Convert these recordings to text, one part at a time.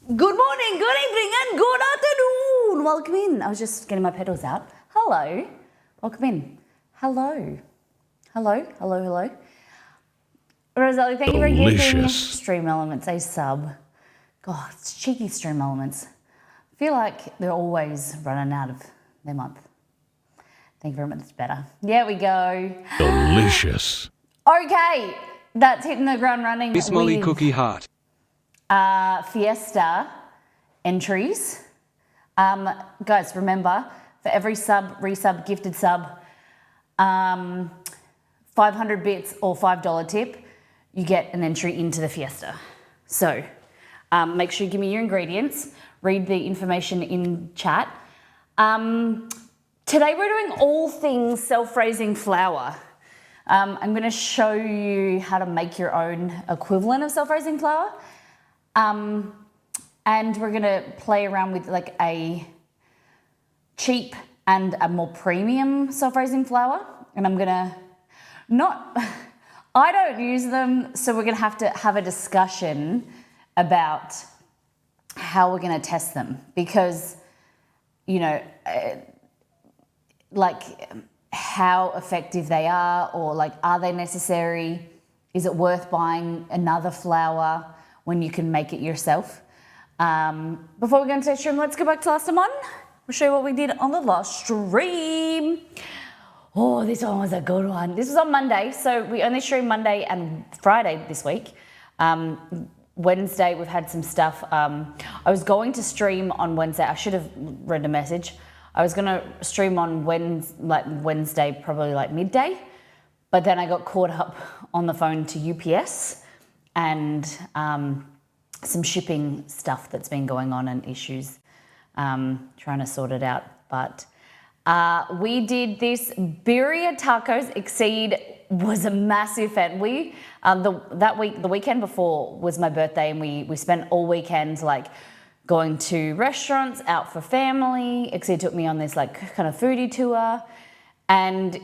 Good morning, good evening, and good afternoon. Welcome in. I was just getting my pedals out. Hello. Welcome in. Hello. Hello, hello, hello. Rosalie, thank you for giving Stream Elements a sub. God, it's cheeky Stream Elements. I feel like they're always running out of their month. Thank you very much. It's better. There we go. Delicious. Okay, that's hitting the ground running. Miss Molly Cookie Heart. Fiesta entries. Guys, remember, for every sub, resub, gifted sub, 500 bits or $5 tip, you get an entry into the Fiesta. So make sure you give me your ingredients, read the information in chat. Today we're doing all things self-raising flour. I'm going to show you how to make your own equivalent of self-raising flour. And we're going to play around with like a cheap and a more premium self-raising flour. And I'm going to I don't use them, so we're going to have a discussion about how we're going to test them because, you know, like how effective they are or like, are they necessary? Is it worth buying another flour when you can make it yourself? Before we go into the stream, let's go back to last time on. We'll show you what we did on the last stream. Oh, this one was a good one. This was on Monday, so we only streamed Monday and Friday this week. Wednesday, we've had some stuff. I was going to stream on Wednesday. I should have read a message. I was going to stream on Wednesday, probably like midday, but then I got caught up on the phone to UPS and some shipping stuff that's been going on and issues, trying to sort it out. But we did this birria tacos. Exceed was a massive fan. We the weekend before was my birthday, and we spent all weekend like going to restaurants, out for family. Exceed took me on this like kind of foodie tour, and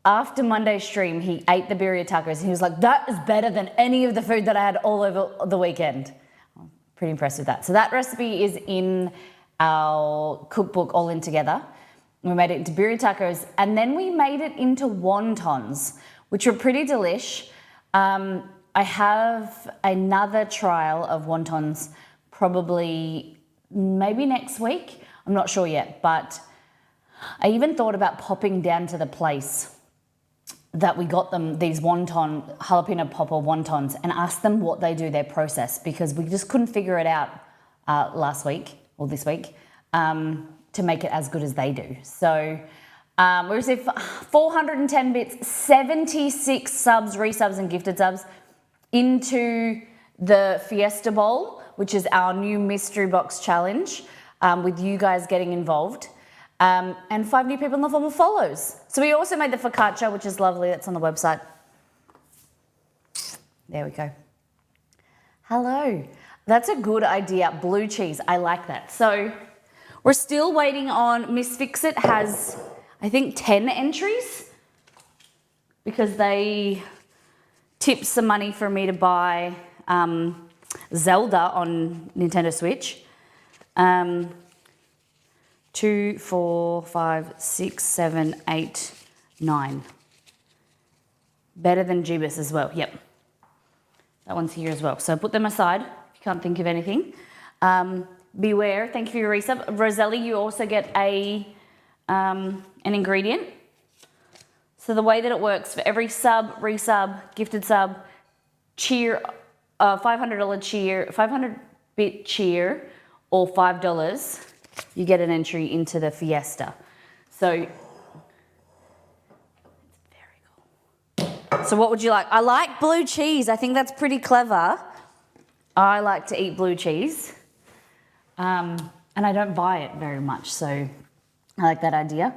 after Monday's stream, he ate the birria tacos and he was like, that is better than any of the food that I had all over the weekend. I'm pretty impressed with that. So that recipe is in our cookbook, All In Together. We made it into birria tacos and then we made it into wontons, which were pretty delish. I have another trial of wontons probably maybe next week. I'm not sure yet, but I even thought about popping down to the place that we got them, these jalapeno popper wontons, and ask them what they do, their process, because we just couldn't figure it out last week or this week to make it as good as they do. So we received 410 bits, 76 subs, resubs and gifted subs into the Fiesta Bowl, which is our new mystery box challenge with you guys getting involved. And 5 new people in the form of follows. So we also made the focaccia, which is lovely. That's on the website. There we go. Hello. That's a good idea. Blue cheese. I like that. So we're still waiting on Miss Fixit has, I think, 10 entries because they tipped some money for me to buy Zelda on Nintendo Switch. 2, 4, 5, 6, 7, 8, 9. Better than Jeebus as well. Yep. That one's here as well. So put them aside if you can't think of anything. Beware. Thank you for your resub. Roselli, you also get an ingredient. So the way that it works, for every sub, resub, gifted sub, cheer, $500 cheer, 500 bit cheer, or $5, you get an entry into the Fiesta. So it's very cool. So what would you like? I like blue cheese. I think that's pretty clever. I like to eat blue cheese. And I don't buy it very much, so I like that idea.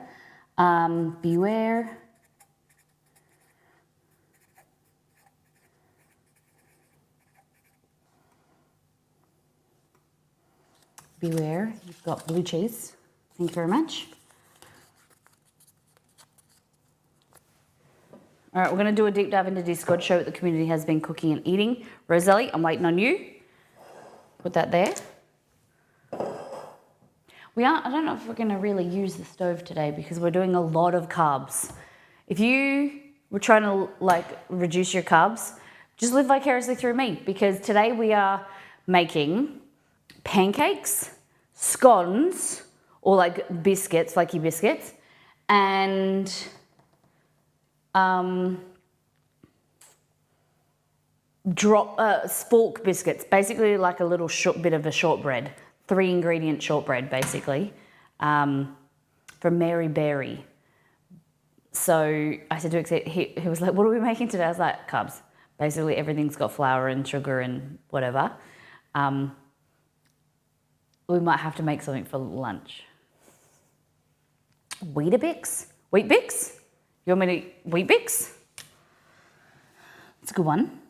Beware. Beware, you've got blue cheese. Thank you very much. All right, we're going to do a deep dive into Discord, show what the community has been cooking and eating. Roselli, I'm waiting on you. Put that there. I don't know if we're going to really use the stove today because we're doing a lot of carbs. If you were trying to like reduce your carbs, just live vicariously through me, because today we are making pancakes, scones, or like biscuits, flaky biscuits, and spork biscuits, basically like a little bit of a shortbread, 3-ingredient shortbread basically, from Mary Berry. So I said to Exit, he was like, what are we making today? I was like, carbs. Basically everything's got flour and sugar and whatever. We might have to make something for lunch. Weetabix? Wheat Bix? You want me to Wheat Bix? It's a good one.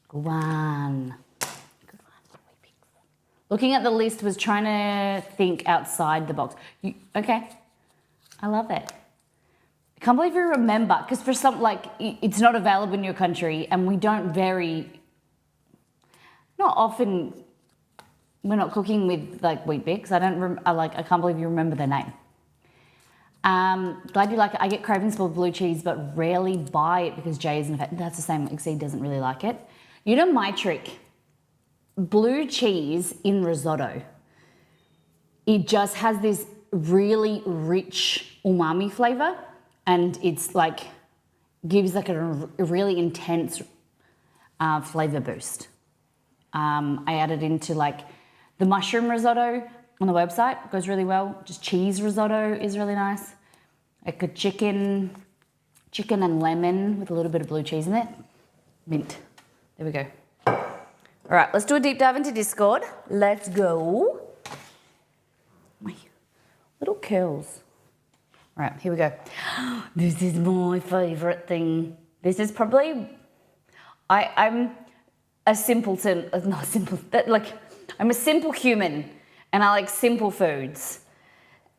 Good one. Good one. Looking at the list was trying to think outside the box. Okay. I love it. I can't believe you remember, because for some, like, it's not available in your country, and we don't not often, we're not cooking with like Wheat Bix. I can't believe you remember their name. Glad you like it. I get cravings for blue cheese, but rarely buy it because Jay isn't a fan. That's the same. Exceed doesn't really like it. You know my trick? Blue cheese in risotto. It just has this really rich umami flavor, and it's like gives like a really intense flavor boost. I added into like the mushroom risotto on the website. It goes really well. Just cheese risotto is really nice. Like a chicken and lemon with a little bit of blue cheese in it. Mint. There we go. All right, let's do a deep dive into Discord. Let's go. My little curls. All right, here we go. This is my favorite thing. This is probably, I'm a simpleton, not simple, like I'm a simple human and I like simple foods.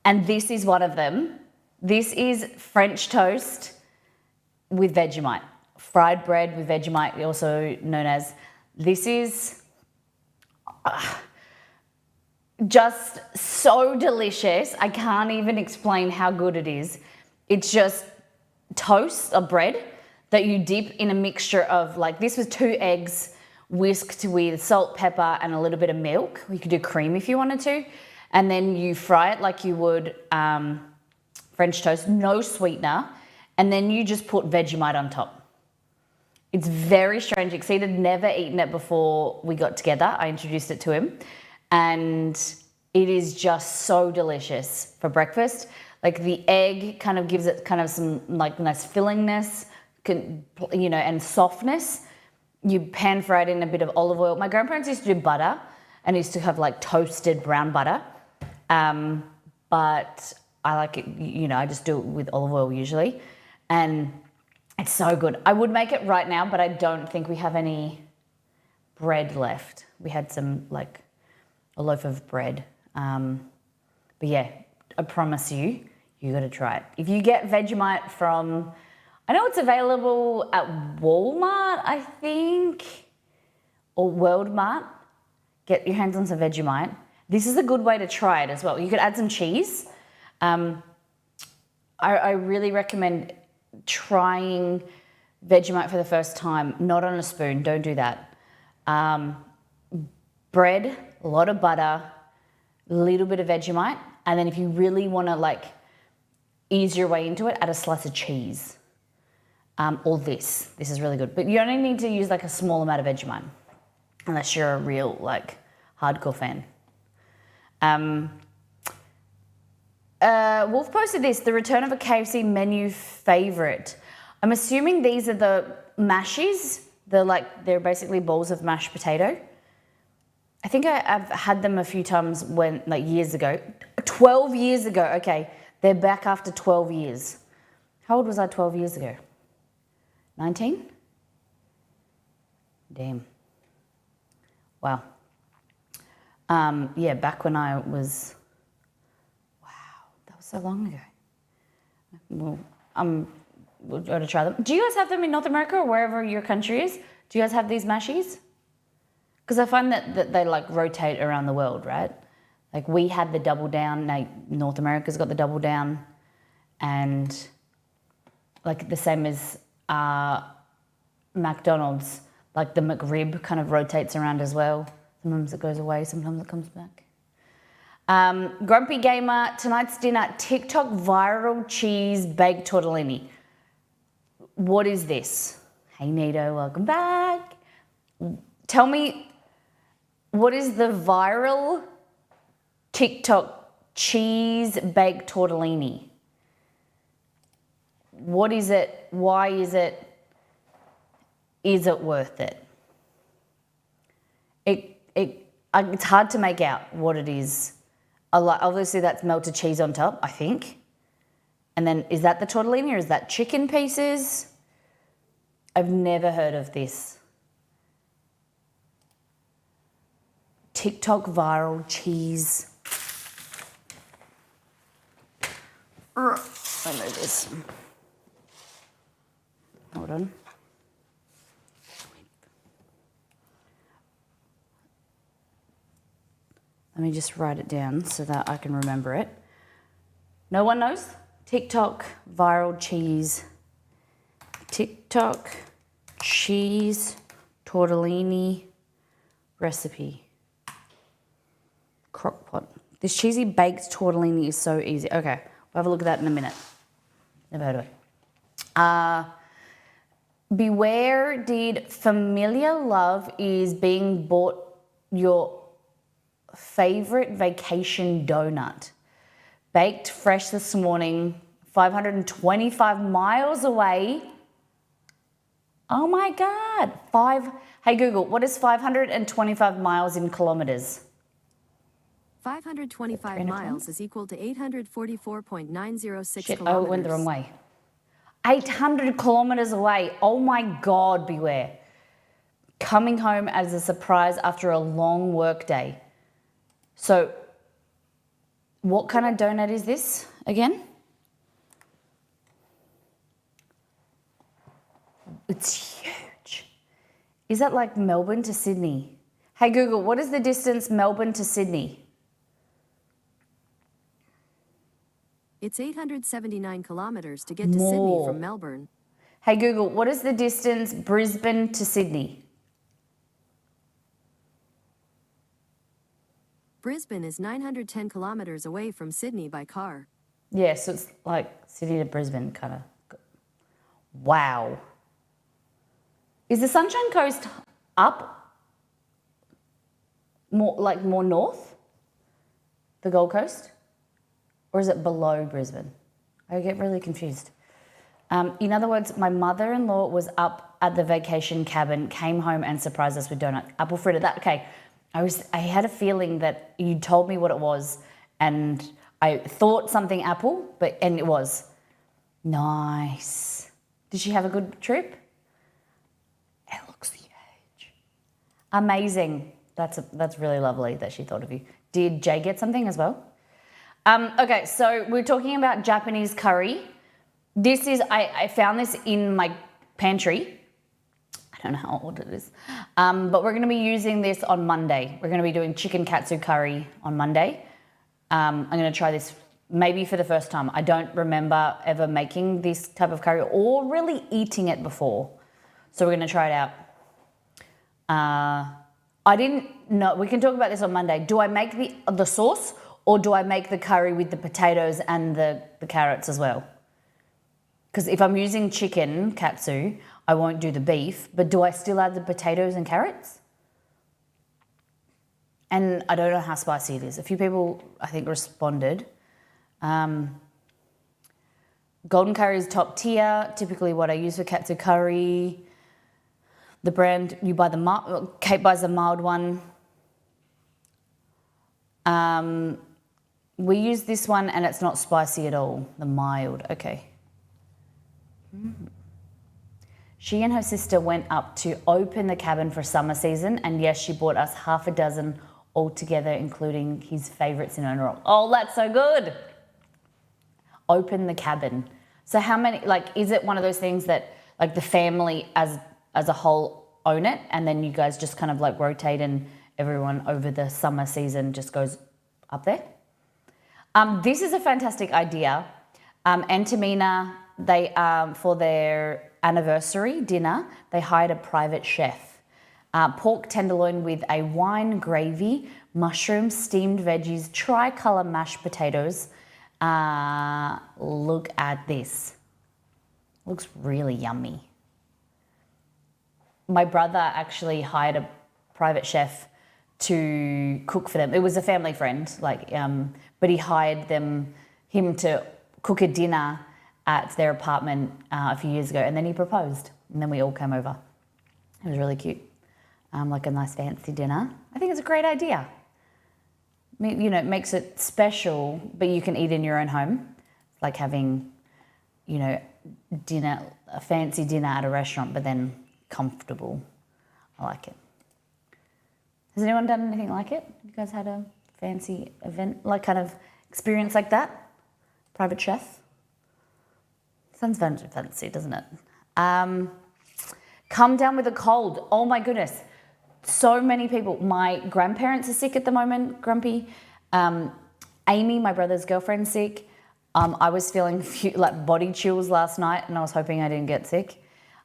And this is one of them. This is French toast with Vegemite. Fried bread with Vegemite, also known as. This is just so delicious. I can't even explain how good it is. It's just toast or bread that you dip in a mixture of, like, this was 2 eggs whisked with salt, pepper, and a little bit of milk. You could do cream if you wanted to. And then you fry it like you would French toast, no sweetener. And then you just put Vegemite on top. It's very strange. Exceed had never eaten it before we got together. I introduced it to him. And it is just so delicious for breakfast. Like the egg kind of gives it kind of some like nice fillingness, and softness. You pan fry it in a bit of olive oil. My grandparents used to do butter and used to have like toasted brown butter. But I like it, I just do it with olive oil usually. And it's so good. I would make it right now, but I don't think we have any bread left. We had some, like, a loaf of bread. But yeah, I promise you got to try it. If you get Vegemite from, I know it's available at Walmart, I think, or Worldmart. Get your hands on some Vegemite. This is a good way to try it as well. You could add some cheese. I really recommend trying Vegemite for the first time, not on a spoon. Don't do that. Bread, a lot of butter, a little bit of Vegemite, and then if you really want to like ease your way into it, add a slice of cheese. Or this. This is really good. But you only need to use like a small amount of Vegemite, unless you're a real like hardcore fan. Wolf posted this, the return of a KFC menu favorite. I'm assuming these are the mashies. They're basically balls of mashed potato. I think I've had them a few times years ago. 12 years ago, okay. They're back after 12 years. How old was I 12 years ago? 19? Damn. Wow. Yeah, back when I was, that was so long ago. Well, we'll go to try them. Do you guys have them in North America or wherever your country is? Do you guys have these mashies? Because I find that they like rotate around the world, right? Like we had the double down, like North America's got the double down, and like the same as McDonald's, like the McRib kind of rotates around as well. Sometimes it goes away, sometimes it comes back. Grumpy Gamer, tonight's dinner, TikTok viral cheese baked tortellini. What is this? Hey Nito, welcome back. Tell me, what is the viral TikTok cheese baked tortellini? What is it? Why is it? Is it worth it? It's hard to make out what it is. Obviously, that's melted cheese on top, I think. And then, is that the tortellini or is that chicken pieces? I've never heard of this. TikTok viral cheese. I know this. Hold on. Let me just write it down so that I can remember it. No one knows? TikTok viral cheese. TikTok cheese tortellini recipe. Crockpot. This cheesy baked tortellini is so easy. Okay, we'll have a look at that in a minute. Never heard of it. Beware did familiar love is being bought your favorite vacation donut. Baked fresh this morning, 525 miles away. Oh my God. Hey Google, what is 525 miles in kilometers? 525 miles is equal to 844.906 Shit, kilometers. oh, it went the wrong way. 800 kilometers away. Oh my God, beware. Coming home as a surprise after a long work day. So, what kind of donut is this again? It's huge. Is that like Melbourne to Sydney? Hey Google, what is the distance Melbourne to Sydney? It's 879 kilometers to get to Sydney from Melbourne. Hey Google, what is the distance Brisbane to Sydney? Brisbane is 910 kilometers away from Sydney by car. Yeah, so it's like Sydney to Brisbane kind of. Wow. Is the Sunshine Coast up? More north? The Gold Coast? Or is it below Brisbane? I get really confused. In other words, my mother-in-law was up at the vacation cabin, came home and surprised us with donut. Apple fritter, that, okay. I had a feeling that you told me what it was and I thought something apple, and it was. Nice. Did she have a good trip? It looks huge. Amazing. That's really lovely that she thought of you. Did Jay get something as well? Okay, so we're talking about Japanese curry. This is, I found this in my pantry. I don't know how old it is. But we're going to be using this on Monday. We're going to be doing chicken katsu curry on Monday. I'm going to try this maybe for the first time. I don't remember ever making this type of curry or really eating it before. So we're going to try it out. I didn't know, we can talk about this on Monday. Do I make the sauce or do I make the curry with the potatoes and the carrots as well? Because if I'm using chicken katsu, I won't do the beef, but do I still add the potatoes and carrots? And I don't know how spicy it is. A few people, I think, responded. Golden curry is top tier, typically what I use for katsu curry. The brand, Kate buys the mild one. We use this one and it's not spicy at all, the mild, okay. She and her sister went up to open the cabin for summer season, and yes, she bought us half a dozen altogether, including his favourites in honor of. Oh, that's so good. Open the cabin. So how many, is it one of those things that, the family as a whole own it, and then you guys just kind of like rotate, and everyone over the summer season just goes up there. This is a fantastic idea. Antamina, they for their anniversary dinner, they hired a private chef. Pork tenderloin with a wine gravy, mushrooms, steamed veggies, tricolour mashed potatoes. Look at this. Looks really yummy. My brother actually hired a private chef to cook for them. It was a family friend, but he hired him to cook a dinner at their apartment a few years ago, and then he proposed, and then we all came over. It was really cute, like a nice fancy dinner. I think it's a great idea. You know, it makes it special, but you can eat in your own home. It's like having, you know, a fancy dinner at a restaurant, but then comfortable. I like it. Has anyone done anything like it? You guys had a fancy event, like kind of experience like that? Private chef? Sounds fancy, doesn't it? Come down with a cold. Oh my goodness. So many people. My grandparents are sick at the moment, grumpy. Amy, my brother's girlfriend, sick. I was feeling like body chills last night, and I was hoping I didn't get sick.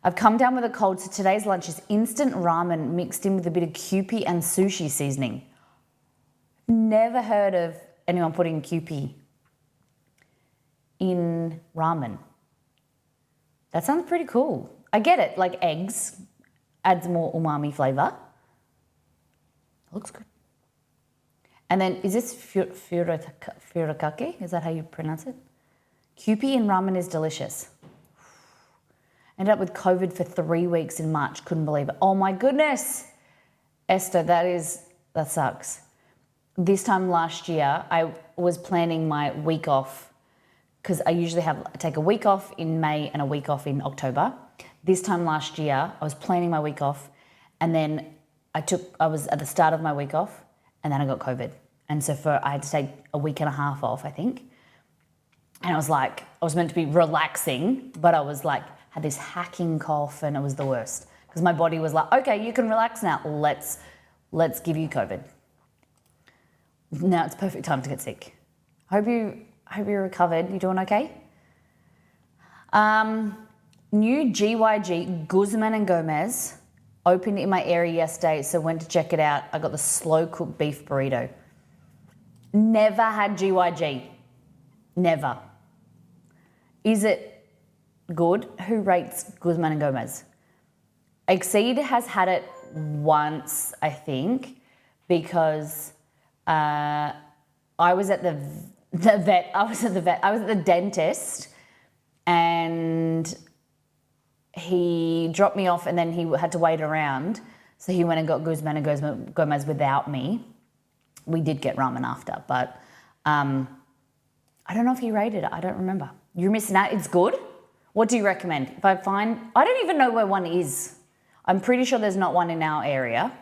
I've come down with a cold, so today's lunch is instant ramen mixed in with a bit of Kewpie and sushi seasoning. Never heard of anyone putting Kewpie in ramen. That sounds pretty cool. I get it, like eggs adds more umami flavour. Looks good. And then, is this furikake? Is that how you pronounce it? Kewpie in ramen is delicious. Ended up with COVID for 3 weeks in March. Couldn't believe it. Oh my goodness. Esther, that sucks. This time last year, I was planning my week off because I usually take a week off in May and a week off in October. This time last year, I was planning my week off, and then I was at the start of my week off, and then I got COVID. And so I had to take a week and a half off, I think. And I was meant to be relaxing, but I was like, had this hacking cough, and it was the worst. Because my body was like, okay, you can relax now. Let's give you COVID. Now it's perfect time to get sick. Hope you're recovered. You doing okay? New GYG, Guzman and Gomez, opened in my area yesterday, so went to check it out. I got the slow cooked beef burrito. Never had GYG. Never. Is it good? Who rates Guzman and Gomez? Exceed has had it once, I think, because I was at the vet. I was at the dentist, and he dropped me off, and then he had to wait around. So he went and got Guzman and Gomez without me. We did get ramen after, but I don't know if he rated it. I don't remember. You're missing out. It's good. What do you recommend? I don't even know where one is. I'm pretty sure there's not one in our area.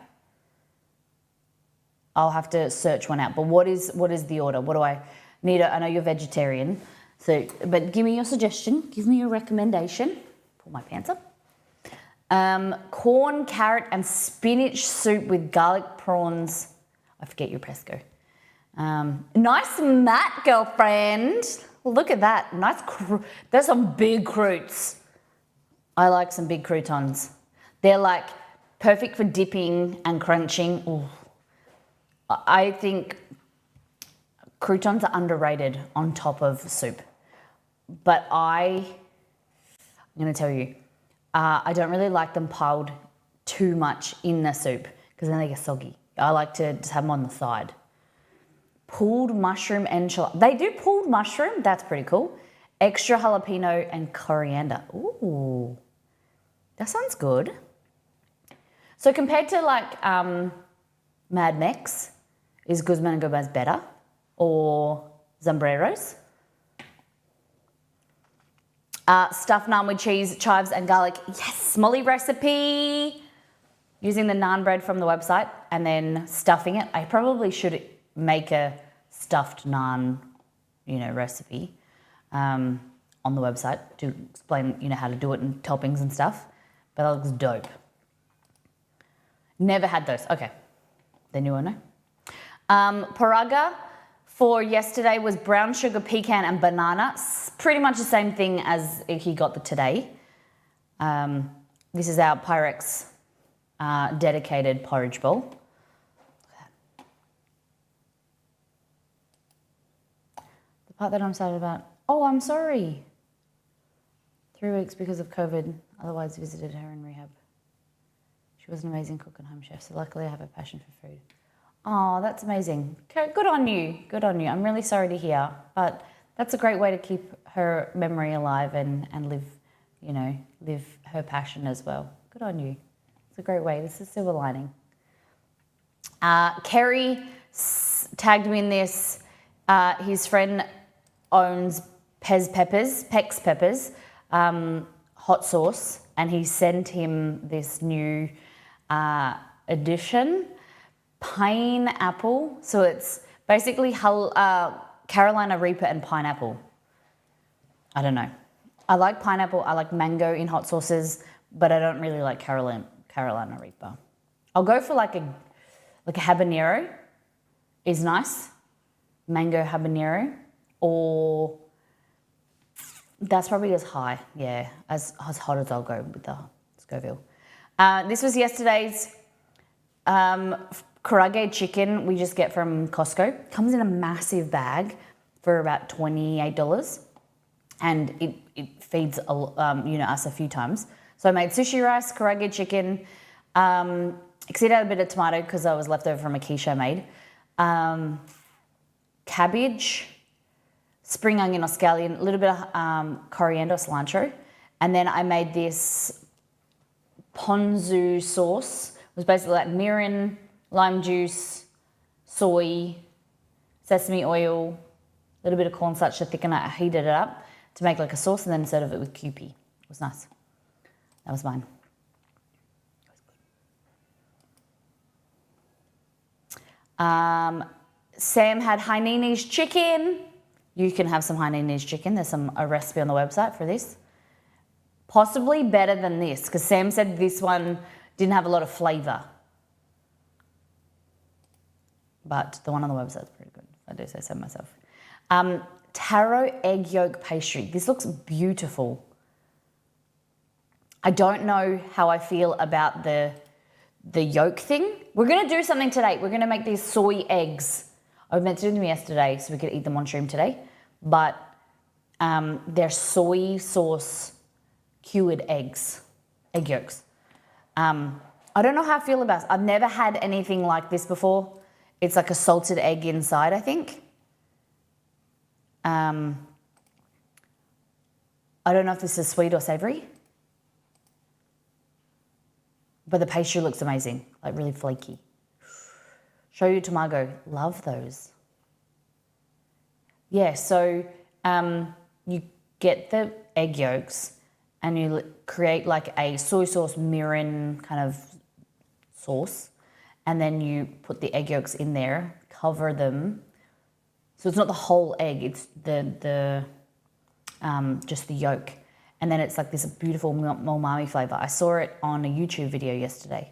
I'll have to search one out. But what is the order? What do I need? I know you're vegetarian, but give me your suggestion. Give me your recommendation. Pull my pants up. Corn, carrot, and spinach soup with garlic prawns. I forget your pesco. Nice mat, girlfriend. Look at that. Nice. There's some big croûtes. I like some big croutons. They're like perfect for dipping and crunching. Ooh. I think croutons are underrated on top of soup. But I'm going to tell you, I don't really like them piled too much in the soup because then they get soggy. I like to just have them on the side. Pulled mushroom enchilada. They do pulled mushroom. That's pretty cool. Extra jalapeno and coriander. Ooh, that sounds good. So compared to like Mad Mex, is Guzman and Gomez better? Or Zambreros? Stuffed naan with cheese, chives and garlic. Yes, Molly recipe. Using the naan bread from the website and then stuffing it. I probably should make a stuffed naan, recipe on the website to explain, how to do it and toppings and stuff. But that looks dope. Never had those. Okay. Then you will know. Paraga for yesterday was brown sugar, pecan, and banana. Pretty much the same thing as he got today. This is our Pyrex dedicated porridge bowl. The part that I'm sad about. Oh, I'm sorry. 3 weeks because of COVID. Otherwise, visited her in rehab. She was an amazing cook and home chef, so luckily I have a passion for food. Oh, that's amazing. Good on you. Good on you. I'm really sorry to hear, but that's a great way to keep her memory alive and live, live her passion as well. Good on you. It's a great way. This is silver lining. Kerry tagged me in this. His friend owns Pex Peppers, hot sauce, and he sent him this new edition, pineapple. So it's basically Carolina Reaper and pineapple. I don't know. I like pineapple. I like mango in hot sauces, but I don't really like Carolina Reaper. I'll go for like a habanero is nice. Mango habanero, or that's probably as high, yeah, as hot as I'll go with the Scoville. This was yesterday's karage chicken we just get from Costco. Comes in a massive bag for about $28, and it feeds us a few times. So I made sushi rice, karage chicken, exceeded a bit of tomato because I was left over from a quiche I made, cabbage, spring onion or scallion, a little bit of coriander, cilantro, and then I made this ponzu sauce. It was basically like mirin, lime juice, soy, sesame oil, a little bit of cornstarch to thicken it. I heated it up to make like a sauce and then served it with Kewpie. It was nice. That was mine. Sam had Hainini's chicken. You can have some Hainini's chicken. There's a recipe on the website for this. Possibly better than this, because Sam said this one didn't have a lot of flavour. But the one on the website is pretty good, if I do say so myself. Taro egg yolk pastry. This looks beautiful. I don't know how I feel about the yolk thing. We're going to do something today. We're going to make these soy eggs. I meant to do them yesterday so we could eat them on stream today. But they're soy sauce cured egg yolks. I don't know how I feel about it. I've never had anything like this before. It's like a salted egg inside, I think. I don't know if this is sweet or savoury. But the pastry looks amazing, like really flaky. Shoyu tamago, love those. Yeah, so you get the egg yolks and you create like a soy sauce mirin kind of sauce, and then you put the egg yolks in there, cover them. So it's not the whole egg, it's the just the yolk. And then it's like this beautiful umami flavour. I saw it on a YouTube video yesterday.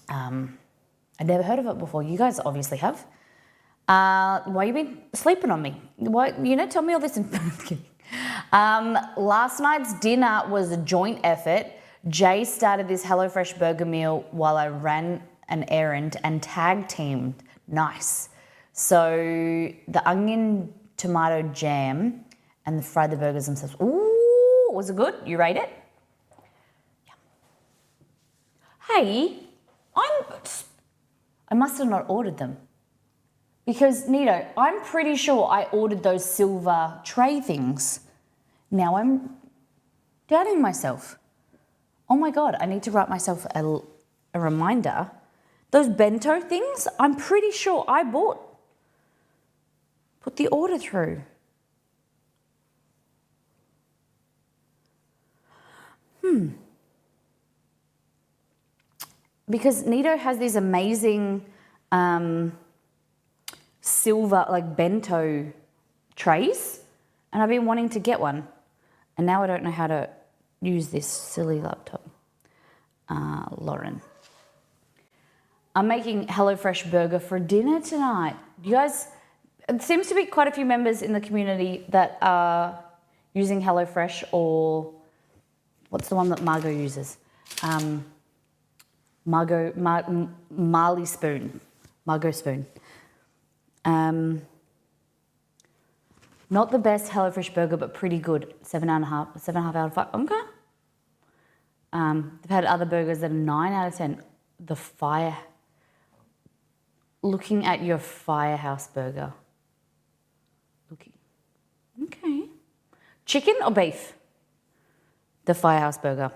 I'd never heard of it before. You guys obviously have. Why you been sleeping on me? What, tell me all this. Last night's dinner was a joint effort. Jay started this HelloFresh burger meal while I ran an errand and tag teamed. Nice. So the onion tomato jam and fried the burgers themselves. Ooh, was it good? You rate it? Yeah. Hey, I must have not ordered them. Because, Nito, I'm pretty sure I ordered those silver tray things. Now I'm doubting myself. Oh my God, I need to write myself a reminder. Those bento things, I'm pretty sure I put the order through. Because Nito has these amazing silver like bento trays, and I've been wanting to get one, and now I don't know how to use this silly laptop. Lauren, I'm making HelloFresh burger for dinner tonight. You guys, it seems to be quite a few members in the community that are using HelloFresh, or what's the one that Margot uses? Marley Spoon. Margot Spoon. Not the best HelloFresh burger, but pretty good. 7.5 out of 5. Okay. They've had other burgers that are 9 out of 10. Looking at your Firehouse burger. Okay. Chicken or beef? The Firehouse burger.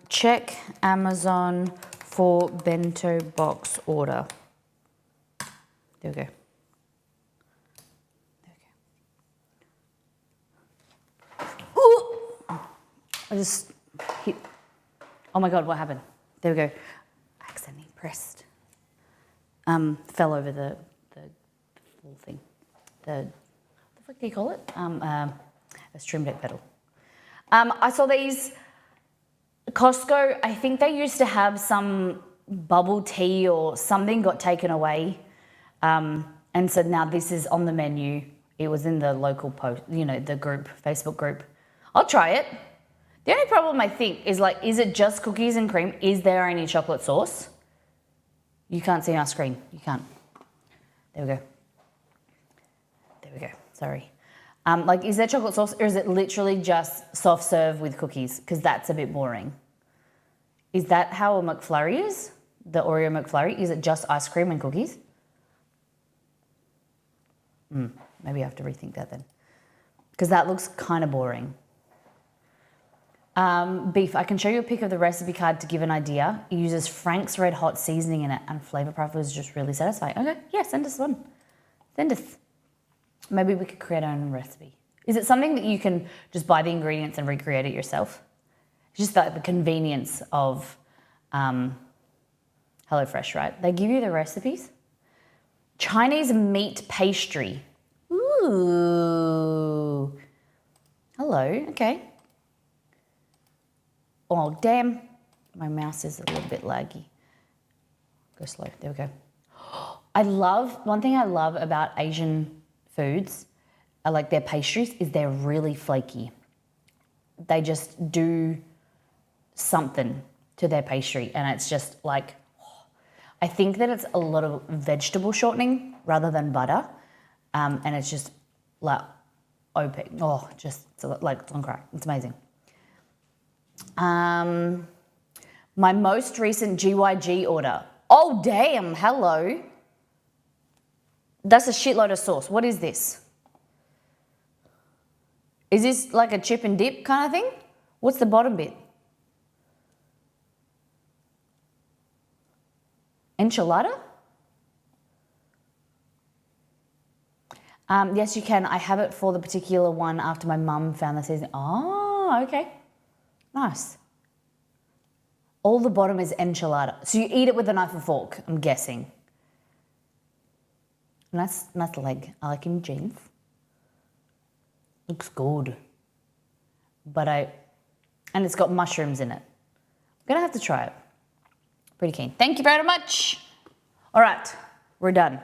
Check Amazon for bento box order. There we go. Ooh! I just hit. Oh my God, what happened? There we go. Accidentally pressed. Fell over the full thing. What the fuck do you call it? A stream deck pedal. I saw these. Costco, I think they used to have some bubble tea or something got taken away. And so now this is on the menu. It was in the local post, the group, Facebook group. I'll try it. The only problem I think is is it just cookies and cream? Is there any chocolate sauce? You can't see my screen. You can't. There we go. There we go. Sorry. Is there chocolate sauce, or is it literally just soft serve with cookies? Because that's a bit boring. Is that how a McFlurry is? The Oreo McFlurry? Is it just ice cream and cookies? Maybe I have to rethink that then. Because that looks kind of boring. Beef. I can show you a pic of the recipe card to give an idea. It uses Frank's Red Hot seasoning in it, and flavor profile is just really satisfying. Okay, yeah, send us one. Send us. Maybe we could create our own recipe. Is it something that you can just buy the ingredients and recreate it yourself? It's just the convenience of HelloFresh, right? They give you the recipes. Chinese meat pastry. Ooh. Hello, okay. Oh, damn. My mouse is a little bit laggy. Go slow, there we go. One thing I love about Asian foods, their pastries, is they're really flaky. They just do something to their pastry, and it's just I think that it's a lot of vegetable shortening rather than butter, and it's just opaque. Oh, just it's on crack. It's amazing. My most recent GYG order. Oh damn! Hello. That's a shitload of sauce. What is this? Is this like a chip and dip kind of thing? What's the bottom bit? Enchilada? Yes, you can. I have it for the particular one after my mum found the season. Oh, okay. Nice. All the bottom is enchilada. So you eat it with a knife and fork, I'm guessing. Nice leg. I like him jeans. Looks good. And it's got mushrooms in it. I'm gonna have to try it. Pretty keen. Thank you very much. All right, we're done.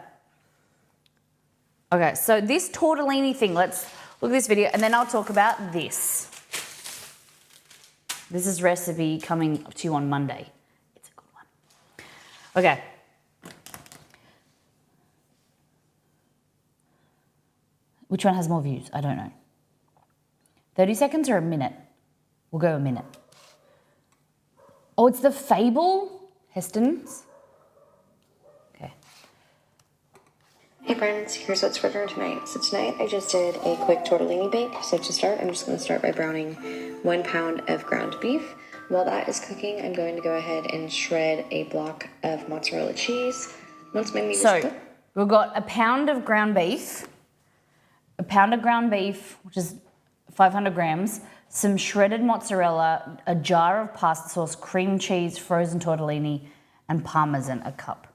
Okay, so this tortellini thing, let's look at this video and then I'll talk about this. This is recipe coming to you on Monday. It's a good one. Okay. Which one has more views? I don't know. 30 seconds or a minute? We'll go a minute. Oh, it's the Fable Heston's. Okay. Hey friends, here's what's for dinner tonight. So tonight I just did a quick tortellini bake. So to start, I'm just going to start by browning 1 pound of ground beef. While that is cooking, I'm going to go ahead and shred a block of mozzarella cheese. Once my meat is cooked, we've got a pound of ground beef, which is 500 grams, some shredded mozzarella, a jar of pasta sauce, cream cheese, frozen tortellini, and parmesan, a cup.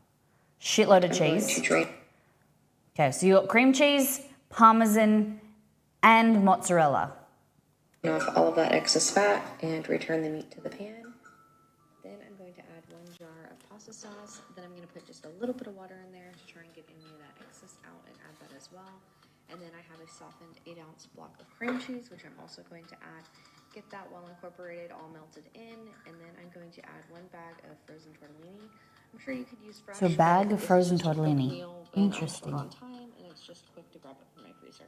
Shitload of cheese. Okay, so you got cream cheese, parmesan, and mozzarella. Off all of that excess fat and return the meat to the pan. Then I'm going to add 1 jar pasta sauce. Then I'm going to put just a little bit of water in there to try and get any of that excess out and add that as well. And then I have a softened 8-ounce block of cream cheese, which I'm also going to add. Get that well incorporated, all melted in, and then I'm going to add 1 bag of frozen tortellini. I'm sure you could use fresh. So a bag but of this is frozen just a quick tortellini. meal when I'm Interesting. short on time, and it's just quick to grab it from my freezer.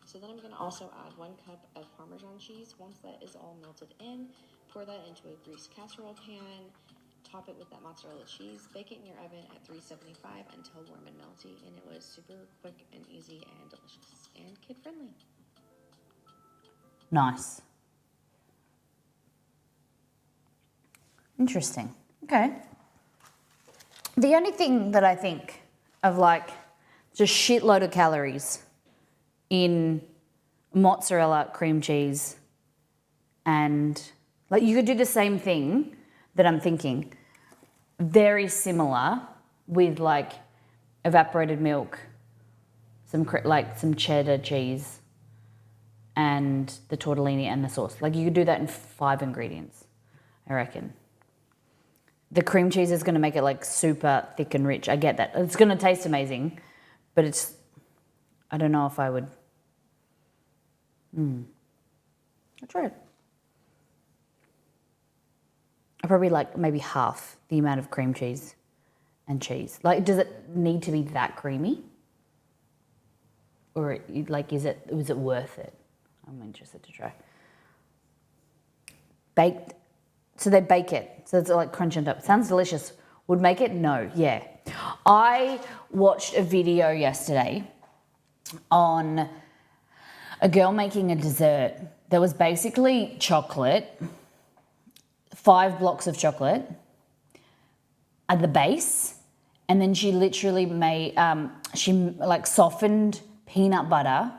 So then I'm going to also add 1 cup of Parmesan cheese. Once that is all melted in, pour that into a greased casserole pan. Top it with that mozzarella cheese. Bake it in your oven at 375 until warm and melty. And it was super quick and easy and delicious and kid friendly. Nice. Interesting. Okay. The only thing that I think of like just shitload of calories in mozzarella, cream cheese, and like you could do the same thing that I'm thinking. Very similar with like evaporated milk, some cheddar cheese, and the tortellini and the sauce. Like you could do that in 5 ingredients, I reckon. The cream cheese is going to make it like super thick and rich. I get that. It's going to taste amazing, but I don't know if I would. I'll try it. I probably like maybe half the amount of cream cheese and cheese. Like, does it need to be that creamy? Or like, was it worth it? I'm interested to try. Baked. So they bake it. So it's like crunch on top. Sounds delicious. Would make it? No. Yeah. I watched a video yesterday on a girl making a dessert. There was basically chocolate, 5 blocks of chocolate at the base, and then she literally made, she like softened peanut butter,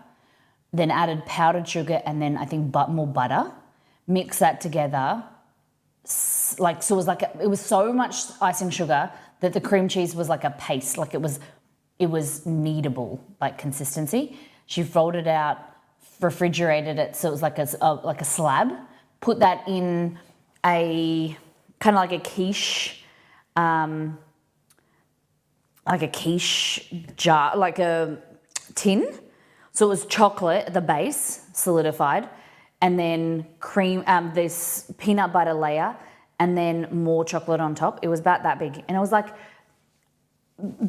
then added powdered sugar, and then I think more butter. Mix that together. Like, so it was so much icing sugar that the cream cheese was like a paste, like it was kneadable, like consistency. She folded it out, refrigerated it, so it was like a slab. Put that in a kind of like a quiche jar, like a tin. So it was chocolate at the base, solidified, and then cream, this peanut butter layer, and then more chocolate on top. It was about that big, and it was like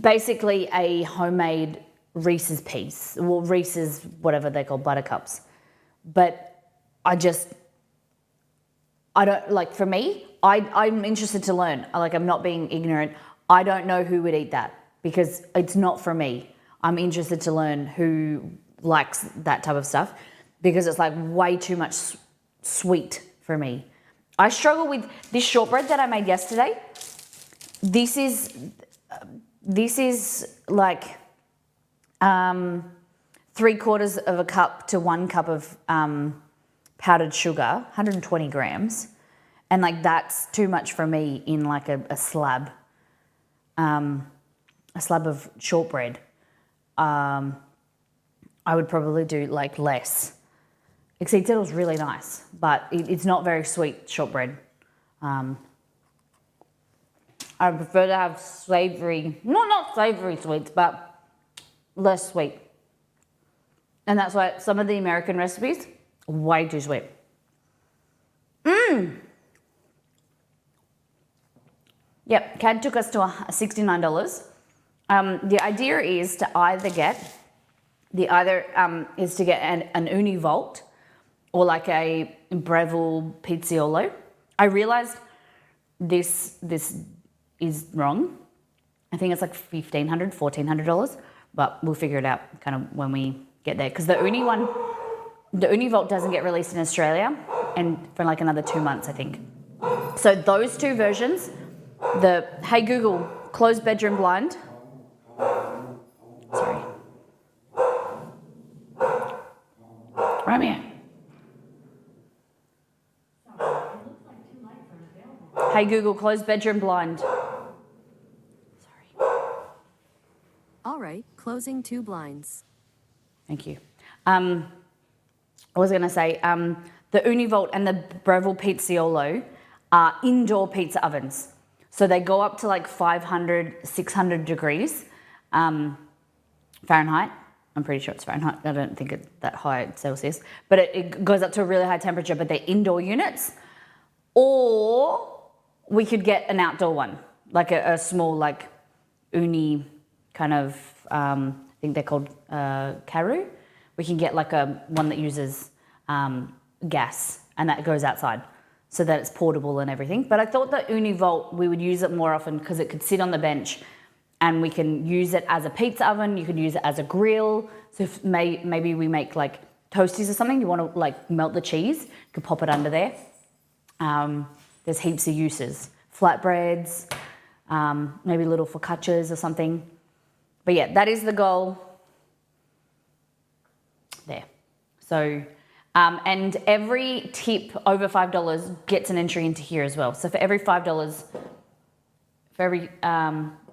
basically a homemade Reese's piece, well, Reese's whatever they call buttercups. But I don't like. For me, I'm interested to learn. Like, I'm not being ignorant. I don't know who would eat that because it's not for me. I'm interested to learn who likes that type of stuff because it's like way too much sweet for me. I struggle with this shortbread that I made yesterday. This is like 3/4 of a cup to 1 cup of powdered sugar, 120 grams. And like that's too much for me in like a slab of shortbread. I would probably do like less. Except it was really nice, but it's not very sweet shortbread. I prefer to have savory, not savory sweets, but less sweet. And that's why some of the American recipes, way too sweet. Yep, CAD took us to $69. The idea is to either get an Univolt or like a Breville Pizziolo. I realized this is wrong. I think it's like $1,500, $1,400, but we'll figure it out kind of when we get there. Because the Univolt doesn't get released in Australia and for like another 2 months, I think. So those two versions, the Hey Google, close bedroom blind. Sorry. Right here. Hey Google, close bedroom blind. Sorry. All right, closing 2 blinds. Thank you. I was going to say the Univolt and the Breville Pizziolo are indoor pizza ovens. So they go up to like 500, 600 degrees Fahrenheit. I'm pretty sure it's Fahrenheit. I don't think it's that high at Celsius. But it goes up to a really high temperature, but they're indoor units. Or we could get an outdoor one, like a small, like uni kind of, I think they're called Karu. We can get like one that uses gas, and that goes outside so that it's portable and everything. But I thought that Univolt, we would use it more often because it could sit on the bench, and we can use it as a pizza oven. You could use it as a grill. So if maybe we make like toasties or something, you want to like melt the cheese, you could pop it under there. There's heaps of uses. Flatbreads, maybe little focaccias or something. But yeah, that is the goal. There. So, and every tip over $5 gets an entry into here as well. So for every $5,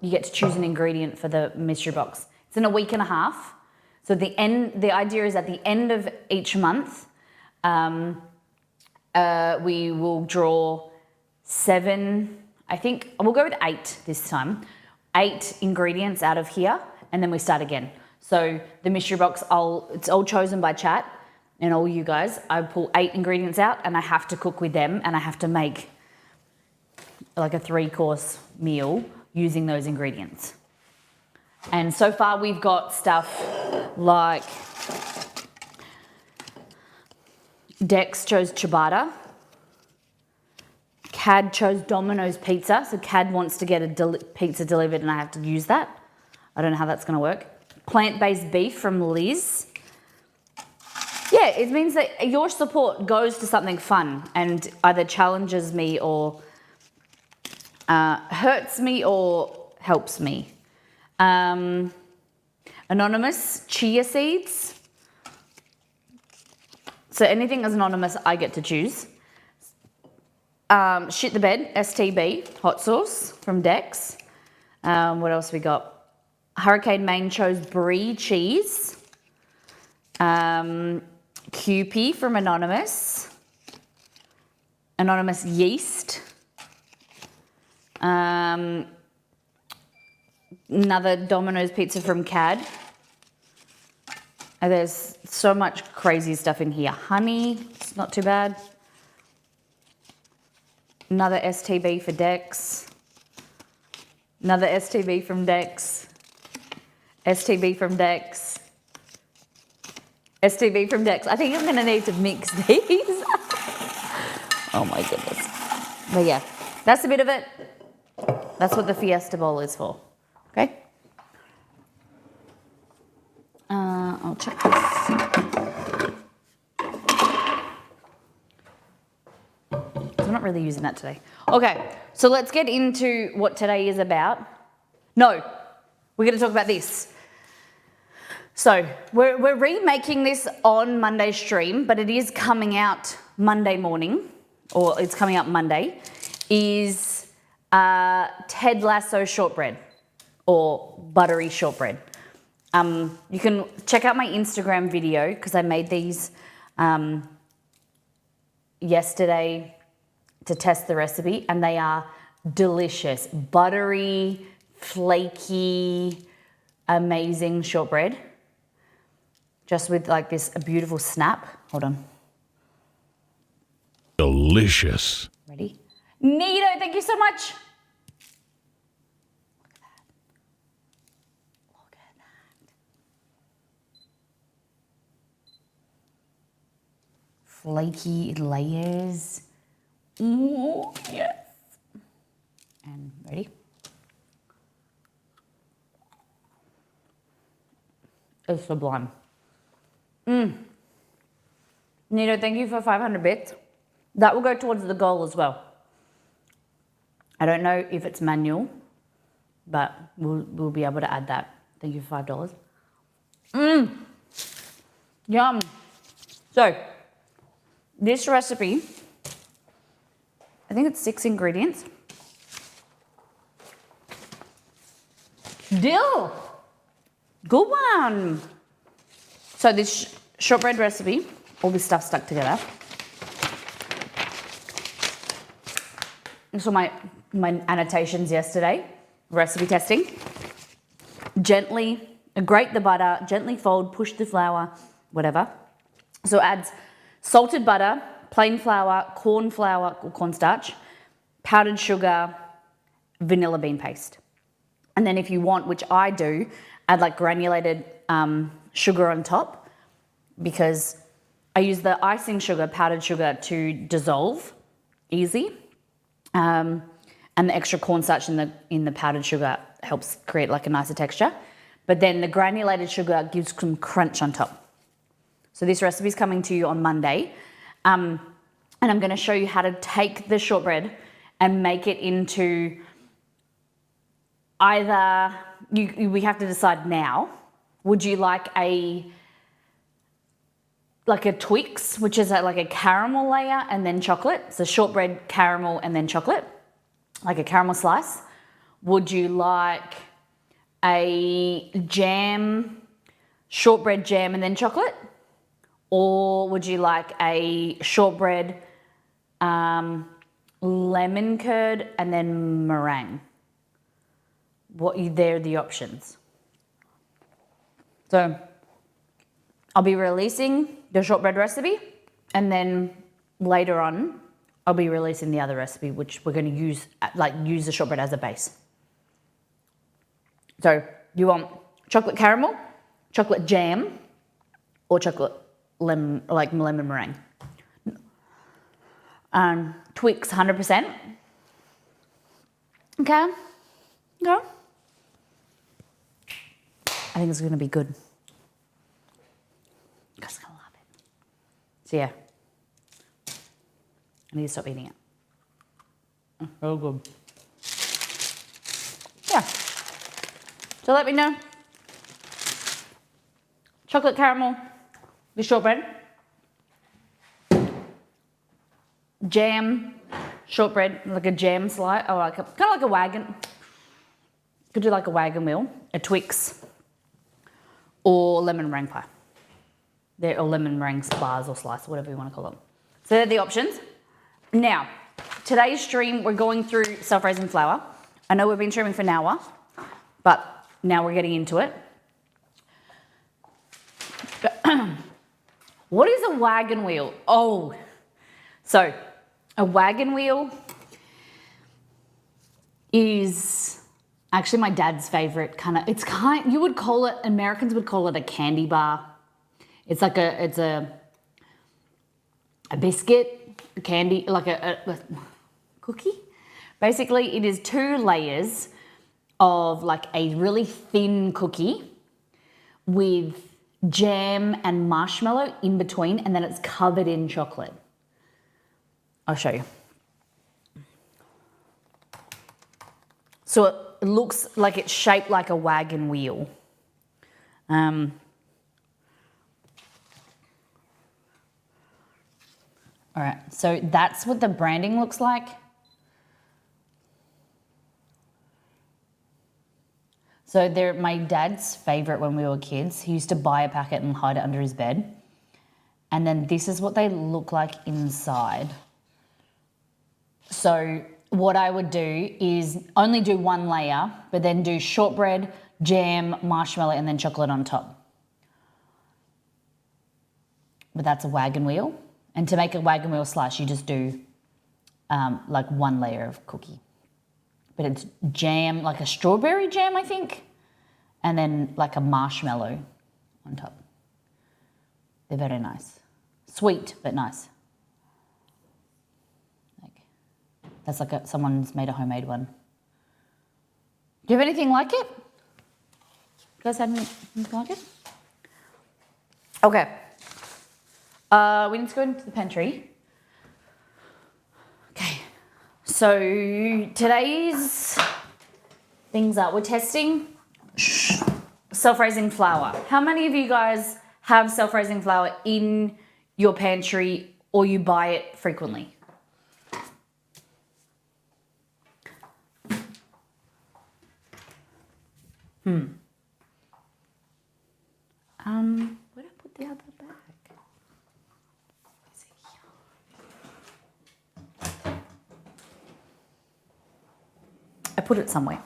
you get to choose an ingredient for the mystery box. It's in a week and a half. So the idea is at the end of each month, we will draw 7, I think, we'll go with 8 this time. 8 ingredients out of here, and then we start again. So the mystery box, it's all chosen by chat and all you guys. I pull 8 ingredients out, and I have to cook with them, and I have to make like a 3-course meal using those ingredients. And so far we've got stuff like Dex chose ciabatta. Cad chose Domino's pizza. So Cad wants to get a pizza delivered, and I have to use that. I don't know how that's going to work. Plant-based beef from Liz. Yeah, it means that your support goes to something fun and either challenges me or hurts me or helps me. Anonymous, chia seeds. So anything as anonymous, I get to choose. Shit the Bed, STB, hot sauce from Dex. What else we got? Hurricane Maine chose brie cheese. QP from Anonymous. Anonymous yeast. Another Domino's pizza from Cad. And there's so much crazy stuff in here. Honey, it's not too bad. Another STB for Dex. Another STB from Dex. STB from Dex. STB from Dex. I think I'm going to need to mix these. Oh my goodness. But yeah, that's a bit of it. That's what the Fiesta Bowl is for. Okay? I'll check this. I'm not really using that today. Okay, so let's get into what today is about. No, we're going to talk about this. So we're remaking this on Monday's stream, but it is coming out Monday morning, or it's coming out Monday, is Ted Lasso shortbread or buttery shortbread. You can check out my Instagram video because I made these yesterday to test the recipe, and they are delicious. Buttery, flaky, amazing shortbread. Just with like this beautiful snap. Hold on. Delicious. Ready? Nito, thank you so much. Look at that. Flaky layers. Ooh, yes. And ready? It's sublime. Nito, thank you for 500 bits. That will go towards the goal as well. I don't know if it's manual, but we'll be able to add that. Thank you for $5. Yum. So, this recipe, I think it's 6 ingredients. Dill. Good one. So this shortbread recipe, all this stuff stuck together. saw my annotations yesterday, recipe testing. Gently grate the butter, gently fold, push the flour, whatever. So it adds salted butter, plain flour, corn flour or cornstarch, powdered sugar, vanilla bean paste. And then if you want, which I do, add like granulated sugar on top, because I use the icing sugar, powdered sugar, to dissolve easy. And the extra cornstarch in the powdered sugar helps create like a nicer texture. But then the granulated sugar gives some crunch on top. So this recipe is coming to you on Monday. And I'm going to show you how to take the shortbread and make it into either, we have to decide now, would you like a Twix, which is like a caramel layer and then chocolate. So shortbread, caramel, and then chocolate, like a caramel slice. Would you like a jam, shortbread jam and then chocolate? Or would you like a shortbread, lemon curd and then meringue? They're the options. So I'll be releasing the shortbread recipe, and then later on I'll be releasing the other recipe, which we're going to use the shortbread as a base. So you want chocolate caramel, chocolate jam, or chocolate lemon meringue. Twix 100%. Okay. Go. I think it's going to be good. You guys are going to love it. So yeah, I need to stop eating it. Oh, good. Yeah. So let me know. Chocolate caramel with shortbread. Jam, shortbread, like a jam slice, or kind of like a wagon. Could do like a wagon wheel, a Twix, or lemon meringue pie. Or lemon meringue bars or slice, whatever you want to call them. So they're the options. Now, today's stream, we're going through self-raising flour. I know we've been streaming for an hour, but now we're getting into it. What is a wagon wheel? Oh, so a wagon wheel is actually my dad's favorite you would call it, Americans would call it a candy bar. It's like a biscuit, a candy, like a cookie. Basically, it is 2 layers of like a really thin cookie with jam and marshmallow in between, and then it's covered in chocolate. I'll show you. So it looks like it's shaped like a wagon wheel. All right, so that's what the branding looks like. So they're my dad's favorite when we were kids. He used to buy a packet and hide it under his bed. And then this is what they look like inside. So what I would do is only do 1 layer, but then do shortbread, jam, marshmallow, and then chocolate on top. But that's a wagon wheel. And to make a wagon wheel slice, you just do like 1 layer of cookie. But it's jam, like a strawberry jam, I think, and then like a marshmallow on top. They're very nice. Sweet, but nice. That's like someone's made a homemade one. Do you have anything like it? You guys have anything like it? Okay. We need to go into the pantry. Okay. So today's things are, we're testing self-raising flour. How many of you guys have self-raising flour in your pantry or you buy it frequently? Where did I put the other bag? Is it here? I put it somewhere.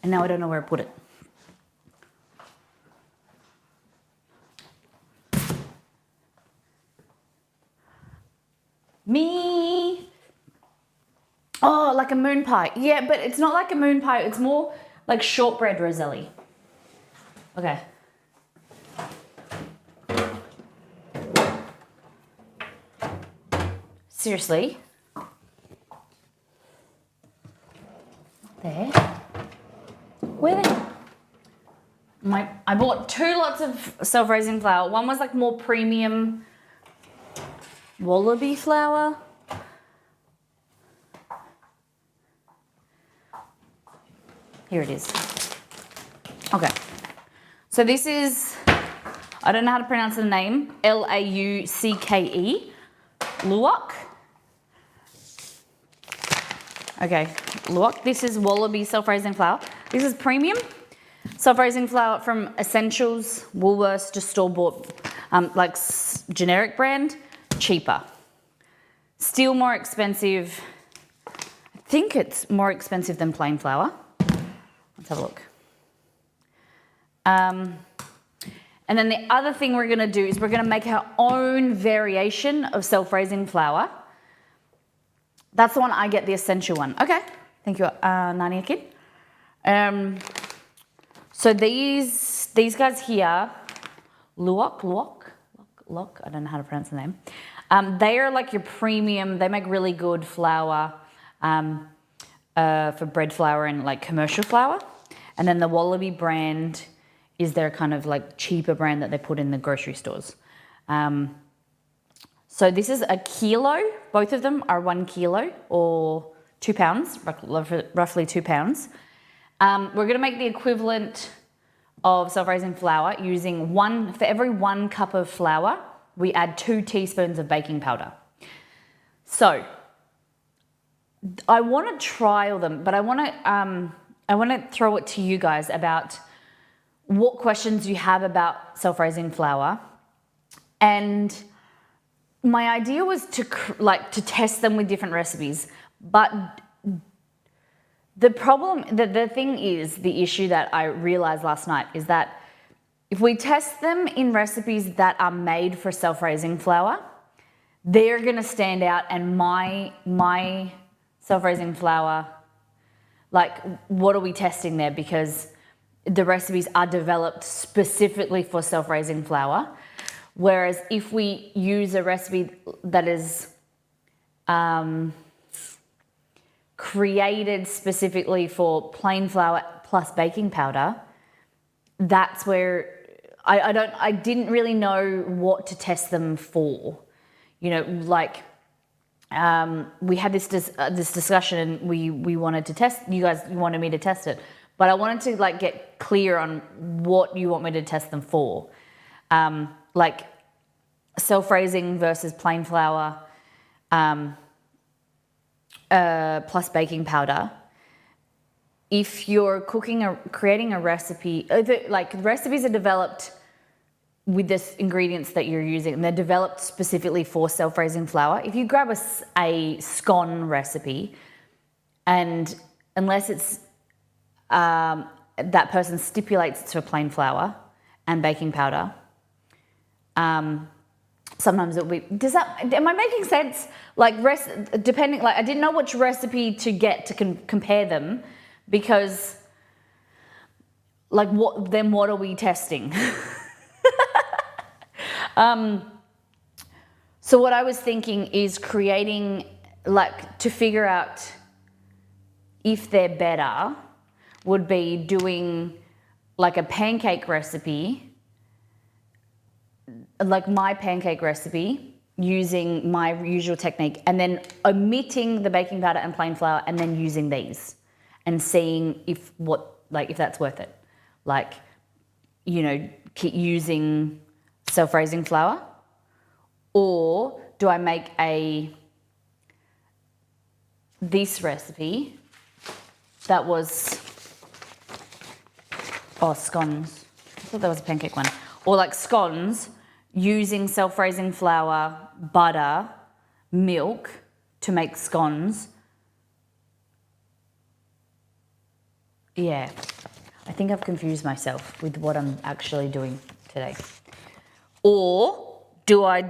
And now I don't know where I put it. Me. Oh, like a moon pie. Yeah, but it's not like a moon pie. It's more like shortbread roselli. Okay. Seriously. There. Where they? I bought 2 lots of self-raising flour. One was like more premium wallaby flour. Here it is. Okay. So this is, I don't know how to pronounce the name, Laucke, Luwak. Okay, Luwak. This is wallaby self-raising flour. This is premium self-raising flour from Essentials, Woolworths, just store-bought, like generic brand, cheaper. Still more expensive. I think it's more expensive than plain flour. Let's have a look. And then the other thing we're going to do is we're going to make our own variation of self-raising flour. That's the one I get, the essential one. Okay, thank you, Nania Kid. So these guys here, Luwak, I don't know how to pronounce the name. They are like your premium. They make really good flour for bread flour and like commercial flour. And then the Wallaby brand is their kind of like cheaper brand that they put in the grocery stores. So this is a kilo. Both of them are 1 kilo or 2 pounds, roughly 2 pounds. We're going to make the equivalent of self-raising flour using for every 1 cup of flour, we add 2 teaspoons of baking powder. So I want to trial them, but I want to throw it to you guys about what questions you have about self-raising flour. And my idea was to test them with different recipes, but the problem, the thing is, the issue that I realized last night is that if we test them in recipes that are made for self-raising flour, they're going to stand out, and my self-raising flour, like, what are we testing there? Because the recipes are developed specifically for self-raising flour. Whereas if we use a recipe that is created specifically for plain flour plus baking powder, that's where I didn't really know what to test them for. You know, like we had this discussion, and we wanted to test. You guys wanted me to test it, but I wanted to like get clear on what you want me to test them for, like self-raising versus plain flour, plus baking powder. If you're creating a recipe, like recipes are developed with the ingredients that you're using, and they're developed specifically for self-raising flour. If you grab a scone recipe, and unless it's that person stipulates it's for plain flour and baking powder, sometimes it'll be. Am I making sense? Like depending, like I didn't know which recipe to get to compare them, because like what are we testing? So what I was thinking is creating, like, to figure out if they're better, would be doing like a pancake recipe, like my pancake recipe, using my usual technique, and then omitting the baking powder and plain flour, and then using these and seeing if that's worth it. Like, you know, keep using self-raising flour, or do I make this recipe that was scones. I thought that was a pancake one. Or like scones using self-raising flour, butter, milk to make scones, Yeah, I think I've confused myself with what I'm actually doing today. Or do I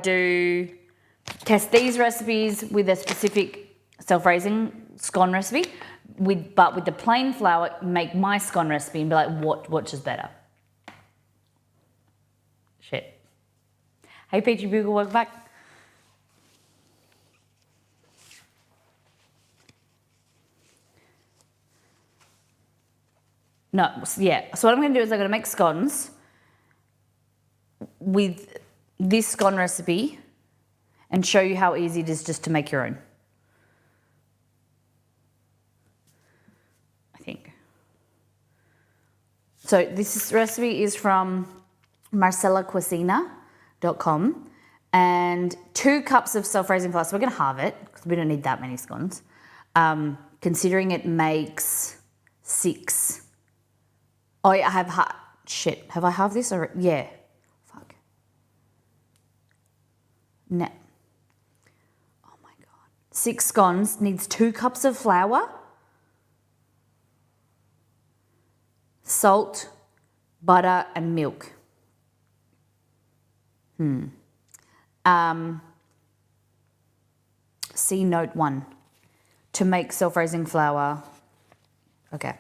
test these recipes with a specific self-raising scone recipe, but with the plain flour, make my scone recipe and be like, which is better? Shit. Hey, Peachy Bugle, welcome back. No, yeah. So what I'm going to do is I'm going to make scones with this scone recipe and show you how easy it is just to make your own. I think. So this recipe is from marcellacucina.com and 2 cups of self-raising flour. So we're going to halve it because we don't need that many scones. Considering it makes 6. Oh, yeah, I have shit. Have I halved this or yeah? Fuck. No. Oh my god. 6 scones needs 2 cups of flour, salt, butter, and milk. See note 1. To make self-raising flour. Okay.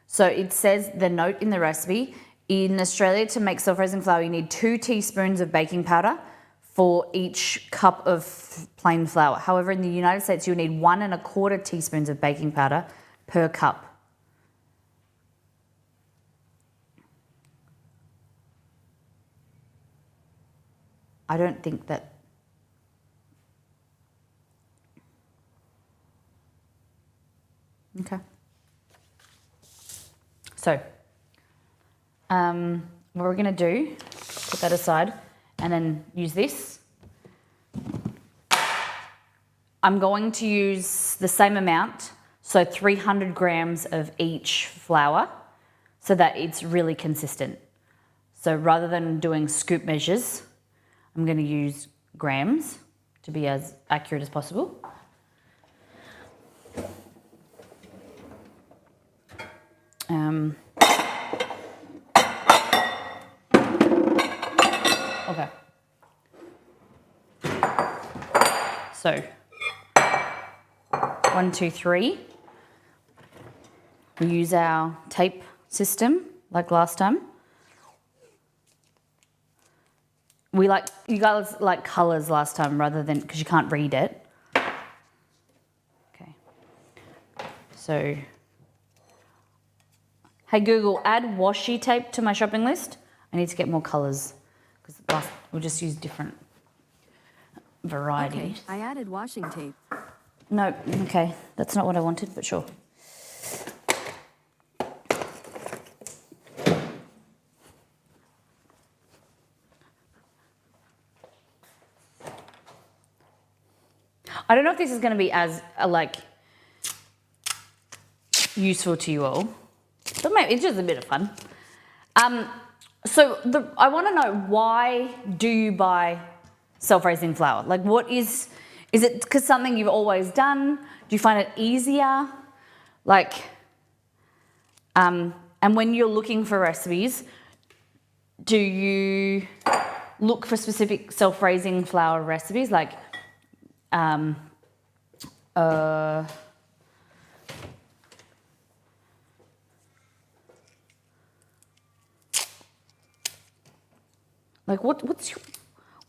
So it says the note in the recipe, in Australia to make self-raising flour you need 2 teaspoons of baking powder for each cup of plain flour. However, in the United States you'll need 1 1/4 teaspoons of baking powder per cup. I don't think that... Okay. So, what we're going to do, put that aside and then use this. I'm going to use the same amount, so 300 grams of each flour so that it's really consistent. So rather than doing scoop measures, I'm going to use grams to be as accurate as possible. Okay. So, 1, 2, 3. We use our tape system like last time. You guys like colours last time rather than, because you can't read it. Okay. So, hey Google, add washi tape to my shopping list. I need to get more colours because we'll just use different variety. Okay, I added washing tape. No, okay, that's not what I wanted, but sure. I don't know if this is going to be as useful to you all, but maybe it's just a bit of fun. So I want to know, why do you buy self-raising flour? Like, what is it because something you've always done? Do you find it easier? And when you're looking for recipes, do you look for specific self-raising flour recipes?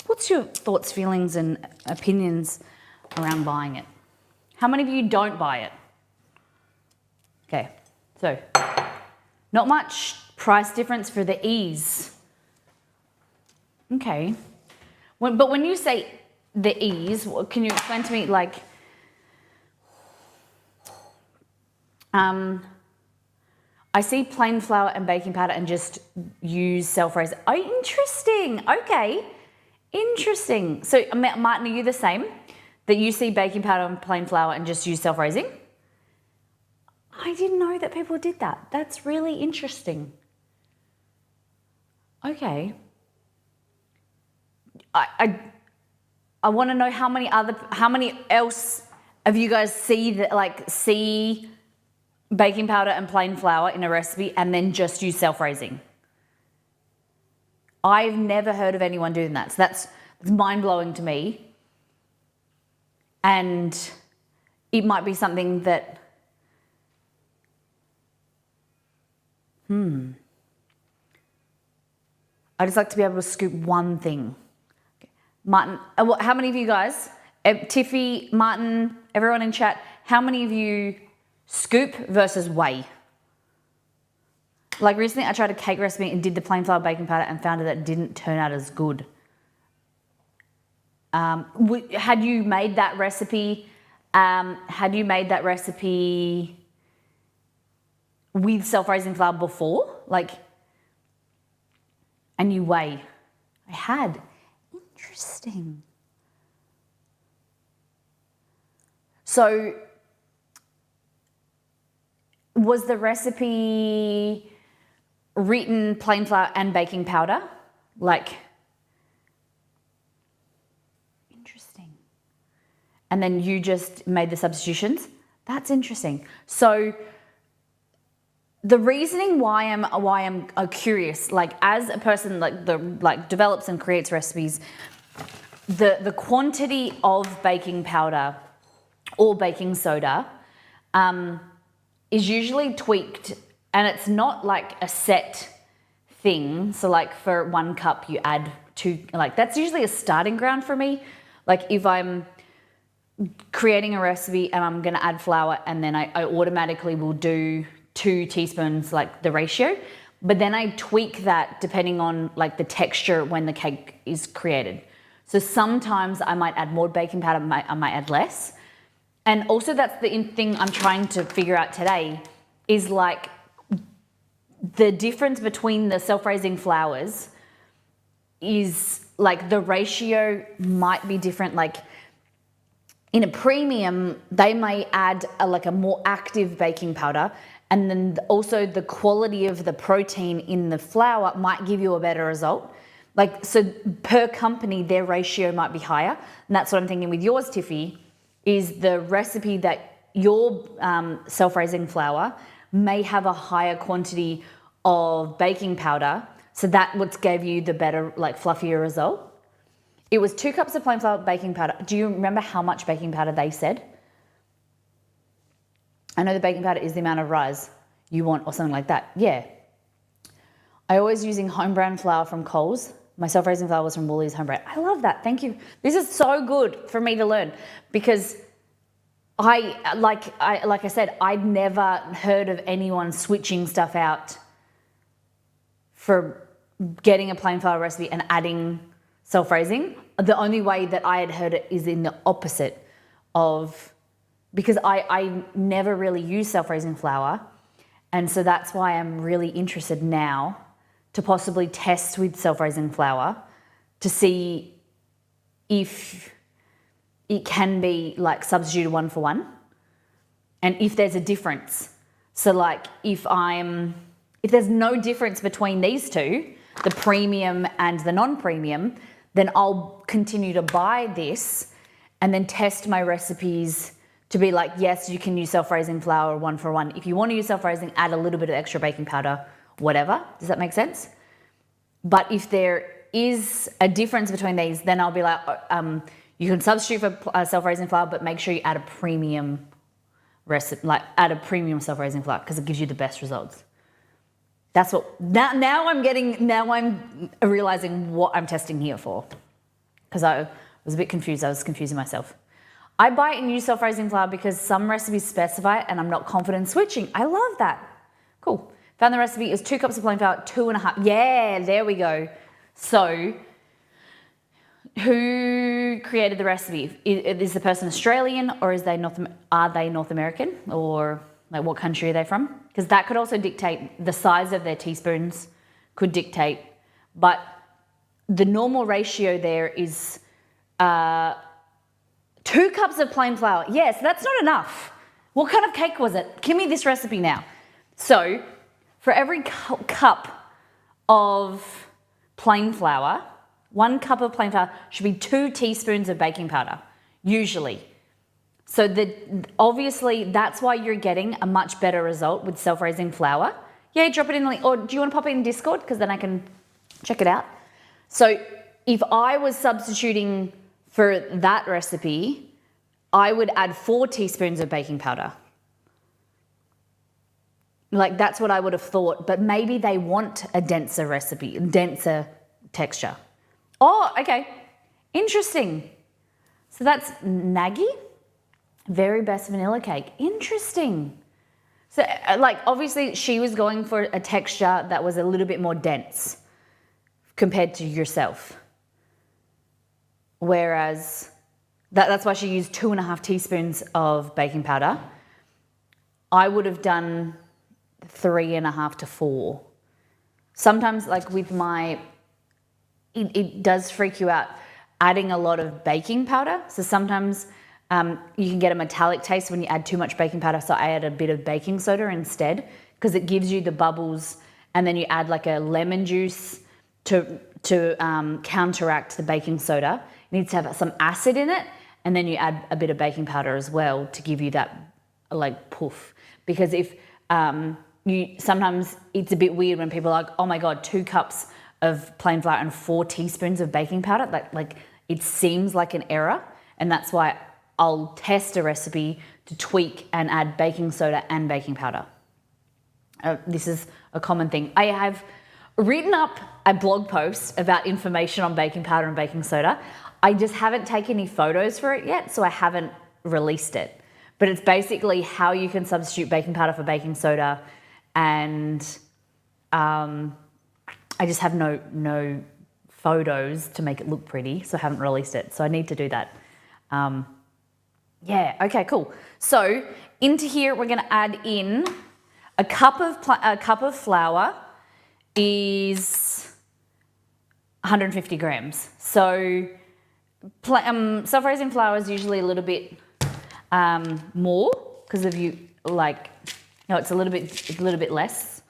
What's your thoughts, feelings, and opinions around buying it? How many of you don't buy it? Okay, so not much price difference for the ease. Okay, but when you say the ease, can you explain to me, I see plain flour and baking powder and just use self-raise. Oh, interesting. Okay, interesting. So, Martin, are you the same? That you see baking powder and plain flour and just use self-raising? I didn't know that people did that. That's really interesting. Okay. I want to know how many if you guys see baking powder and plain flour in a recipe and then just use self-raising. I've never heard of anyone doing that. So that's mind-blowing to me. And it might be something that, I just like to be able to scoop one thing. Okay. Martin, how many of you guys, Tiffy, Martin, everyone in chat, how many of you scoop versus weigh? Like recently I tried a cake recipe and did the plain flour baking powder and found that it didn't turn out as good. Had you made that recipe? With self-raising flour before? And you weigh? I had. Interesting. So, was the recipe written plain flour and baking powder? Interesting. And then you just made the substitutions? That's interesting. So the reasoning why I'm curious, as a person develops and creates recipes, the quantity of baking powder or baking soda is usually tweaked, and it's not like a set thing. So for 1 cup you add 2, that's usually a starting ground for me. If I'm creating a recipe and I'm gonna add flour, and then I automatically will do 2 teaspoons, the ratio, but then I tweak that depending on the texture when the cake is created. So sometimes I might add more baking powder, I might add less. And also that's the thing I'm trying to figure out today is the difference between the self-raising flours is the ratio might be different. In a premium, they may add a more active baking powder, and then also the quality of the protein in the flour might give you a better result. So per company, their ratio might be higher. And that's what I'm thinking with yours, Tiffy, is the recipe that your self-raising flour may have a higher quantity of baking powder. So that what gave you the better, fluffier result. It was 2 cups of plain flour baking powder. Do you remember how much baking powder they said? I know the baking powder is the amount of rise you want or something like that. Yeah. I always using home brand flour from Coles. My self-raising flour was from Woolies home brand. I love that. Thank you. This is so good for me to learn because like I said, I'd never heard of anyone switching stuff out for getting a plain flour recipe and adding self-raising. The only way that I had heard it is in the opposite of, because I never really use self-raising flour. And so that's why I'm really interested now to possibly test with self-raising flour to see if it can be substituted 1 for 1 and if there's a difference. So if there's no difference between these two, the premium and the non-premium, then I'll continue to buy this and then test my recipes to be yes, you can use self-raising flour 1 for 1. If you want to use self-raising, add a little bit of extra baking powder, whatever. Does that make sense? But if there is a difference between these, then I'll be you can substitute for self-raising flour, but make sure you add a premium recipe, add a premium self-raising flour because it gives you the best results. That's what, now I'm realizing what I'm testing here for, because I was a bit confused. I was confusing myself. I buy and use self-raising flour because some recipes specify it and I'm not confident switching. I love that. Cool. Found the recipe is 2 cups of plain flour, 2.5. Yeah, there we go. So who created the recipe? Is the person Australian or are they North American, or what country are they from? Because that could also dictate the size of their teaspoons, could dictate. But the normal ratio there is 2 cups of plain flour. Yes, that's not enough. What kind of cake was it? Give me this recipe now. So for every cup of plain flour, 1 cup of plain flour should be 2 teaspoons of baking powder, usually. So obviously that's why you're getting a much better result with self-raising flour. Yeah, drop it in the link. Or do you want to pop it in Discord? Because then I can check it out. So if I was substituting for that recipe, I would add 4 teaspoons of baking powder. Like that's what I would have thought, but maybe they want a denser recipe, denser texture. Oh, okay. Interesting. So that's Nagy, Very Best Vanilla Cake. Interesting. So like obviously she was going for a texture that was a little bit more dense compared to yourself. Whereas that's why she used 2.5 teaspoons of baking powder. I would have done 3.5 to 4. Sometimes like with it does freak you out adding a lot of baking powder. So sometimes you can get a metallic taste when you add too much baking powder. So I add a bit of baking soda instead because it gives you the bubbles, and then you add like a lemon juice to counteract the baking soda. It needs to have some acid in it, and then you add a bit of baking powder as well to give you that like poof. Because if sometimes it's a bit weird when people are like, oh my God, 2 cups of plain flour and 4 teaspoons of baking powder. Like it seems like an error, and that's why I'll test a recipe to tweak and add baking soda and baking powder. This is a common thing. I have written up a blog post about information on baking powder and baking soda. I just haven't taken any photos for it yet, so I haven't released it. But it's basically how you can substitute baking powder for baking soda, and I just have no photos to make it look pretty, so I haven't released it. So I need to do that. Yeah, okay, cool. So into here, we're gonna add in a cup of flour is 150 grams. So self-raising flour is usually a little bit more because of it's a little bit less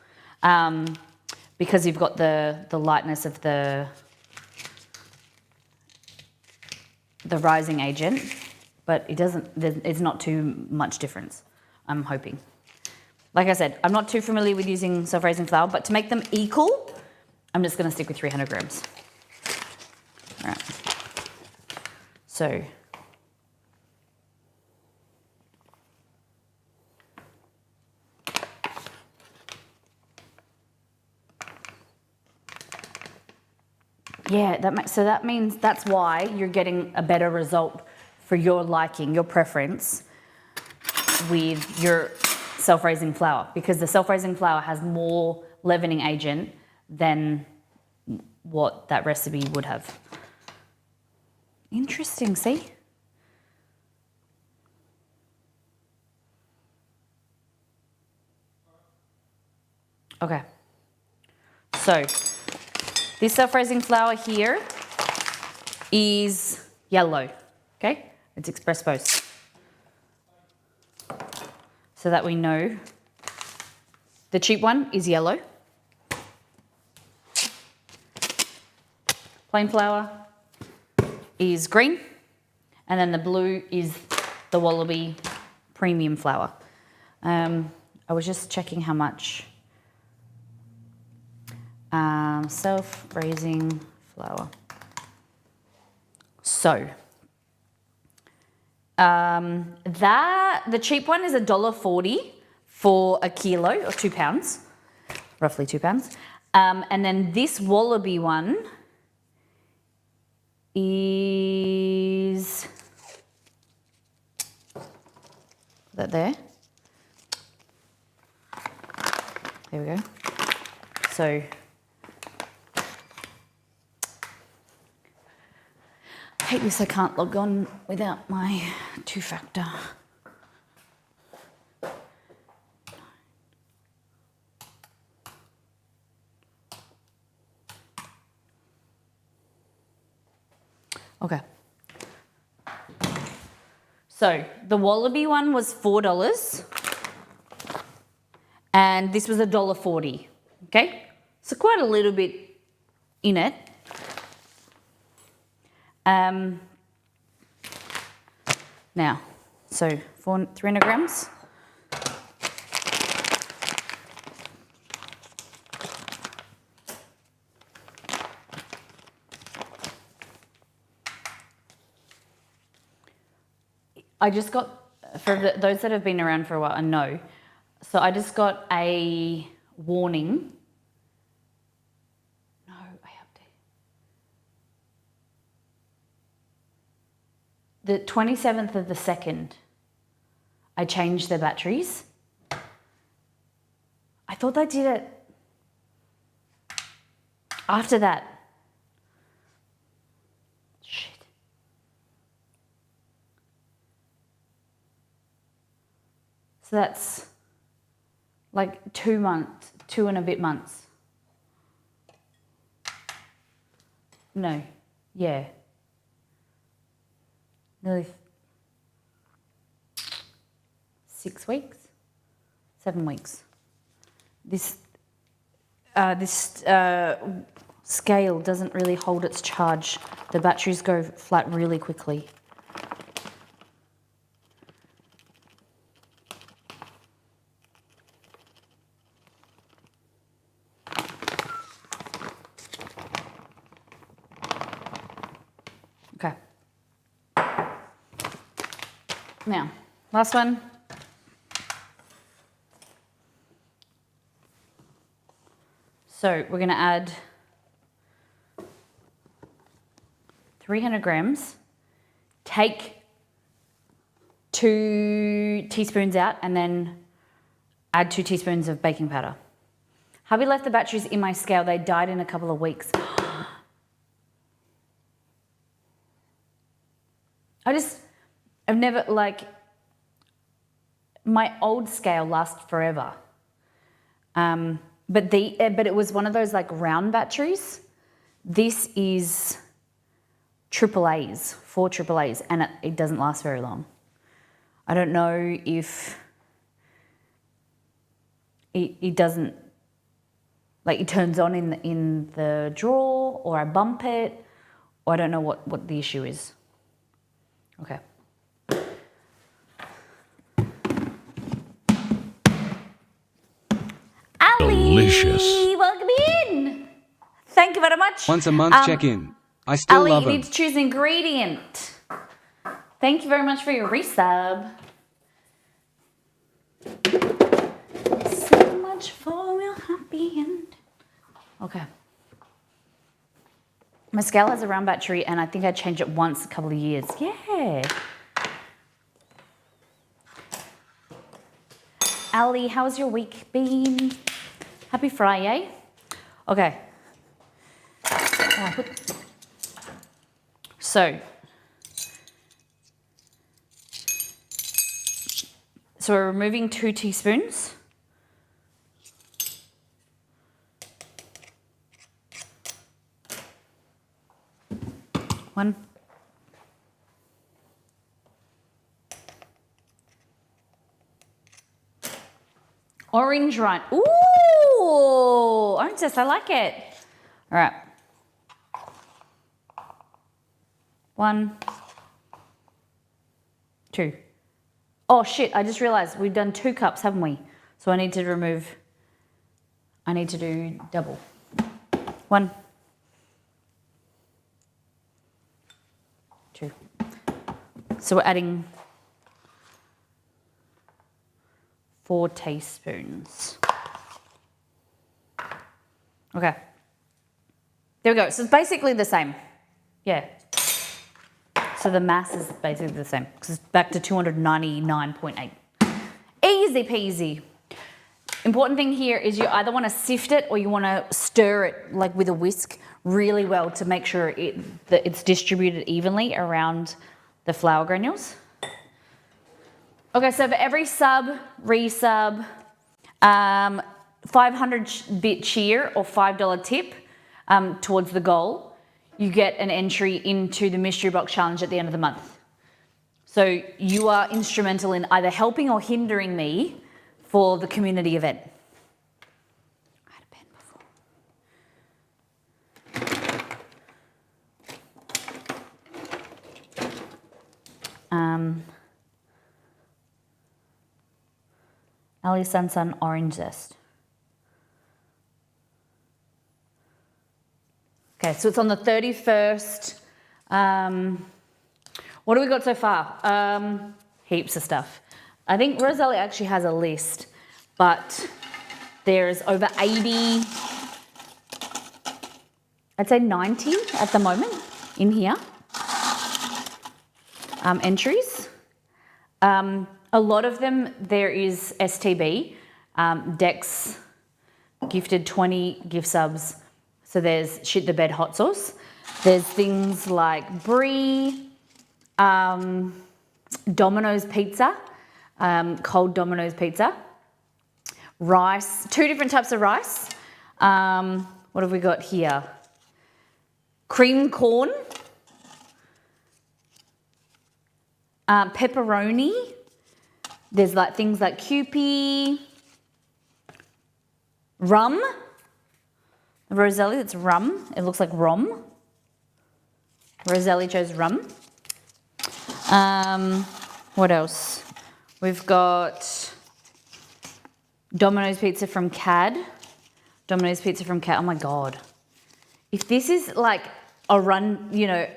because you've got the lightness of the rising agent. But it's not too much difference, I'm hoping. Like I said, I'm not too familiar with using self-raising flour, but to make them equal, I'm just gonna stick with 300 grams. All right. So, yeah, that means that's why you're getting a better result for your liking, your preference with your self-raising flour, because the self-raising flour has more leavening agent than what that recipe would have. Interesting, see? Okay. So this self-raising flour here is yellow, okay? It's Express Post. So that we know the cheap one is yellow. Plain flour is green. And then the blue is the Wallaby premium flour. I was just checking how much. Self-raising flour. So, the cheap one is $1.40 for a kilo or 2 pounds, roughly 2 pounds. And then this Wallaby one is that there. There we go. So I hate this, I can't log on without my 2-factor. Okay. So the Wallaby one was $4 and this was $1.40, okay? So quite a little bit in it. Now, So 300 grams. I just got, for those that have been around for a while, I know. So I just got a warning. No, I have to. The 27th of the 2nd, I changed the batteries. I thought they did it after that. Shit. So that's like 2 months, 2 and a bit months. No, yeah. Nearly 6 weeks, 7 weeks. This scale doesn't really hold its charge. The batteries go flat really quickly. Okay. Now, last one. So we're going to add 300 grams. Take 2 teaspoons out and then add 2 teaspoons of baking powder. Hubby left the batteries in my scale. They died in a couple of weeks. I've never, like, my old scale lasts forever. But it was one of those like round batteries. This is AAA's, 4 AAA's, and it doesn't last very long. I don't know if it doesn't, like it turns on in the drawer, or I bump it, or I don't know what the issue is. Okay. Delicious. Welcome in. Thank you very much. Once a month check-in. I still Ali, love you them. need to choose an ingredient. Thank you very much for your resub. So much for your happy end. Okay. My scale has a round battery and I think I changed it once a couple of years. Yeah. Ali, how's your week been? Happy Friday. Okay. So we're removing 2 teaspoons. One. Orange rind. Ooh, orange zest, I like it. All right. 1, 2. Oh shit, I just realized we've done 2 cups, haven't we? So I need to do double. 1, 2. So we're adding 4 teaspoons. Okay. There we go. So it's basically the same. Yeah. So the mass is basically the same because it's back to 299.8. Easy peasy. Important thing here is you either want to sift it or you want to stir it like with a whisk really well to make sure that it's distributed evenly around the flour granules. Okay, so for every sub, resub, 500-bit cheer or $5 tip towards the goal, you get an entry into the Mystery Box Challenge at the end of the month. So you are instrumental in either helping or hindering me for the community event. I had a pen before. Ali Sun orange zest. Okay, so it's on the 31st. What do we got so far? Heaps of stuff. I think Roselli actually has a list, but there's over 80, I'd say 90 at the moment in here, entries. A lot of them, there is STB, Dex gifted 20 gift subs. So there's Shit the Bed hot sauce. There's things like Brie, Domino's pizza, cold Domino's pizza, rice, 2 different types of rice. What have we got here? Cream corn, pepperoni. There's like things like Kewpie, rum. Roselli, it's rum. It looks like rum. Roselli chose rum. What else? We've got Domino's pizza from CAD. Domino's pizza from CAD. Oh my God. If this is like a run, you know,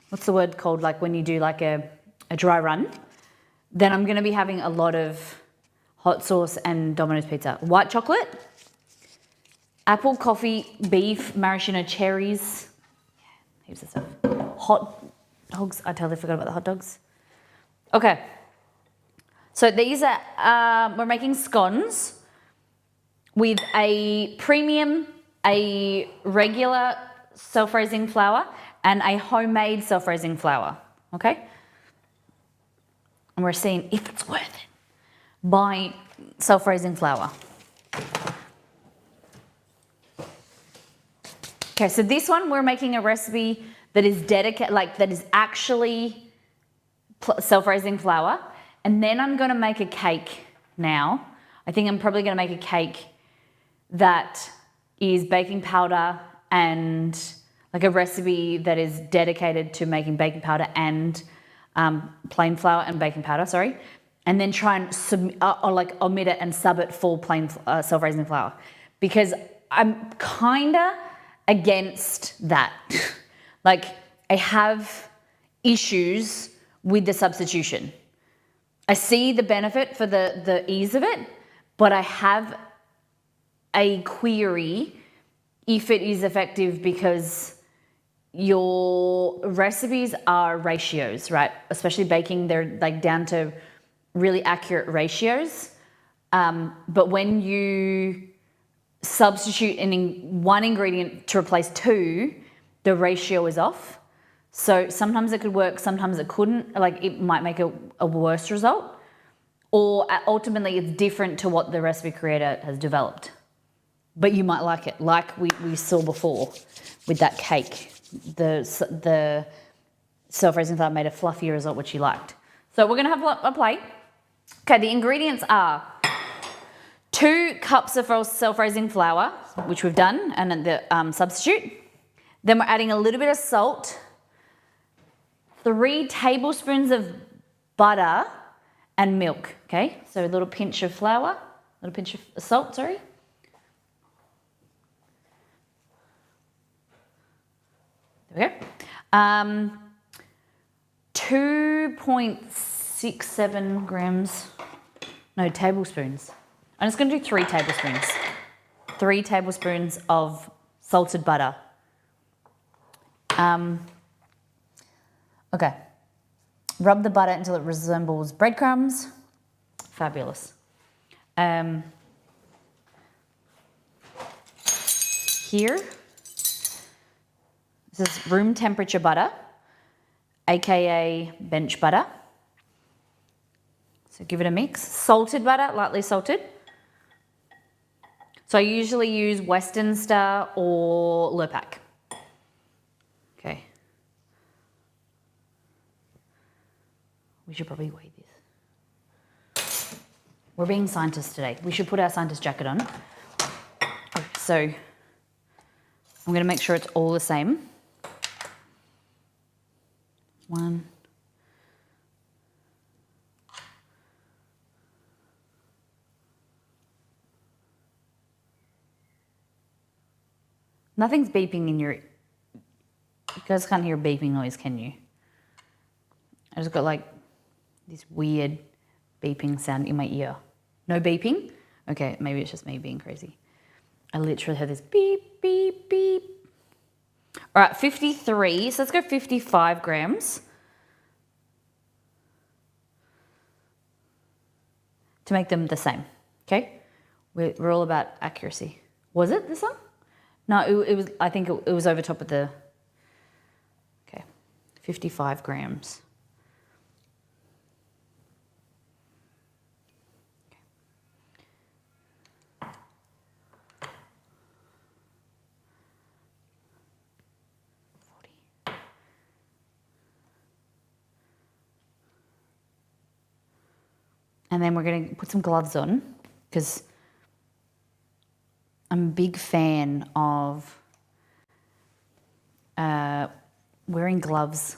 what's the word called? Like when you do like a dry run, then I'm going to be having a lot of hot sauce and Domino's pizza. White chocolate, apple, coffee, beef, maraschino cherries. Yeah, heaps of stuff. Hot dogs. I totally forgot about the hot dogs. Okay. So these are, we're making scones with a premium, a regular self-raising flour, and a homemade self-raising flour. Okay? And we're seeing if it's worth it. Buy self-raising flour. Okay, so this one we're making a recipe that is dedicated, like that is actually self-raising flour. And then I'm going to make a cake now. I think I'm probably going to make a cake that is baking powder and like a recipe that is dedicated to making baking powder and plain flour and baking powder, sorry. And then try and or like omit it and sub it for plain self-raising flour. Because I'm kind of against that. Like I have issues with the substitution. I see the benefit for the ease of it, but I have a query if it is effective because your recipes are ratios, right? Especially baking, they're like down to really accurate ratios. But when you substitute one ingredient to replace 2, the ratio is off. So sometimes it could work, sometimes it couldn't. Like it might make a worse result. Or ultimately it's different to what the recipe creator has developed. But you might like it, like we saw before with that cake. The self-raising flour made a fluffier result, which you liked. So we're going to have a plate. Okay, the ingredients are 2 cups of self-raising flour, which we've done, and then the substitute. Then we're adding a little bit of salt, 3 tablespoons of butter and milk, okay? So a little pinch of flour, a little pinch of salt, sorry. There we go. 2.67 grams, no, tablespoons. I'm just going to do 3 tablespoons. 3 tablespoons of salted butter. Okay. Rub the butter until it resembles breadcrumbs. Fabulous. Here, this is room temperature butter, aka bench butter. So give it a mix. Salted butter, lightly salted. So I usually use Western Star or Lurpak. Okay. We should probably weigh this. We're being scientists today. We should put our scientist jacket on. Okay, so I'm going to make sure it's all the same. 1. Nothing's beeping in your... You guys can't hear a beeping noise, can you? I just got like this weird beeping sound in my ear. No beeping? Okay, maybe it's just me being crazy. I literally heard this beep, beep, beep. All right, 53. So let's go 55 grams. To make them the same, okay? We're all about accuracy. Was it this one? No, it was, I think it was over top of the, okay, 55 grams. And then we're going to put some gloves on because I'm a big fan of wearing gloves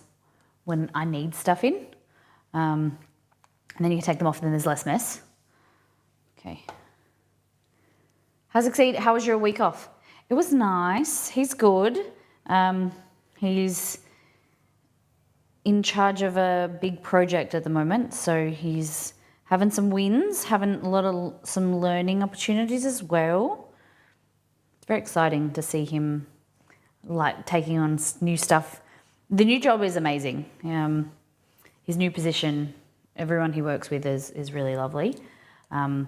when I need stuff in. And then you can take them off and then there's less mess. Okay. How was your week off? It was nice. He's good. He's in charge of a big project at the moment, so he's having some wins, having some learning opportunities as well. It's very exciting to see him like taking on new stuff. The new job is amazing. His new position, everyone he works with is really lovely, and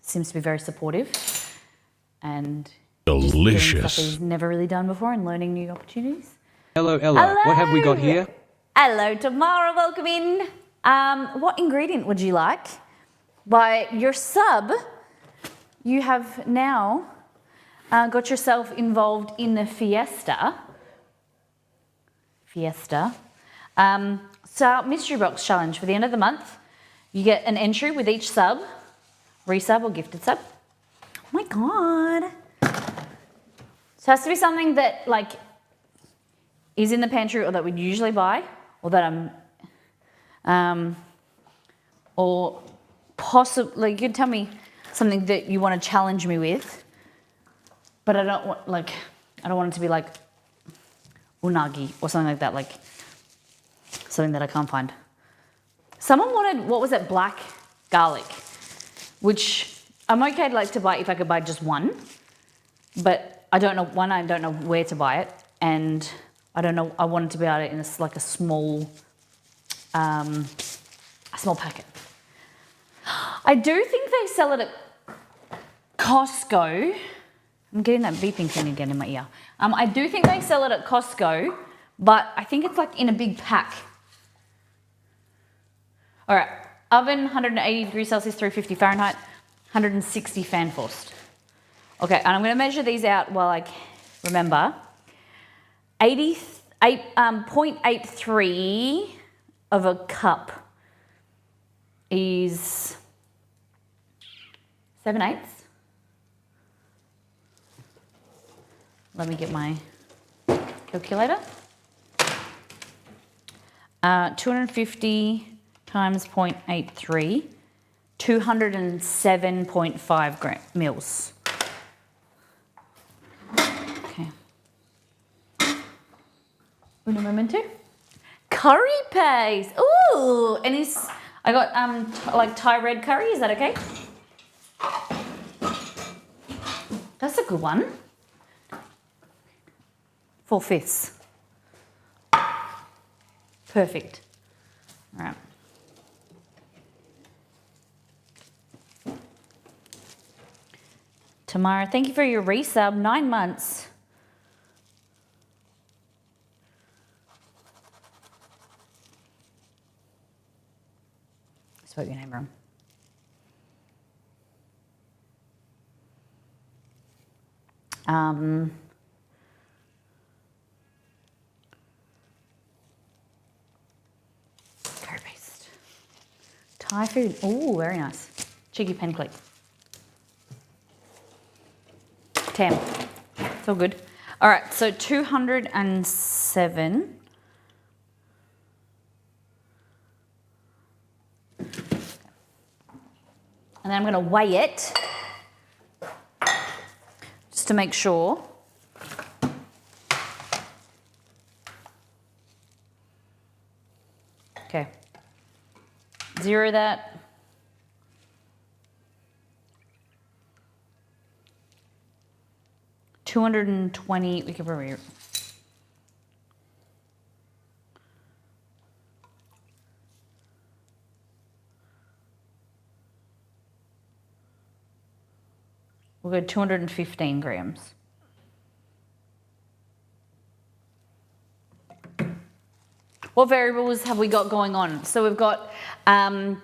seems to be very supportive and just doing stuff he's never really done before and learning new opportunities. Hello, Ella. What have we got here? Hello, Tamara. Welcome in. What ingredient would you like? By your sub, you have now got yourself involved in the Fiesta. So our mystery box challenge for the end of the month. You get an entry with each sub, resub or gifted sub. Oh my God. So it has to be something that like is in the pantry or that we'd usually buy or that or possibly you can tell me something that you want to challenge me with, but I don't want it to be like unagi or something like that, like something that I can't find. Someone wanted, what was it, black garlic, which I'm okay to buy if I could buy just one, but I don't know where to buy it, and I don't know, I wanted to buy it in a small packet. I do think they sell it at Costco. I'm getting that beeping thing again in my ear. I do think they sell it at Costco, but I think it's like in a big pack. All right, oven 180 degrees Celsius, 350 Fahrenheit, 160 fan forced. Okay, and I'm going to measure these out while I remember. 0.83 of a cup is 7/8. Let me get my calculator. 250 times 0.83, 207.5 mils. Okay. Uno momento. Curry paste. Ooh, and I got Thai red curry. Is that okay? That's a good one. 4/5. Perfect. All right. Tamara, thank you for your resub. 9 months. I spoke your name wrong. Curry paste. Thai food. Oh, very nice. Cheeky pen click. Tam. It's all good. All right, so 207. And then I'm going to weigh it. just to make sure. Okay. Zero that. $220, we could probably. We'll go 215 grams. What variables have we got going on? So we've got a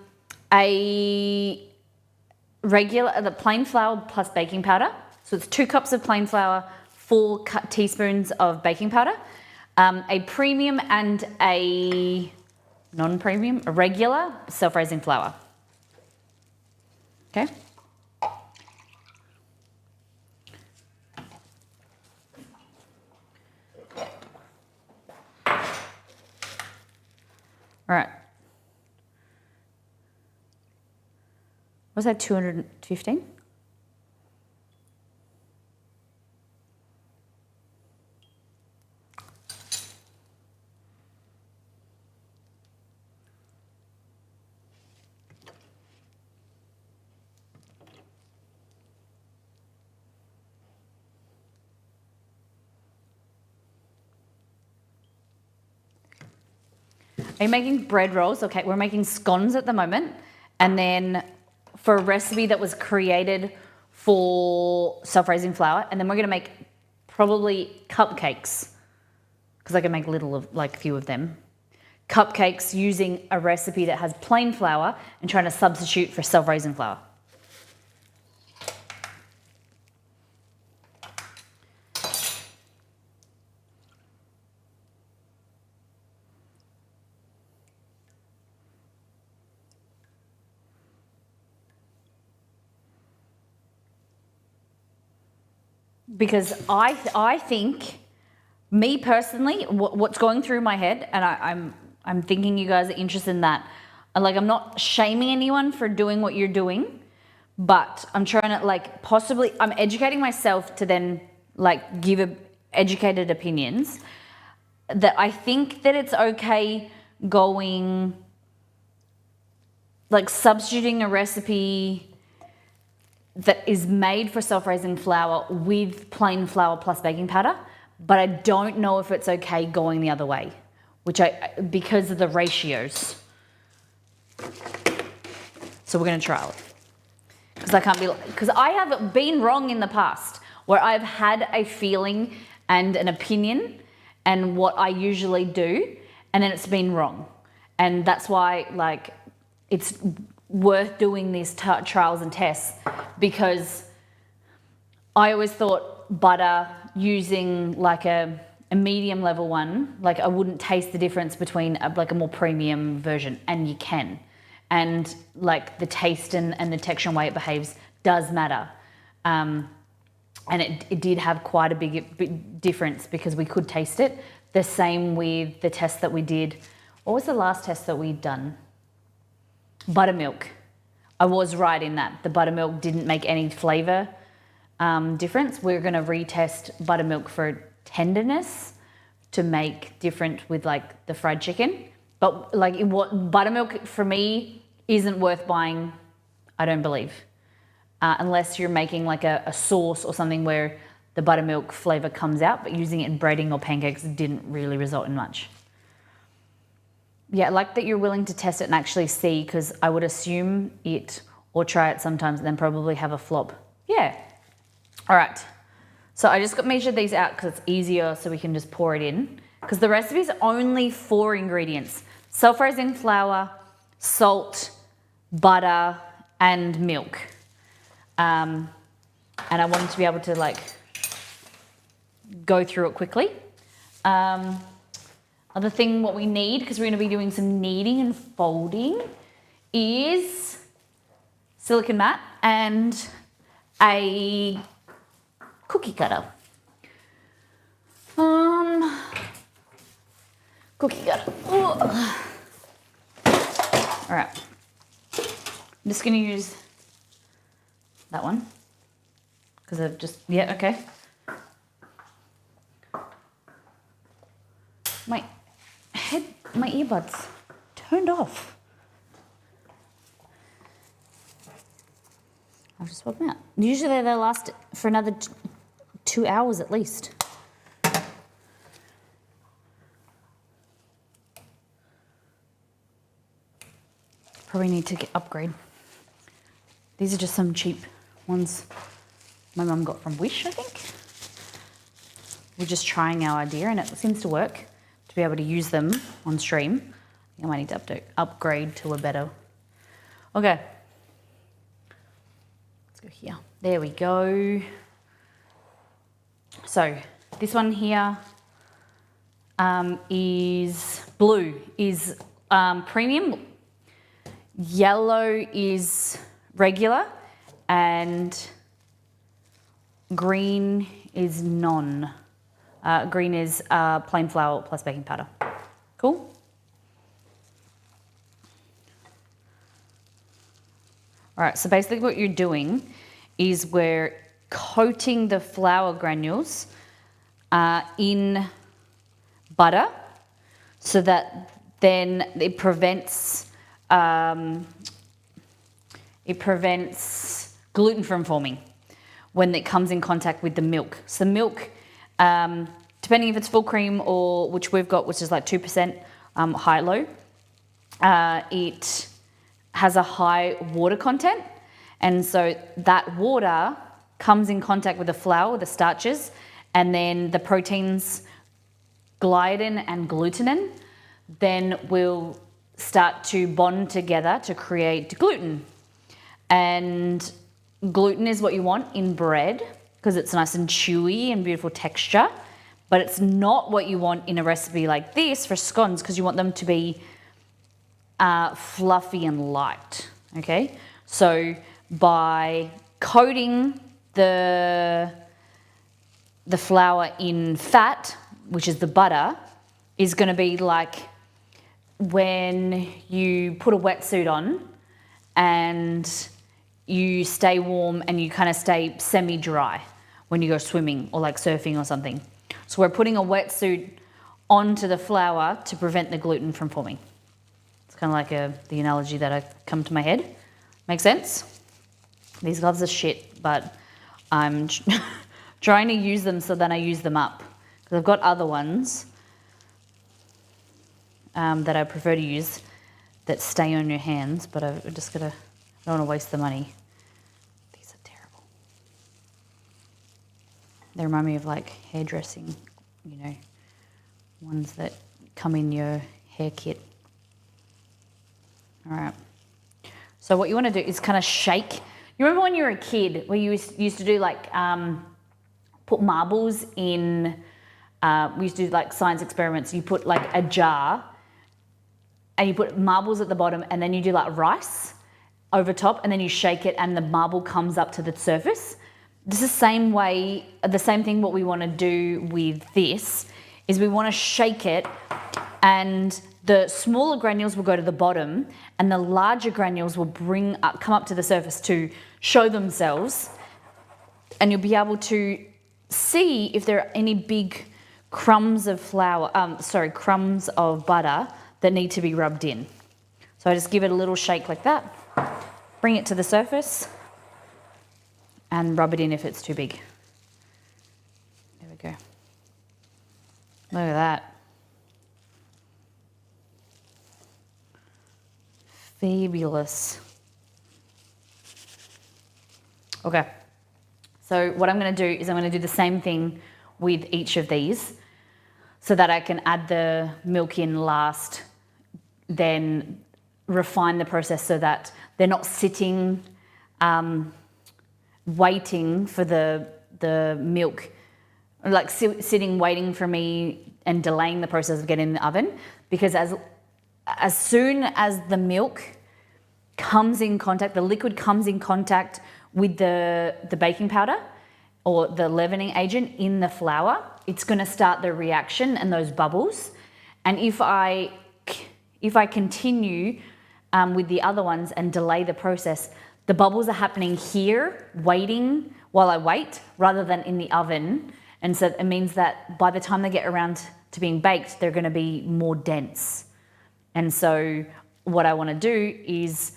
regular, the plain flour plus baking powder. So it's 2 cups of plain flour, 4 teaspoons of baking powder, a premium and a non-premium, a regular self-raising flour. Okay. All right. Was that 215? Are you making bread rolls? Okay, we're making scones at the moment. And then for a recipe that was created for self-raising flour. And then we're gonna make probably cupcakes, because I can make a few of them. Cupcakes using a recipe that has plain flour and trying to substitute for self-raising flour. Because I think, me personally, what's going through my head, and I'm thinking you guys are interested in that. Like, I'm not shaming anyone for doing what you're doing, but I'm trying to I'm educating myself to then give educated opinions. That I think that it's okay going, substituting a recipe that is made for self-raising flour with plain flour plus baking powder, but I don't know if it's okay going the other way, because of the ratios. So we're gonna trial it. Because I have been wrong in the past where I've had a feeling and an opinion and what I usually do, and then it's been wrong. And that's why it's worth doing these trials and tests, because I always thought butter using a medium level one, I wouldn't taste the difference between a more premium version, and you can. And the taste and the texture and way it behaves does matter. And it did have quite a big difference because we could taste it. The same with the test that we did. What was the last test that we'd done? Buttermilk. I was right in that. The buttermilk didn't make any flavour difference. We're going to retest buttermilk for tenderness to make different with the fried chicken. But buttermilk for me isn't worth buying, I don't believe. Unless you're making a sauce or something where the buttermilk flavour comes out, but using it in breading or pancakes didn't really result in much. Yeah, I like that you're willing to test it and actually see, because I would assume it or try it sometimes and then probably have a flop. Yeah. All right. So I just measured these out because it's easier, so we can just pour it in. Because the recipe is only 4 ingredients: self-raising flour, salt, butter, and milk. And I wanted to be able to go through it quickly. Other thing what we need, because we're going to be doing some kneading and folding, is silicone mat and a cookie cutter. Cookie cutter. All right. I'm just going to use that one. because I've just, yeah, okay. My earbuds turned off. I'll just swap them out. Usually they last for another 2 hours at least. Probably need to upgrade. These are just some cheap ones my mum got from Wish, I think. We're just trying our idea and it seems to work to be able to use them on stream. I think I might need to upgrade to a better. Okay. Let's go here. There we go. So this one here is blue, is premium. Yellow is regular and green is non. Green is plain flour plus baking powder. Cool? All right, so basically what you're doing is we're coating the flour granules in butter so that then it prevents gluten from forming when it comes in contact with the milk. So the milk, depending if it's full cream or which we've got, which is like 2% high-low, it has a high water content. And so that water comes in contact with the flour, the starches, and then the proteins, gliadin and glutenin, then will start to bond together to create gluten. And gluten is what you want in bread because it's nice and chewy and beautiful texture, but it's not what you want in a recipe like this for scones because you want them to be fluffy and light, okay? So by coating the flour in fat, which is the butter, is going to be like when you put a wetsuit on and you stay warm and you kind of stay semi-dry when you go swimming or like surfing or something. So we're putting a wetsuit onto the flour to prevent the gluten from forming. It's kind of like the analogy that I come to my head. Make sense? These gloves are shit, but I'm trying to use them so then I use them up. Because I've got other ones that I prefer to use that stay on your hands, but I don't want to waste the money. These are terrible. They remind me of like hairdressing, you know, ones that come in your hair kit. All right. So what you want to do is kind of shake. You remember when you were a kid where you used to do like, put marbles in, we used to do like science experiments. You put like a jar and you put marbles at the bottom and then you do like rice over top and then you shake it and the marble comes up to the surface. This is the same way, the same thing what we want to do with this is we want to shake it and the smaller granules will go to the bottom and the larger granules will come up to the surface to show themselves, and you'll be able to see if there are any big crumbs of crumbs of butter that need to be rubbed in. So I just give it a little shake like that, bring it to the surface and rub it in if it's too big. There we go. Look at that. Fabulous. Okay. So what I'm going to do is I'm going to do the same thing with each of these so that I can add the milk in last, then refine the process so that they're not sitting waiting for the milk, like sitting waiting for me and delaying the process of getting in the oven, because as soon as the milk comes in contact, the liquid comes in contact with the baking powder or the leavening agent in the flour, it's going to start the reaction and those bubbles. And if I continue with the other ones and delay the process, the bubbles are happening here, waiting while I wait, rather than in the oven. And so it means that by the time they get around to being baked, they're going to be more dense. And so what I want to do is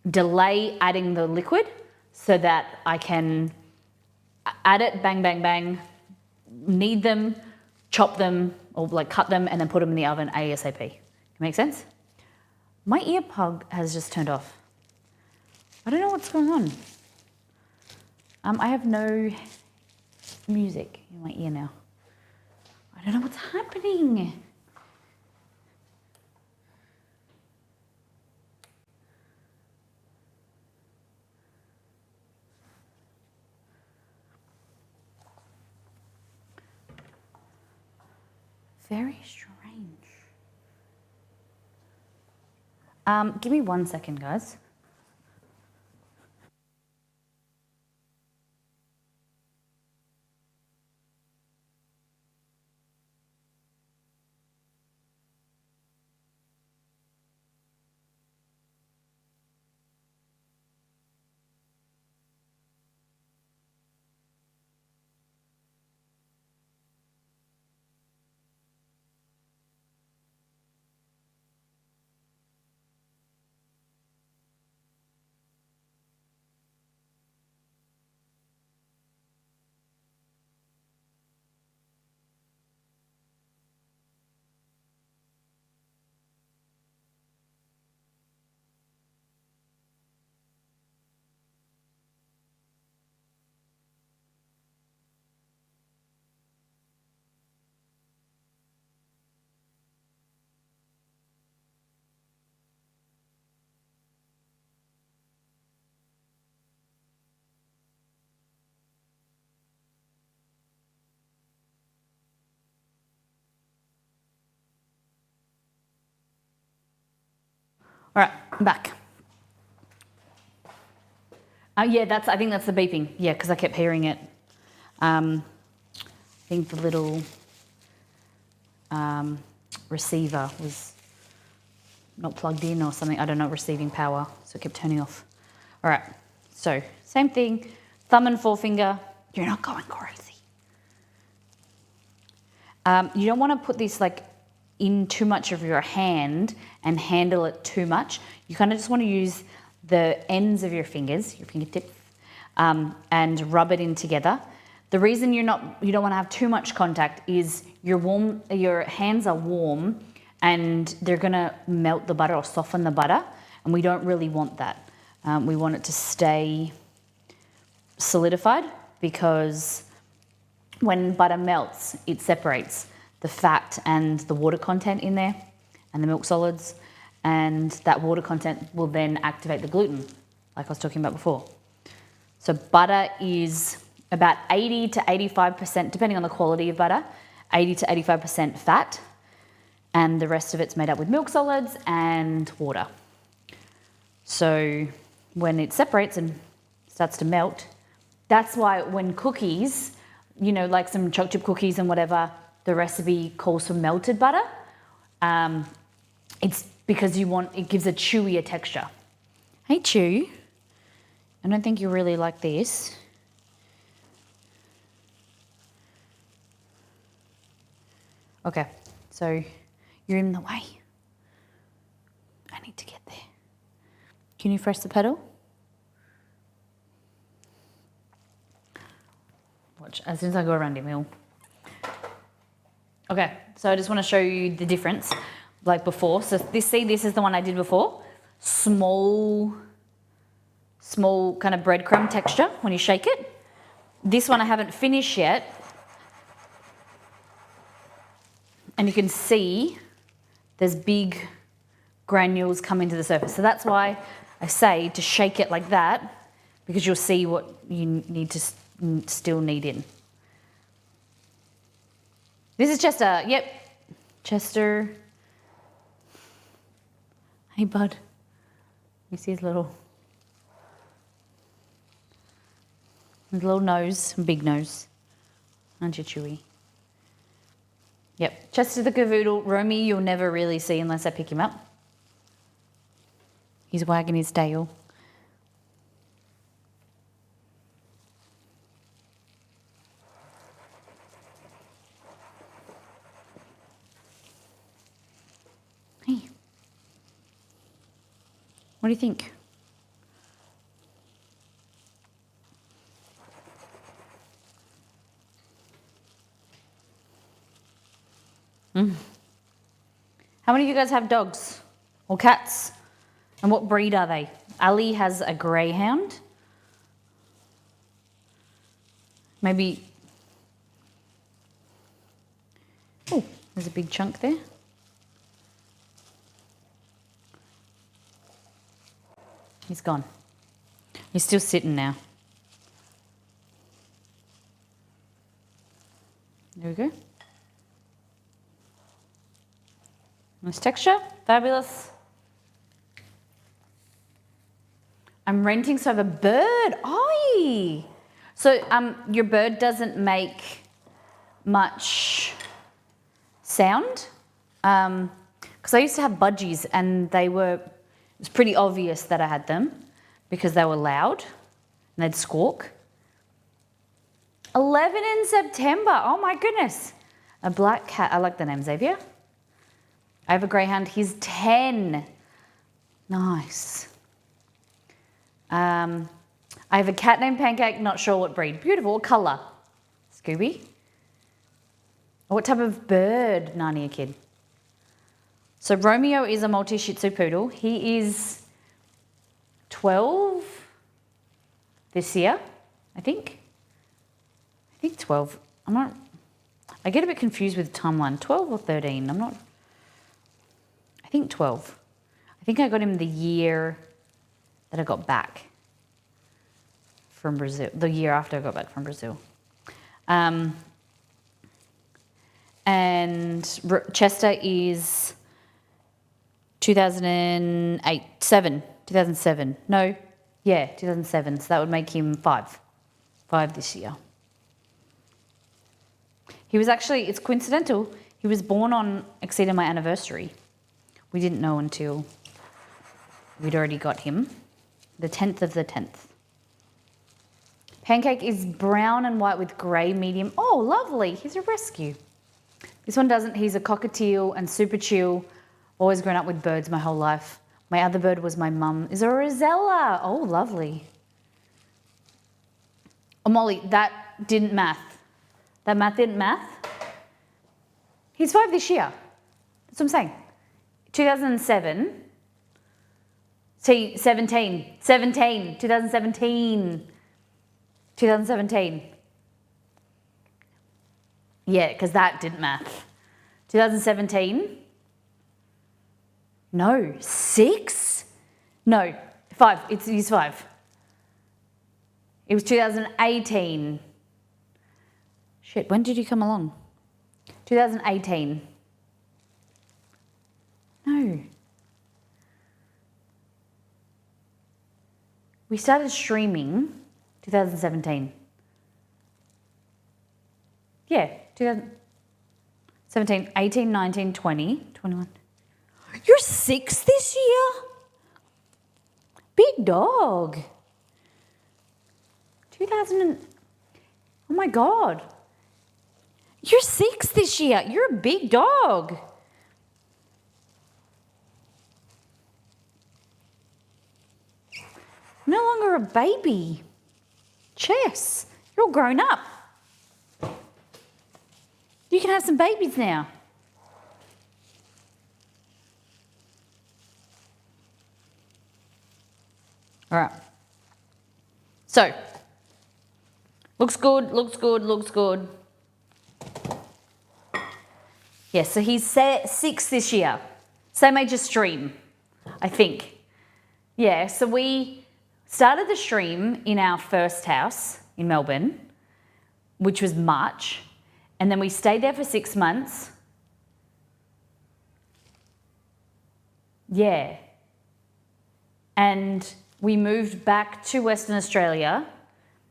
delay adding the liquid so that I can add it, bang, bang, bang, knead them, chop them, or like cut them, and then put them in the oven ASAP. Make sense? My ear plug has just turned off. I don't know what's going on. I have no music in my ear now. I don't know what's happening. Very strange. Give me 1 second, guys. All right, I'm back. Yeah, I think that's the beeping. Yeah, because I kept hearing it. I think the little receiver was not plugged in or something. I don't know, receiving power, so it kept turning off. All right, so same thing. Thumb and forefinger. You're not going crazy. You don't want to put this like in too much of your hand and handle it too much. You kind of just want to use the ends of your fingers, your fingertips, and rub it in together. The reason you don't want to have too much contact is your hands are warm and they're gonna melt the butter or soften the butter, and we don't really want that. We want it to stay solidified, because when butter melts, it separates the fat and the water content in there and the milk solids, and that water content will then activate the gluten, like I was talking about before. So butter is about 80 to 85%, depending on the quality of butter, 80 to 85% fat, and the rest of it's made up with milk solids and water. So when it separates and starts to melt, that's why when cookies, like some chocolate chip cookies and whatever, the recipe calls for melted butter. It's because it gives a chewier texture. Hey, Chew. I don't think you really like this. Okay, so you're in the way. I need to get there. Can you press the pedal? Watch, as soon as I go around him, he'll... Okay, so I just want to show you the difference, like before. So this is the one I did before. Small kind of breadcrumb texture when you shake it. This one I haven't finished yet. And you can see there's big granules coming to the surface. So that's why I say to shake it like that, because you'll see what you need to still knead in. This is Chester. Yep, Chester. Hey, bud. You see his little nose, big nose. Aren't you, Chewy? Yep, Chester the Cavoodle. Romy, you'll never really see unless I pick him up. He's wagging his tail. What do you think? How many of you guys have dogs or cats? And what breed are they? Ali has a greyhound. Maybe. Oh, there's a big chunk there. He's gone. He's still sitting now. There we go. Nice texture, fabulous. I'm renting, so I have a bird. Oi! So your bird doesn't make much sound. Because I used to have budgies and it was pretty obvious that I had them because they were loud and they'd squawk. 11 in September, oh my goodness. A black cat, I like the name Xavier. I have a greyhound, he's 10. Nice. I have a cat named Pancake, not sure what breed. Beautiful, what colour? Scooby. What type of bird, Narnia kid? So Romeo is a Maltese Shih Tzu poodle. He is 12 this year, I think. I think 12. I get a bit confused with the timeline. 12 or 13, I think 12. I think I got him the year that I got back from Brazil, the year after I got back from Brazil. And Chester is 2007. No, yeah, 2007. So that would make him 5 this year. He was actually, it's coincidental, he was born on exceeding my anniversary. We didn't know until we'd already got him. The 10th of the 10th. Pancake is brown and white with grey medium. Oh, lovely. He's a rescue. This one doesn't. He's a cockatiel and super chill. Always grown up with birds my whole life. My other bird was my mum. Is a Rosella. Oh, lovely. Oh, Molly, that didn't math. That math didn't math. He's 5 this year. That's what I'm saying. 2007. See, 2017. 2017. Yeah, because that didn't math. 2017. No, 6? No, 5. He's 5. It was 2018. Shit, when did you come along? 2018. No. We started streaming 2017. Yeah, 2017, 18, 19, 20, 21. You're 6 this year? Big dog. 2000 oh my God. You're 6 this year. You're a big dog. No longer a baby. Chess, you're all grown up. You can have some babies now. All right. So, looks good, looks good, looks good. Yeah, so he's 6 this year. Same age as Stream, I think. Yeah, so we started the stream in our first house in Melbourne, which was March, and then we stayed there for 6 months. Yeah. And we moved back to Western Australia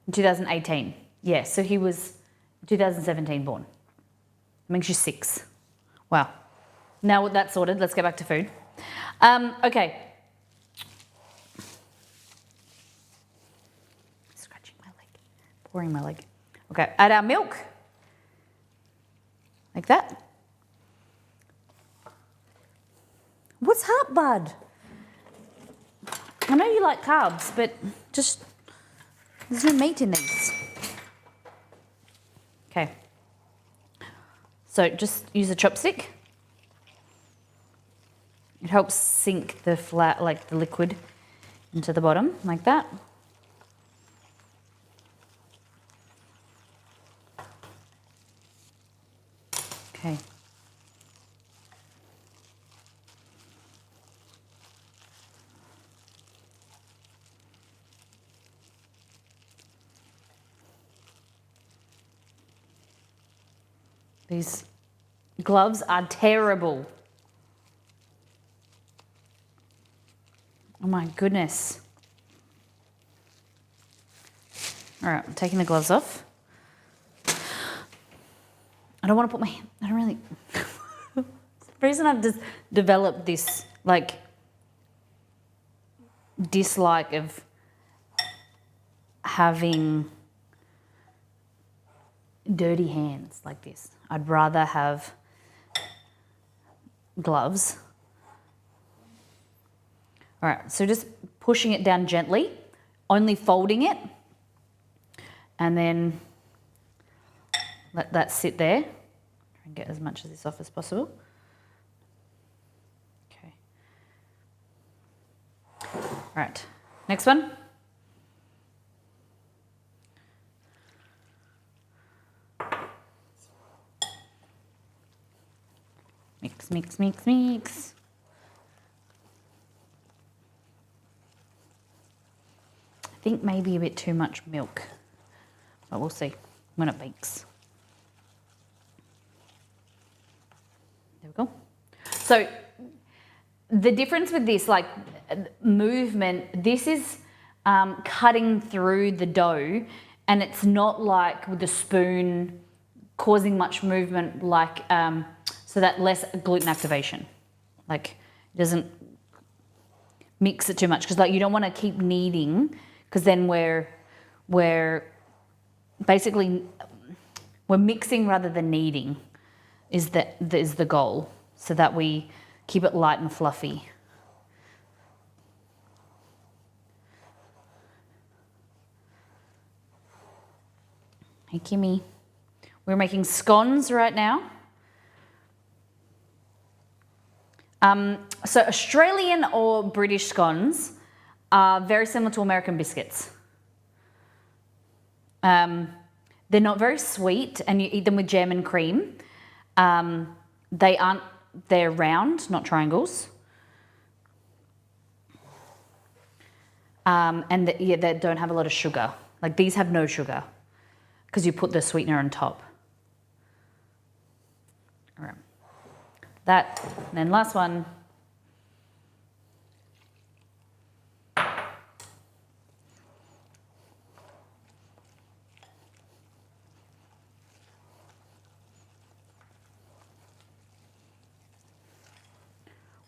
in 2018. Yeah, so he was 2017 born. Makes you 6. Wow. Now that's sorted, let's get back to food. Okay. Scratching my leg, pouring my leg. Okay, add our milk. Like that. What's up, bud? I know you like carbs, but just, there's no meat in these. Okay. So just use a chopstick. It helps sink the like the liquid into the bottom, like that. Okay. These gloves are terrible. Oh my goodness. All right, I'm taking the gloves off. I don't want to put I don't really, the reason I've just developed this like dislike of having dirty hands like this. I'd rather have gloves. All right, so just pushing it down gently, only folding it, and then let that sit there. Try and get as much of this off as possible. Okay. All right, next one. Mix, mix, mix, mix. I think maybe a bit too much milk, but we'll see when it bakes. There we go. So the difference with this, like movement, this is cutting through the dough, and it's not like with the spoon causing much movement, like so that less gluten activation. Like it doesn't mix it too much, because like you don't want to keep kneading, because then we're basically we're mixing rather than kneading is the goal, so that we keep it light and fluffy. Hey Kimmy, we're making scones right now. So Australian or British scones are very similar to American biscuits. They're not very sweet, and you eat them with jam and cream. They're round, not triangles. And they don't have a lot of sugar. Like these have no sugar, because you put the sweetener on top. All right. That, and then last one.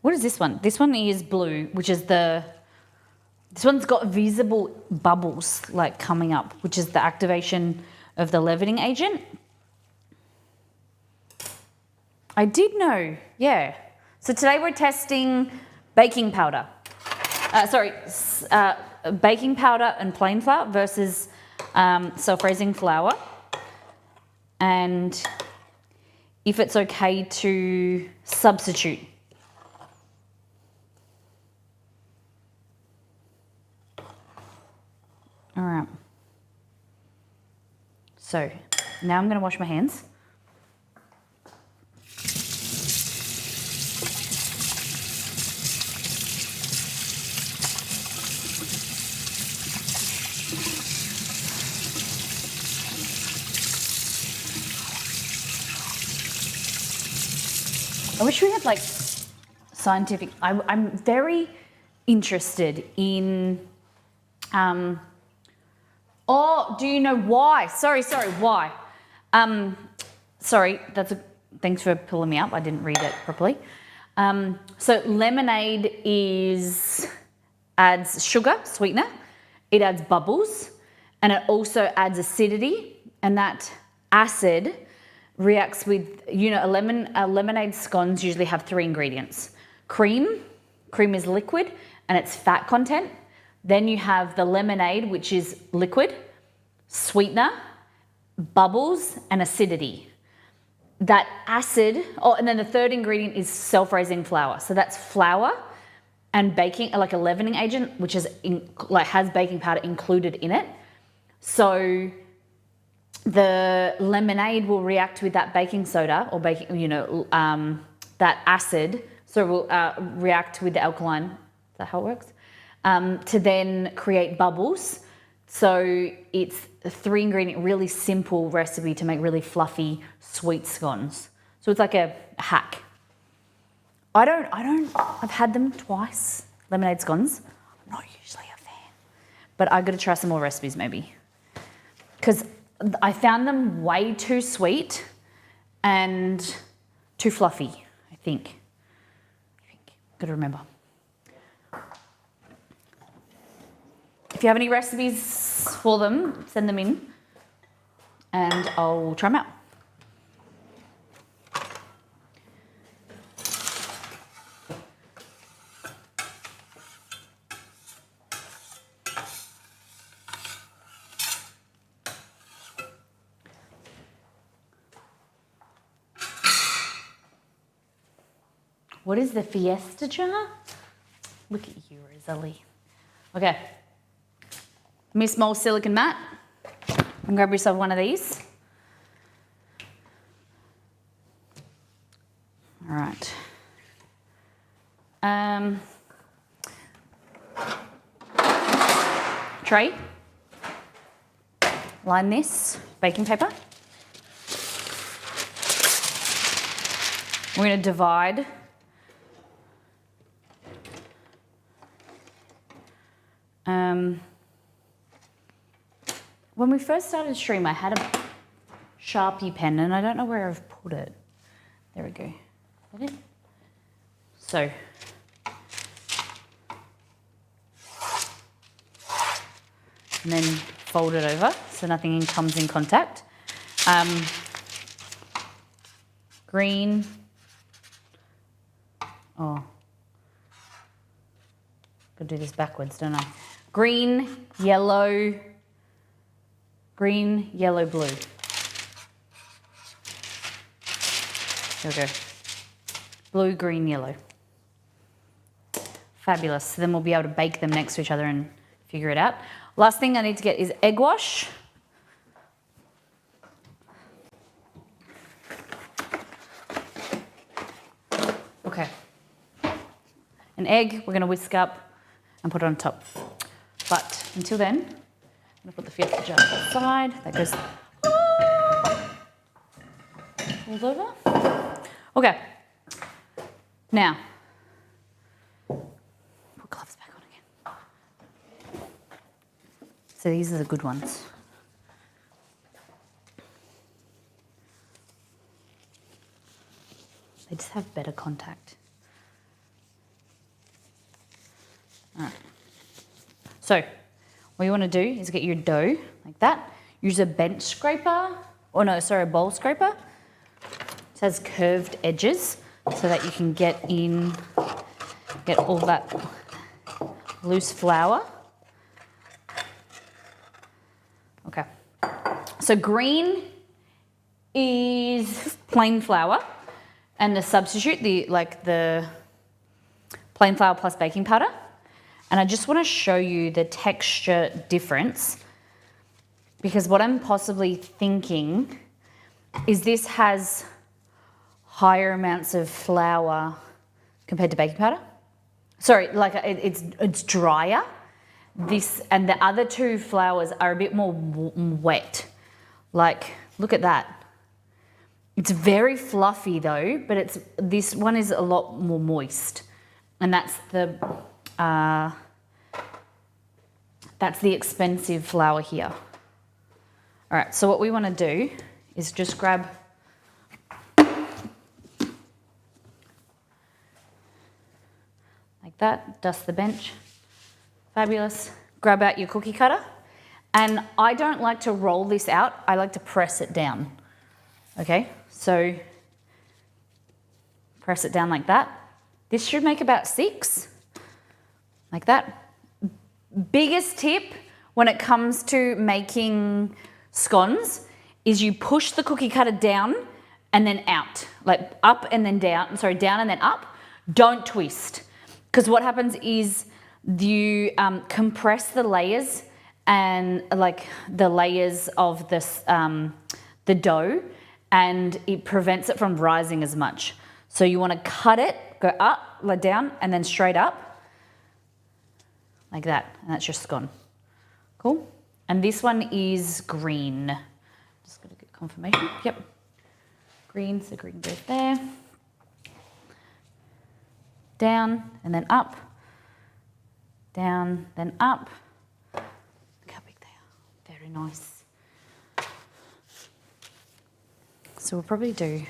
What is this one? This one is blue, which is this one's got visible bubbles like coming up, which is the activation of the leavening agent. I did know, yeah. So today we're testing baking powder. Baking powder and plain flour versus self-raising flour. And if it's okay to substitute. All right. So now I'm going to wash my hands. I wish we had like scientific. I'm very interested in. Oh, do you know why? Sorry, why? Sorry, thanks for pulling me up. I didn't read it properly. So lemonade adds sugar, sweetener. It adds bubbles, and it also adds acidity. And that acid reacts with, a lemonade scones usually have 3 ingredients. Cream is liquid and it's fat content. Then you have the lemonade, which is liquid, sweetener, bubbles, and acidity. That acid, and then the third ingredient is self-raising flour. So that's flour and baking, like a leavening agent, which is has baking powder included in it. So the lemonade will react with that baking soda or that acid. So it will react with the alkaline. Is that how it works? To then create bubbles. So it's a 3-ingredient, really simple recipe to make really fluffy, sweet scones. So it's like a hack. I've had them twice, lemonade scones. I'm not usually a fan, but I got to try some more recipes maybe. Because I found them way too sweet and too fluffy, I think. Got to remember. If you have any recipes for them, send them in and I'll try them out. What is the Fiesta jar? Look at you, Rosalie. Okay. Miss Mole silicone mat. And grab yourself one of these. All right. Tray. Line this baking paper. We're going to divide when we first started the stream, I had a Sharpie pen and I don't know where I've put it. There we go. Is that it? So, and then fold it over so nothing comes in contact. Green. Oh. Gotta do this backwards, don't I? Green, yellow, blue. There we go. Blue, green, yellow. Fabulous. So then we'll be able to bake them next to each other and figure it out. Last thing I need to get is egg wash. Okay. An egg, we're gonna whisk up and put it on top. But until then, I'm gonna put the Fiesta jar aside. That goes falls over. Okay. Now, put gloves back on again. So these are the good ones. They just have better contact. All right. So what you want to do is get your dough like that. Use a bench scraper, a bowl scraper. It has curved edges so that you can get all that loose flour. Okay. So green is plain flour, and the substitute, the plain flour plus baking powder. And I just want to show you the texture difference, because what I'm possibly thinking is this has higher amounts of flour compared to baking powder. Sorry, it's drier. This and the other two flours are a bit more wet. Like, look at that. It's very fluffy though, but this one is a lot more moist, and that's the expensive flour here. All right, so what we want to do is just grab like that, dust the bench. Fabulous. Grab out your cookie cutter. And I don't like to roll this out, I like to press it down. Okay, so press it down like that. This should make about 6, like that. biggest tip when it comes to making scones is you push the cookie cutter down and then out, like up and then down, sorry, down and then up. Don't twist, because what happens is you compress the layers and like the layers of this, the dough, and it prevents it from rising as much. So you want to cut it, go up, like down, and then straight up, like that, and that's your scone. Cool. And this one is green. Just gotta get confirmation. Yep. Green, so green goes there. Down and then up. Down, then up. Look how big they are. Very nice. So we'll probably do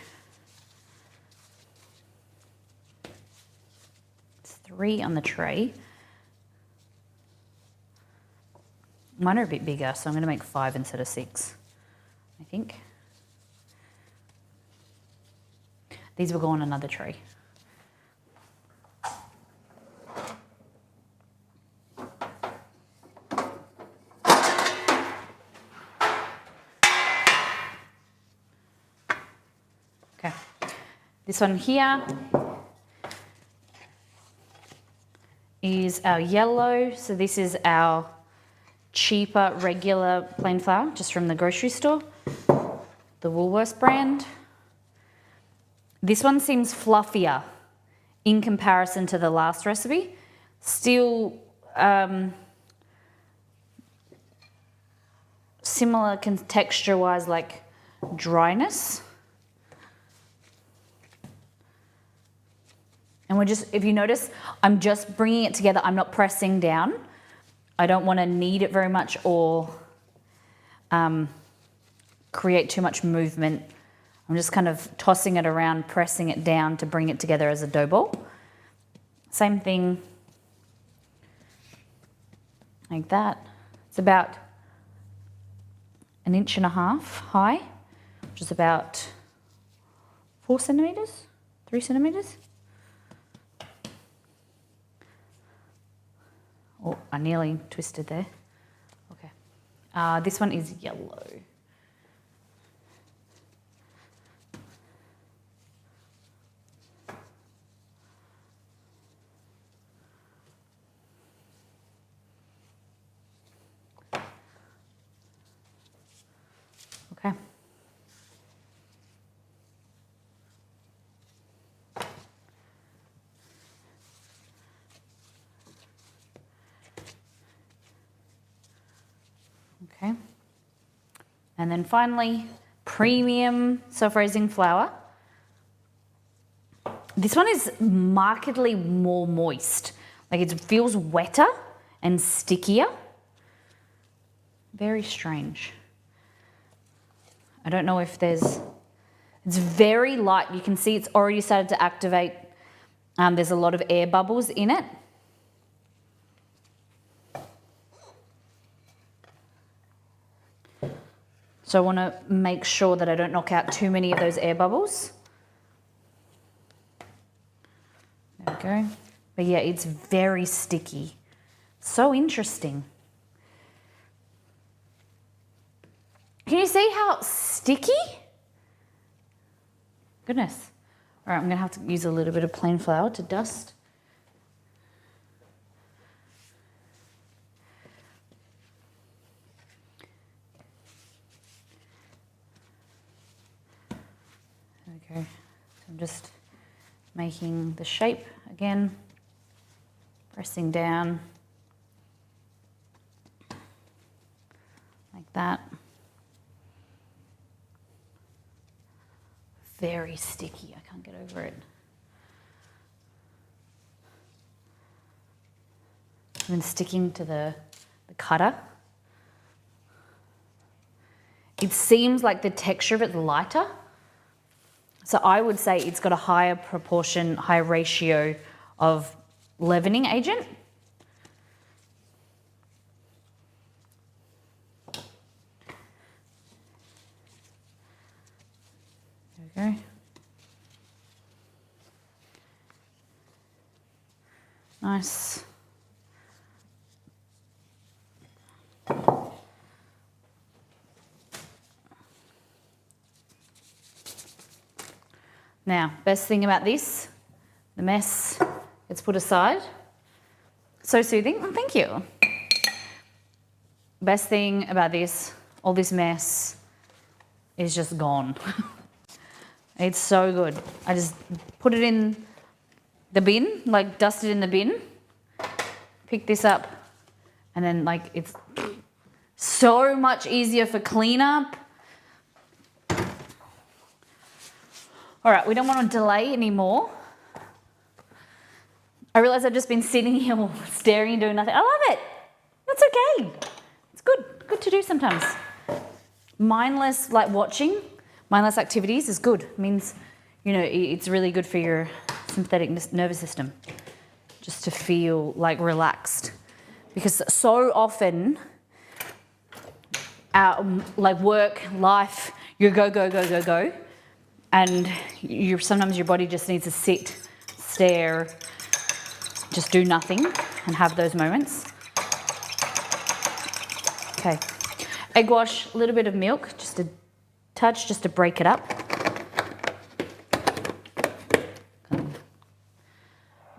3 on the tray. Mine are a bit bigger, so I'm going to make 5 instead of 6, I think. These will go on another tray. Okay, this one here is our yellow. So this is our cheaper regular plain flour, just from the grocery store, the Woolworths brand. This one seems fluffier in comparison to the last recipe. Still similar texture-wise, like dryness. And we're just, if you notice, I'm just bringing it together. I'm not pressing down. I don't want to knead it very much or create too much movement. I'm just kind of tossing it around, pressing it down to bring it together as a dough ball. Same thing, like that. It's about 1.5 inches high, which is about 4 centimeters, 3 centimeters. Oh, I nearly twisted there. Okay. This one is yellow. Okay. Okay. And then finally, premium self-raising flour. This one is markedly more moist. Like it feels wetter and stickier. Very strange. I don't know if it's very light. You can see it's already started to activate. There's a lot of air bubbles in it. So I want to make sure that I don't knock out too many of those air bubbles. There we go. But yeah, it's very sticky. So interesting. Can you see how sticky? Goodness. All right, I'm going to have to use a little bit of plain flour to dust. There we go. So I'm just making the shape again, pressing down like that. Very sticky, I can't get over it. And sticking to the cutter. It seems like the texture of it's lighter. So I would say it's got a higher proportion, higher ratio of leavening agent. There we go. Nice. Now, best thing about this, the mess gets put aside. So soothing. Oh, thank you. Best thing about this, all this mess is just gone. It's so good. I just put it in the bin, like dust it in the bin, pick this up, and then like it's so much easier for cleanup. All right, we don't want to delay anymore. I realize I've just been sitting here staring and doing nothing. I love it. That's okay. It's good to do sometimes. Mindless, like watching, mindless activities is good. It means, you know, it's really good for your sympathetic nervous system, just to feel like relaxed. Because so often, like work, life, you go, and sometimes your body just needs to sit, stare, just do nothing, and have those moments. Okay, egg wash, a little bit of milk, just a touch, just to break it up.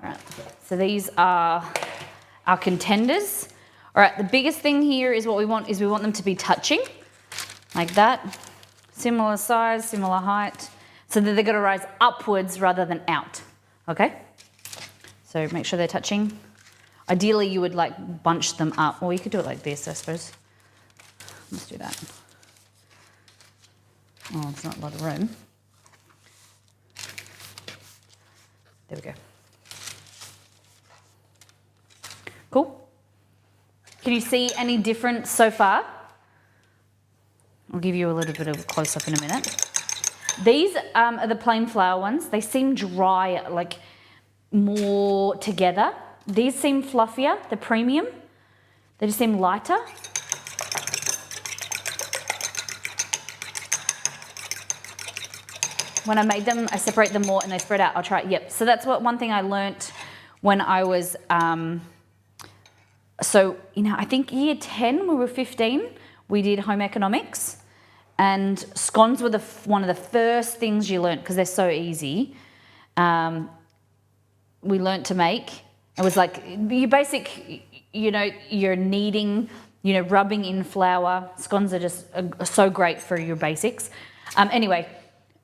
Right, so these are our contenders. All right, the biggest thing here is what we want them to be touching, like that. Similar size, similar height, so that they're gonna rise upwards rather than out, okay? So make sure they're touching. Ideally, you would like bunch them up, or you could do it like this, I suppose. Let's do that. Oh, it's not a lot of room. There we go. Cool. Can you see any difference so far? I'll give you a little bit of a close-up in a minute. These are the plain flour ones. They seem dry, like more together. These seem fluffier, the premium. They just seem lighter. When I made them, I separate them more and they spread out. I'll try it. Yep. So that's one thing I learnt when I was, I think year 10, we were 15, we did home economics, and scones were one of the first things you learnt because they're so easy. We learnt to make. It was like your basic, you're kneading, rubbing in flour. Scones are just so great for your basics. Anyway,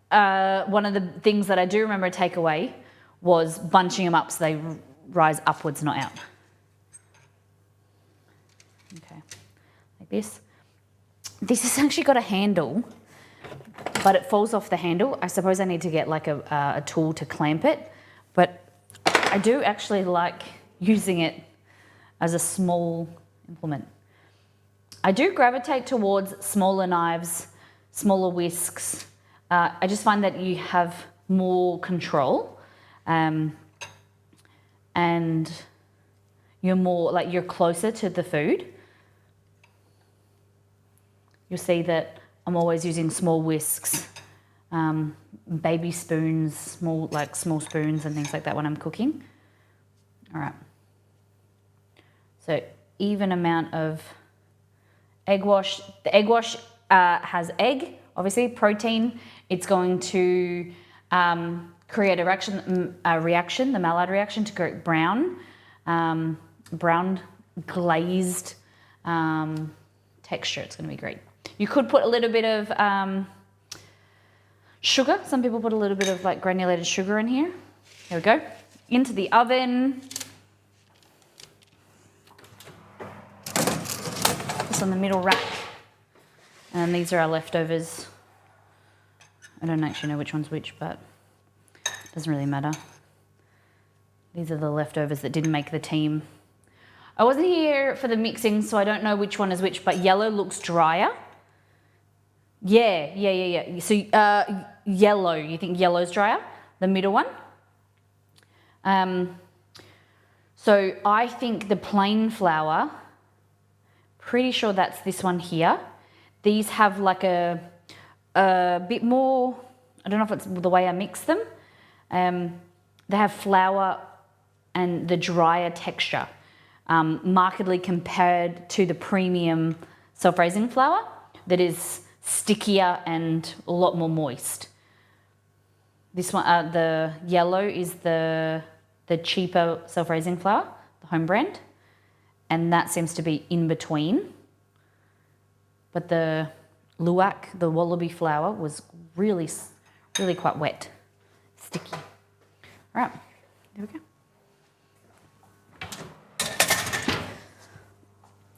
one of the things that I do remember to take away was bunching them up so they rise upwards, not out. Okay, like this. This has actually got a handle, but it falls off the handle. I suppose I need to get like a tool to clamp it, but I do actually like using it as a small implement. I do gravitate towards smaller knives, smaller whisks. I just find that you have more control, and you're closer to the food. You'll see that I'm always using small whisks, baby spoons, small spoons and things like that when I'm cooking. All right. So even amount of egg wash. The egg wash has egg, obviously protein. It's going to create a reaction, the Maillard reaction, to create brown glazed texture. It's going to be great. You could put a little bit of sugar. Some people put a little bit of like granulated sugar in here. There we go. Into the oven. Just on the middle rack. And these are our leftovers. I don't actually know which one's which, but it doesn't really matter. These are the leftovers that didn't make the team. I wasn't here for the mixing, so I don't know which one is which, but yellow looks drier. Yeah. So yellow, you think yellow's drier? The middle one? So I think the plain flour, pretty sure that's this one here. These have like a bit more, I don't know if it's the way I mix them. They have flour and the drier texture, markedly compared to the premium self-raising flour that is stickier and a lot more moist. This one, the yellow is the cheaper self-raising flour, the home brand, and that seems to be in between. But the Luwak, the Wallaby flour, was really quite wet, sticky. All right, there we go.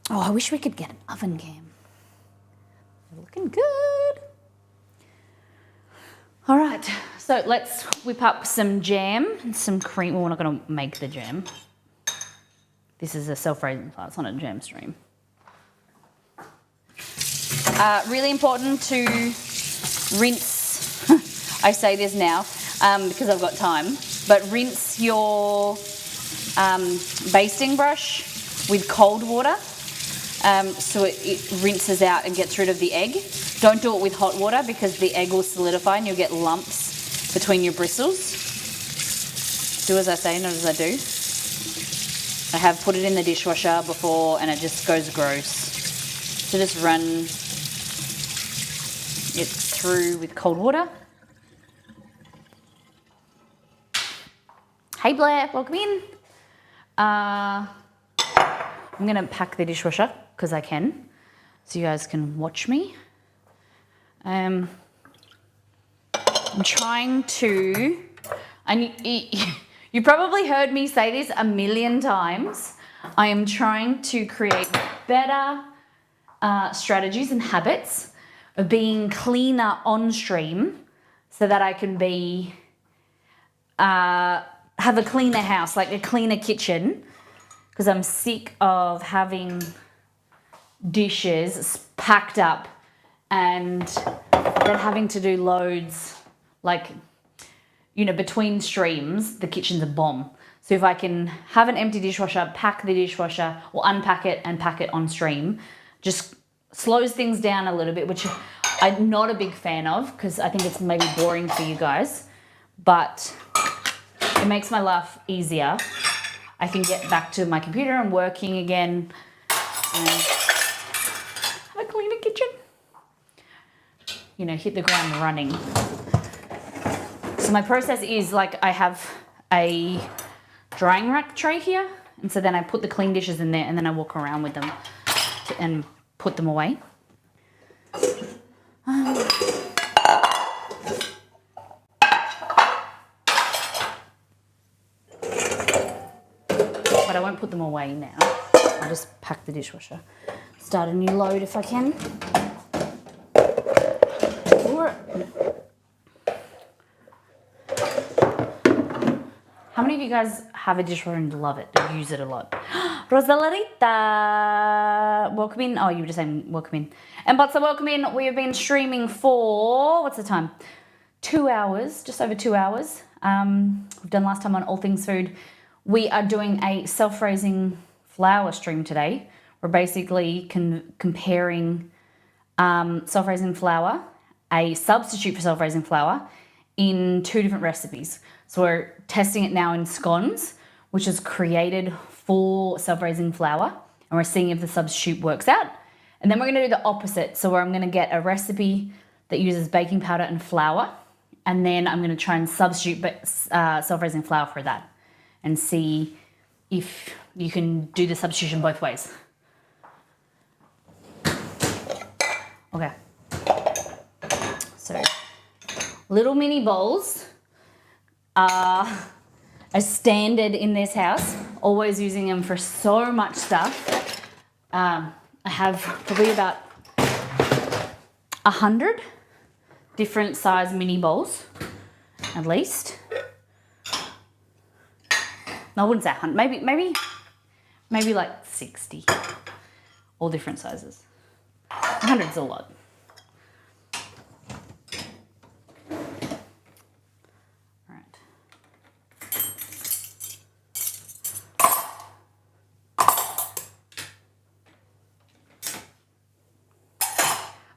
Oh, I wish we could get an oven cam. They're looking good. All right, so let's whip up some jam and some cream. Well, we're not going to make the jam. This is a self-raising flour, it's not a jam stream. Really important to rinse, I say this now because I've got time, but rinse your basting brush with cold water so it rinses out and gets rid of the egg. Don't do it with hot water because the egg will solidify and you'll get lumps between your bristles. Do as I say, not as I do. I have put it in the dishwasher before and it just goes gross. So just run it through with cold water. Hey Blair, welcome in. I'm gonna pack the dishwasher because I can, so you guys can watch me. I'm trying to, and you probably heard me say this a million times, I am trying to create better strategies and habits of being cleaner on stream so that I can be, have a cleaner house, like a cleaner kitchen, because I'm sick of having dishes packed up and then having to do loads, like, you know, between streams, the kitchen's a bomb. So if I can have an empty dishwasher, pack the dishwasher, or unpack it and pack it on stream, just slows things down a little bit, which I'm not a big fan of because I think it's maybe boring for you guys, but it makes my life easier. I can get back to my computer and working again and have a cleaner kitchen. You know, hit the ground running. So my process is like I have a drying rack tray here, and so then I put the clean dishes in there and then I walk around with them and put them away. But I won't put them away now. I'll just pack the dishwasher. Start a new load if I can. How many of you guys have a dishwasher and love it, or use it a lot? Rosalarita, welcome in. Oh, you were just saying welcome in. And Butsa, welcome in. We have been streaming for, what's the time? 2 hours, just over 2 hours. We've done last time on All Things Food. We are doing a self-raising flour stream today. We're basically comparing self-raising flour, a substitute for self-raising flour, in 2 different recipes. So we're testing it now in scones, which is created for self-raising flour, and we're seeing if the substitute works out. And then we're going to do the opposite. So I'm going to get a recipe that uses baking powder and flour, and then I'm going to try and substitute self-raising flour for that and see if you can do the substitution both ways. Okay. So little mini bowls are a standard in this house, always using them for so much stuff. I have probably about 100 different size mini bowls, at least. No, I wouldn't say 100, maybe like 60, all different sizes. 100's a lot.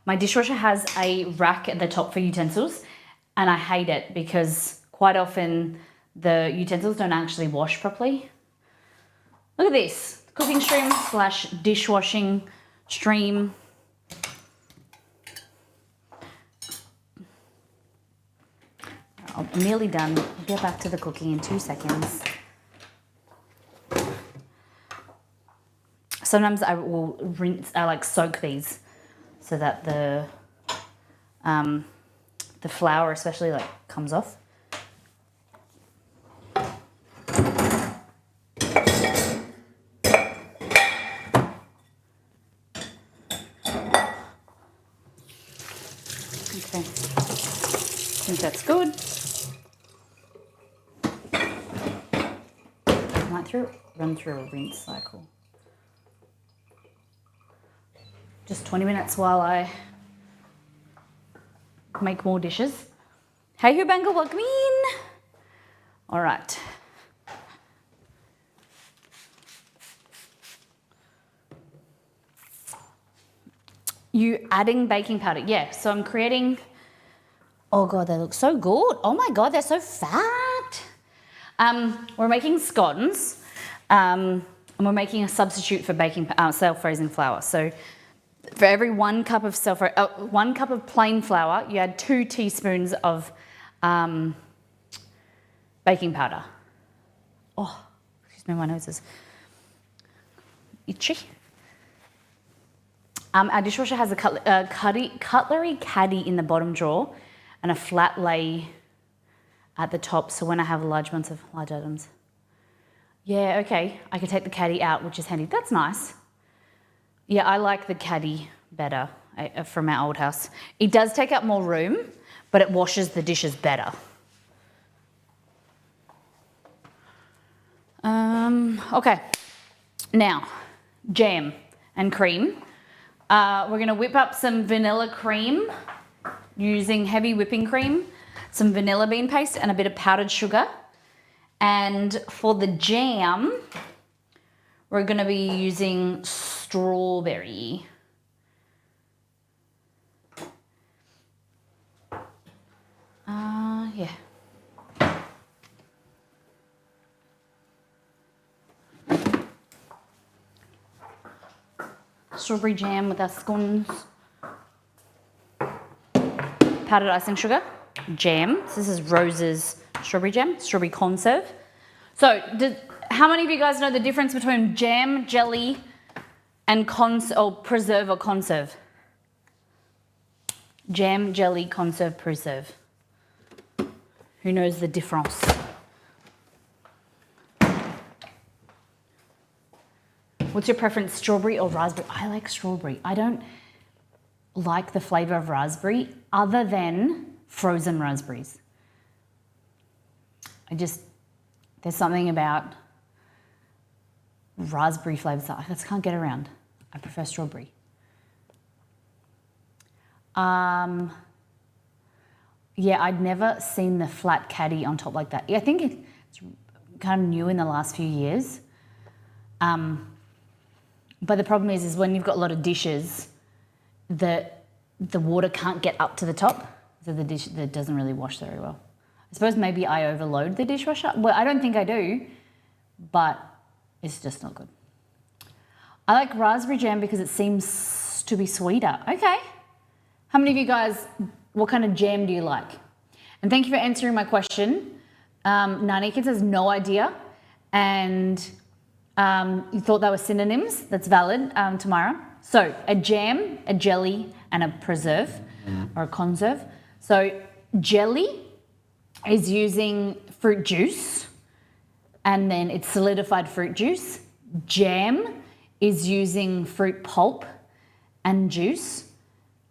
My dishwasher has a rack at the top for utensils, and I hate it because quite often the utensils don't actually wash properly. Look at this, cooking stream / dishwashing stream. I'm nearly done. I'll get back to the cooking in 2 seconds. Sometimes I will soak these so that the flour especially like comes off. Okay, I think that's good. Might run through a rinse cycle. Just 20 minutes while I make more dishes. Hey Hubanga, welcome in. All right. You adding baking powder? Yeah, so I'm creating, oh God, they look so good. Oh my God, they're so fat. We're making scones and we're making a substitute for baking self-raising flour. So for every 1 cup of 1 cup of plain flour, you add 2 teaspoons of baking powder. Oh, excuse me, my nose is itchy. Our dishwasher has a cutlery caddy in the bottom drawer and a flat lay at the top, so when I have large amounts of large items. Yeah, okay, I can take the caddy out, which is handy. That's nice. Yeah, I like the caddy better from our old house. It does take up more room, but it washes the dishes better. Okay, now jam and cream. We're going to whip up some vanilla cream using heavy whipping cream, some vanilla bean paste and a bit of powdered sugar. And for the jam, we're going to be using strawberry. Yeah. Strawberry jam with our scones. Powdered icing sugar, jam. So this is Rose's strawberry jam, strawberry conserve. So how many of you guys know the difference between jam, jelly, and preserve or conserve? Jam, jelly, conserve, preserve. Who knows the difference? What's your preference, strawberry or raspberry? I like strawberry. I don't like the flavour of raspberry other than frozen raspberries. There's something about raspberry flavours that I just can't get around. I prefer strawberry. Yeah, I'd never seen the flat caddy on top like that. I think it's kind of new in the last few years. But the problem is when you've got a lot of dishes, the water can't get up to the top, so the dish that doesn't really wash very well. I suppose maybe I overload the dishwasher. Well, I don't think I do, but it's just not good. I like raspberry jam because it seems to be sweeter. Okay. How many of you guys, what kind of jam do you like? And thank you for answering my question. Nanika has no idea, and you thought they were synonyms. That's valid, Tamara. So a jam, a jelly, and a preserve or a conserve. So jelly is using fruit juice, and then it's solidified fruit juice. Jam is using fruit pulp and juice,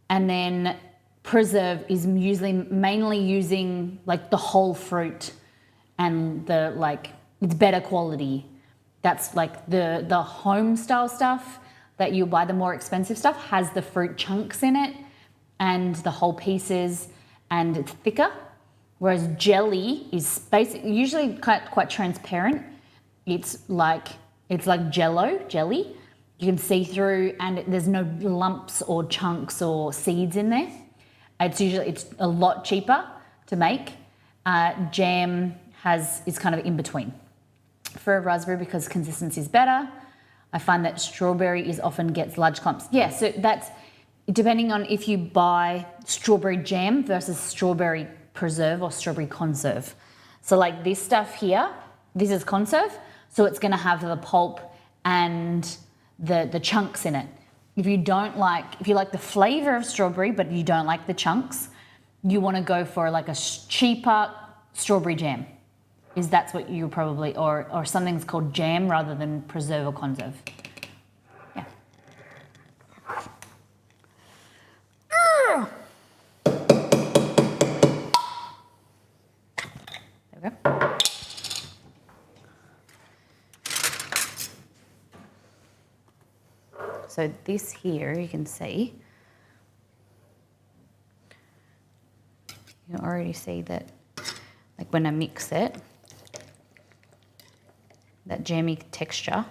and then preserve is usually mainly using like the whole fruit and it's better quality. That's like the home style stuff that you buy. The more expensive stuff has the fruit chunks in it and the whole pieces, and it's thicker. Whereas jelly is usually quite transparent. It's like jelly. You can see through, and there's no lumps or chunks or seeds in there. It's a lot cheaper to make. Jam is kind of in between. For a raspberry, because consistency is better, I find that strawberry often gets large clumps. Yeah, so that's depending on if you buy strawberry jam versus strawberry preserve or strawberry conserve. So like this stuff here, this is conserve, so it's going to have the pulp and the chunks in it. If you like the flavor of strawberry but you don't like the chunks, you want to go for like a cheaper strawberry jam. That's what you probably, or something's called jam rather than preserve or conserve. Yeah. There we go. So this here, you can see, you can already see that, like when I mix it, that jammy texture,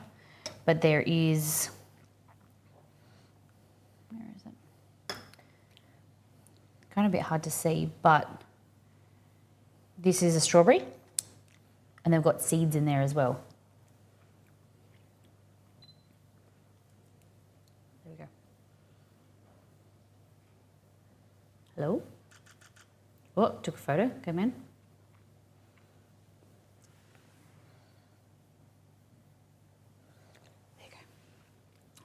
but there is, where is it? Kind of a bit hard to see, but this is a strawberry, and they've got seeds in there as well. There we go. Hello? Oh, took a photo, come in.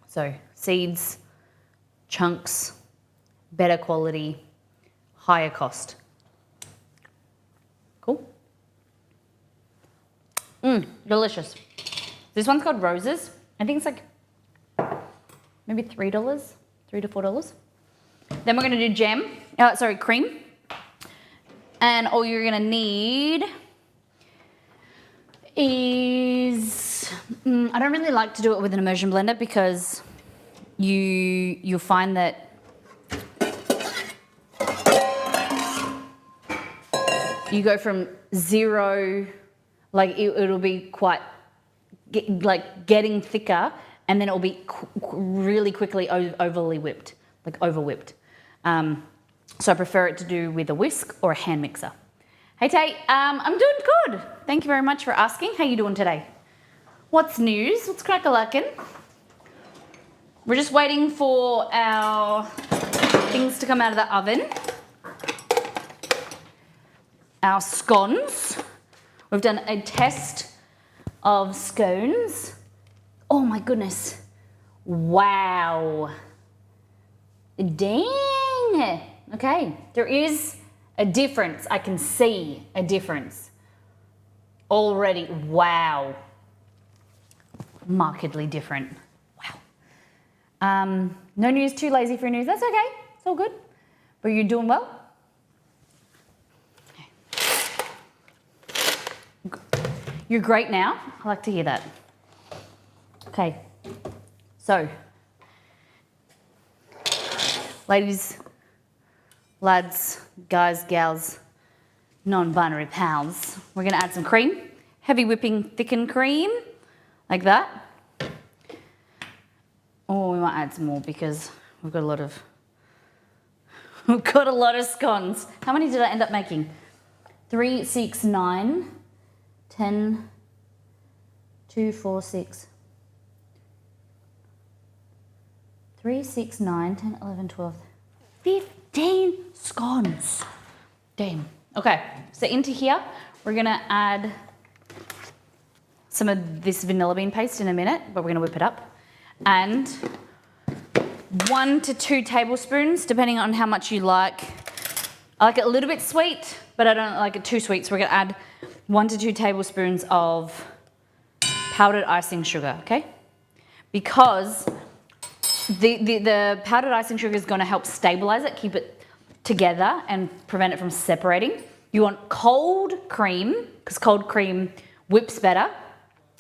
So seeds, chunks, better quality, higher cost. Cool. Delicious. This one's called Roses. I think it's like maybe $3, $3 to $4. Then we're gonna do cream. And all you're gonna need is, I don't really like to do it with an immersion blender because you'll find that you go from zero, like it'll be quite, getting thicker, and then it'll be really quickly overly whipped, like over whipped. So I prefer it to do with a whisk or a hand mixer. Hey Tate, I'm doing good. Thank you very much for asking. How you doing today? What's news? What's crack-a-lackin'? We're just waiting for our things to come out of the oven. Our scones. We've done a test of scones. Oh my goodness. Wow. Dang. Okay, there is a difference. I can see a difference already. Wow. Markedly different. Wow. No news, too lazy for news. That's okay. It's all good. But you're doing well? You're great now. I like to hear that. Okay. So, ladies, lads, guys, gals, non-binary pals, we're going to add some cream. Heavy whipping thickened cream, like that. Oh, we might add some more because we've got a lot of scones. How many did I end up making? 3, 6, 9, 10, 2, 4, 6. 3, 6, 9, 10, 11, 12, 15 scones. Damn. Okay, so into here, we're gonna add some of this vanilla bean paste in a minute, but we're gonna whip it up. And 1 to 2 tablespoons, depending on how much you like. I like it a little bit sweet, but I don't like it too sweet, so we're gonna add 1 to 2 tablespoons of powdered icing sugar, okay? Because the powdered icing sugar is gonna help stabilize it, keep it together and prevent it from separating. You want cold cream, because cold cream whips better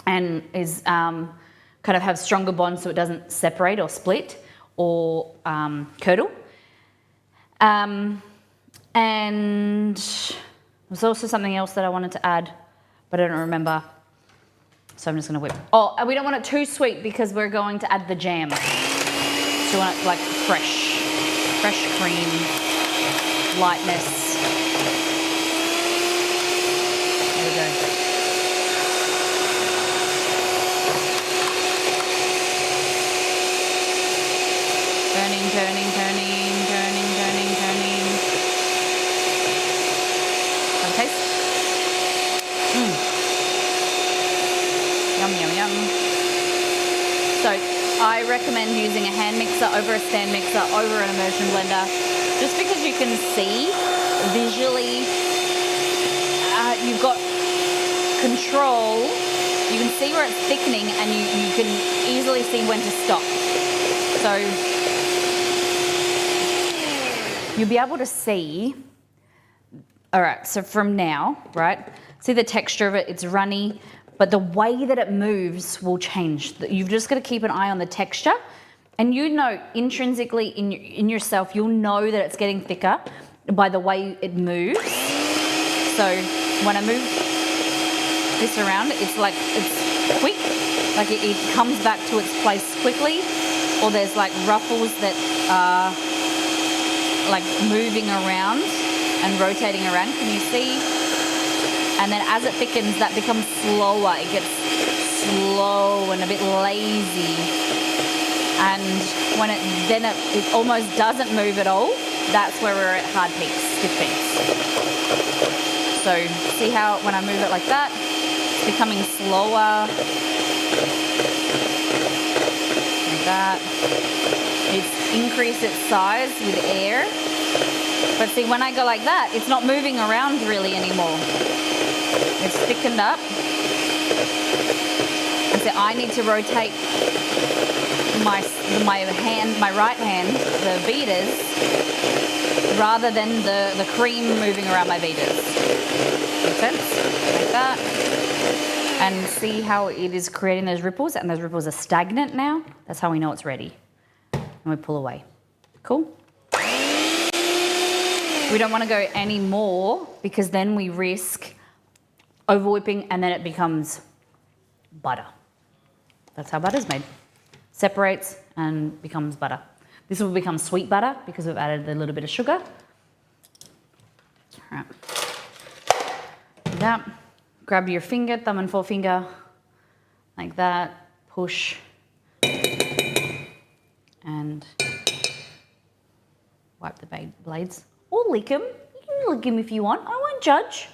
and is kind of have stronger bonds so it doesn't separate or split or curdle. And there's also something else that I wanted to add, but I don't remember. So I'm just gonna whip. Oh, and we don't want it too sweet because we're going to add the jam. So we want it like fresh cream, lightness. There we go. Turning. Yum, yum, yum. So I recommend using a hand mixer over a stand mixer over an immersion blender, just because you can see visually, you've got control. You can see where it's thickening, and you can easily see when to stop. So you'll be able to see. All right, so from now, right, see the texture of it, it's runny, but the way that it moves will change. You've just got to keep an eye on the texture, and you know intrinsically in yourself, you'll know that it's getting thicker by the way it moves. So when I move this around, it's like it's quick, like it comes back to its place quickly, or there's like ruffles that are like moving around and rotating around. Can you see? And then as it thickens, that becomes slower. It gets slow and a bit lazy. And when it almost doesn't move at all, that's where we're at hard peaks, stiff peaks. So see how when I move it like that, it's becoming slower. Like that. It's increased its size with air. But see, when I go like that, it's not moving around really anymore. It's thickened up. And so I need to rotate my right hand, the beaters, rather than the cream moving around my beaters. Make sense? Like that. And see how it is creating those ripples, and those ripples are stagnant now. That's how we know it's ready. And we pull away. Cool? We don't want to go any more, because then we risk over whipping and then it becomes butter. That's how butter's made. Separates and becomes butter. This will become sweet butter because we've added a little bit of sugar. All right. Do that. Grab your finger, thumb and forefinger, like that. Push. And wipe the blades. Or lick them. You can lick them if you want. I won't judge.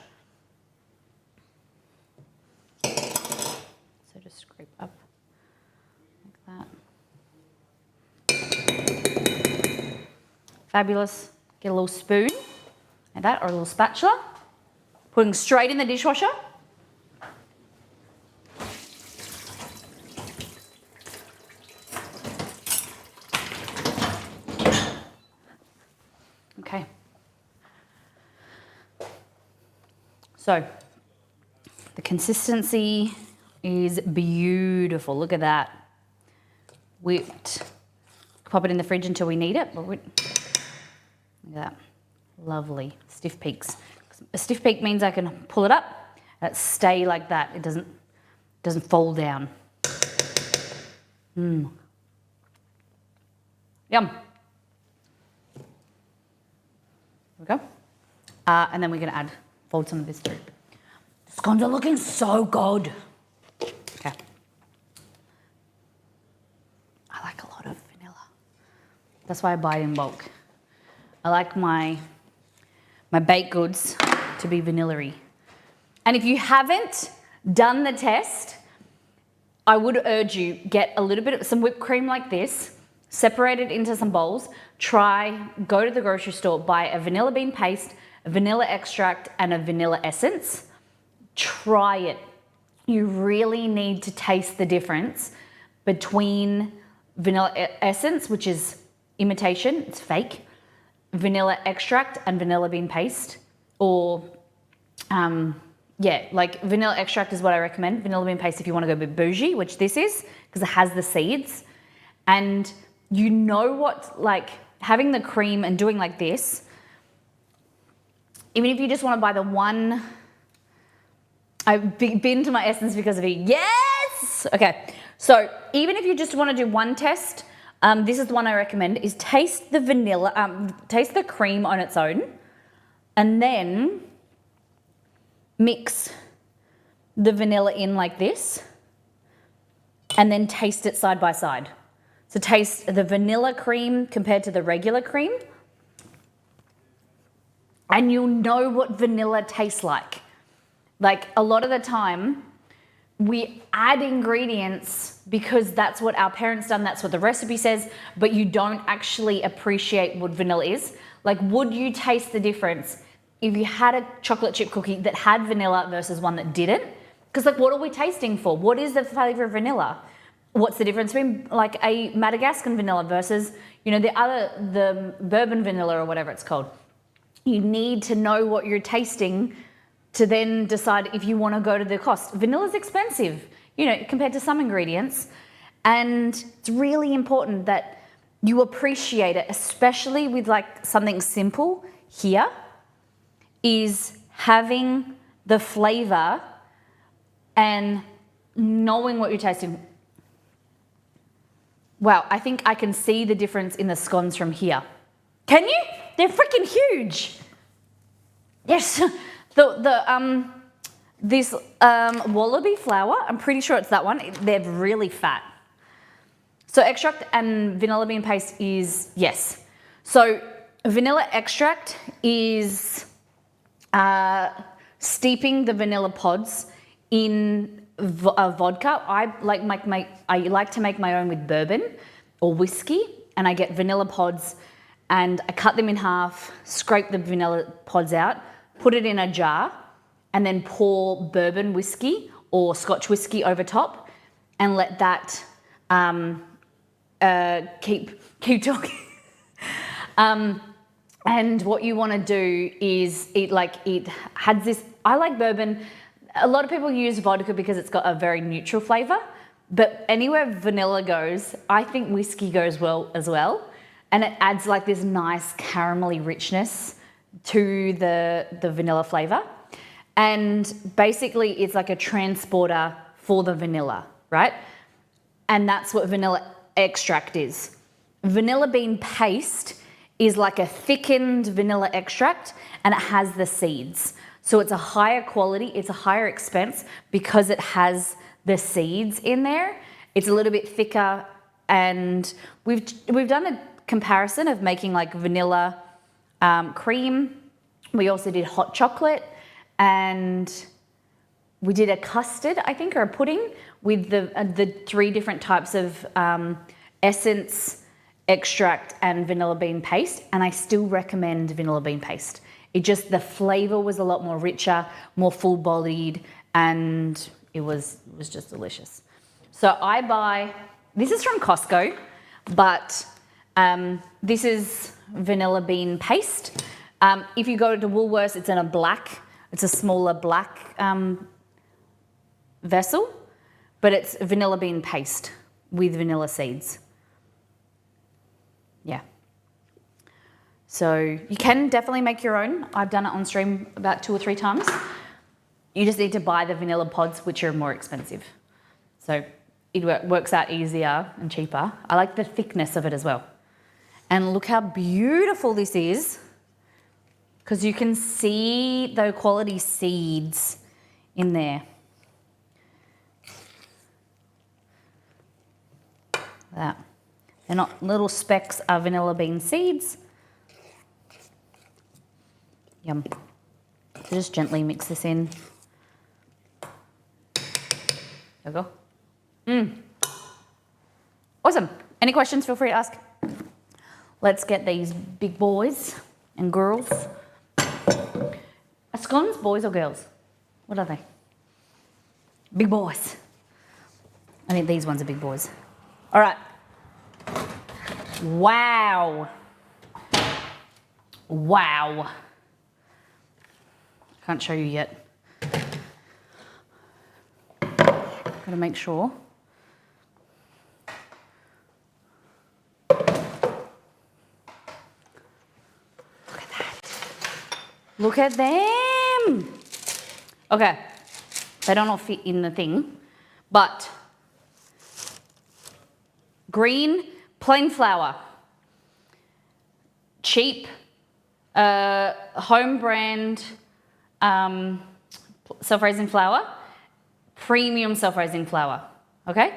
So just scrape up like that. Fabulous. Get a little spoon like that, or a little spatula. Putting straight in the dishwasher. Okay. So the consistency is beautiful. Look at that. Whipped. Pop it in the fridge until we need it. Look at that. Lovely. Stiff peaks. A stiff peak means I can pull it up and it stay like that. It doesn't fall down. Yum. There we go. And then we're going to fold some of this through. The scones are looking so good. Okay. I like a lot of vanilla. That's why I buy it in bulk. I like my baked goods to be vanilla-y. And if you haven't done the test, I would urge you, get a little bit of some whipped cream like this, separate it into some bowls, go to the grocery store, buy a vanilla bean paste, a vanilla extract, and a vanilla essence. Try it. You really need to taste the difference between vanilla essence, which is imitation, it's fake, vanilla extract and vanilla bean paste, or like vanilla extract is what I recommend. Vanilla bean paste if you want to go a bit bougie, which this is, because it has the seeds. And you know what, like having the cream and doing like this, even if you just want to buy the one, I've been to my Essence because of you. Yes! Okay, so even if you just want to do one test, this is the one I recommend, is taste the vanilla, taste the cream on its own, and then mix the vanilla in like this, and then taste it side by side. So taste the vanilla cream compared to the regular cream, and you'll know what vanilla tastes like. Like a lot of the time, we add ingredients because that's what our parents done, that's what the recipe says, but you don't actually appreciate what vanilla is. Like, would you taste the difference if you had a chocolate chip cookie that had vanilla versus one that didn't? Because like, what are we tasting for? What is the flavor of vanilla? What's the difference between like a Madagascan vanilla versus, you know, the bourbon vanilla or whatever it's called? You need to know what you're tasting to then decide if you want to go to the cost. Vanilla's expensive, you know, compared to some ingredients. And it's really important that you appreciate it, especially with like something simple here, is having the flavor and knowing what you're tasting. Wow, I think I can see the difference in the scones from here. Can you? They're freaking huge. Yes. This wallaby flour, I'm pretty sure it's that one. They're really fat. So extract and vanilla bean paste is, yes. So vanilla extract is steeping the vanilla pods in vodka. I like to make my own with bourbon or whiskey, and I get vanilla pods and I cut them in half, scrape the vanilla pods out, put it in a jar, and then pour bourbon whiskey or Scotch whiskey over top, and let that keep talking. And what you want to do is it has this. I like bourbon. A lot of people use vodka because it's got a very neutral flavor, but anywhere vanilla goes, I think whiskey goes well as well, and it adds like this nice caramelly richness to the vanilla flavor. And basically it's like a transporter for the vanilla, right? And that's what vanilla extract is. Vanilla bean paste is like a thickened vanilla extract, and it has the seeds. So it's a higher quality, it's a higher expense because it has the seeds in there. It's a little bit thicker, and we've done a comparison of making like vanilla cream. We also did hot chocolate, and we did a custard, I think, or a pudding with the 3 different types of essence, extract, and vanilla bean paste. And I still recommend vanilla bean paste. The flavor was a lot more richer, more full-bodied, and it was just delicious. So this is from Costco, but this is vanilla bean paste. If you go to Woolworths, it's a smaller black vessel, but it's vanilla bean paste with vanilla seeds. Yeah. So you can definitely make your own. I've done it on stream about 2 or 3 times. You just need to buy the vanilla pods, which are more expensive. So it works out easier and cheaper. I like the thickness of it as well. And look how beautiful this is, because you can see the quality seeds in there. That. They're not little specks of vanilla bean seeds. Yum. So just gently mix this in. There we go. Awesome. Any questions, feel free to ask. Let's get these big boys and girls. Are scones boys or girls? What are they? Big boys. I think these ones are big boys. All right. Wow. Wow. Can't show you yet. Gotta make sure. Look at that. Look at them. Okay. They don't all fit in the thing, but green, plain flour, cheap, home brand self-raising flour, premium self-raising flour, okay?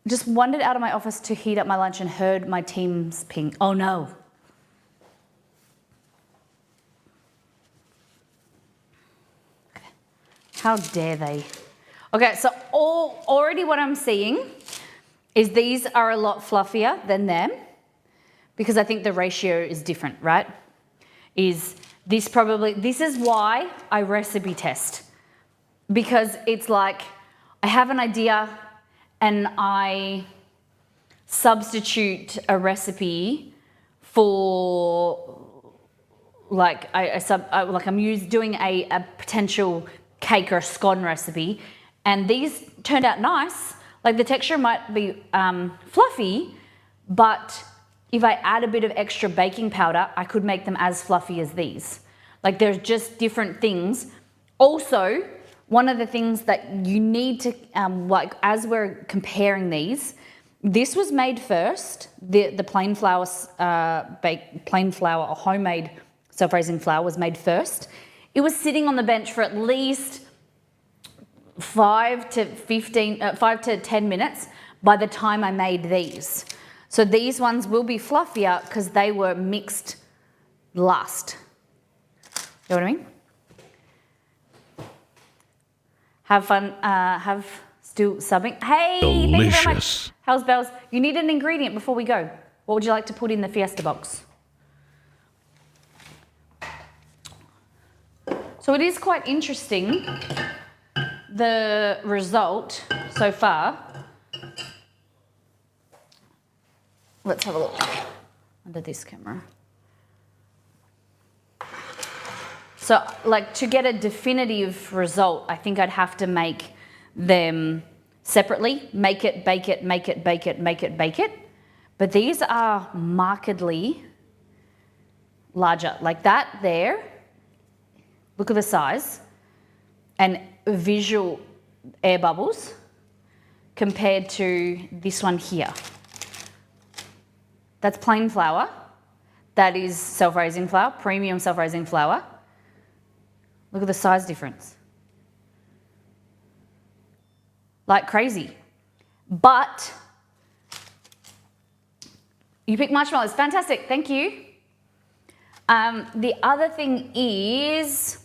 Just wandered out of my office to heat up my lunch and heard my Teams ping. Oh no. Okay. How dare they? Okay, so already what I'm seeing is these are a lot fluffier than them because I think the ratio is different, right? This is why I recipe test, because it's like I have an idea and I substitute a recipe for doing a potential cake or scone recipe, and these turned out nice. Like the texture might be fluffy, but if I add a bit of extra baking powder, I could make them as fluffy as these. Like there's just different things. Also, one of the things that you need to, as we're comparing these, this was made first. The plain flour, plain flour or homemade self-raising flour was made first. It was sitting on the bench for at least 5 to 10 minutes by the time I made these. So these ones will be fluffier because they were mixed last. You know what I mean? Have fun, still subbing. Hey, thank you very much. How's Bells? You need an ingredient before we go. What would you like to put in the Fiesta box? So it is quite interesting, the result so far. Let's have a look under this camera. So like to get a definitive result, I think I'd have to make them separately, make it, bake it, make it, bake it, make it, bake it. But these are markedly larger, like that there. Look at the size and visual air bubbles compared to this one here. That's plain flour. That is self-raising flour, premium self-raising flour. Look at the size difference. Like crazy. But you pick marshmallows. Fantastic. Thank you. The other thing is,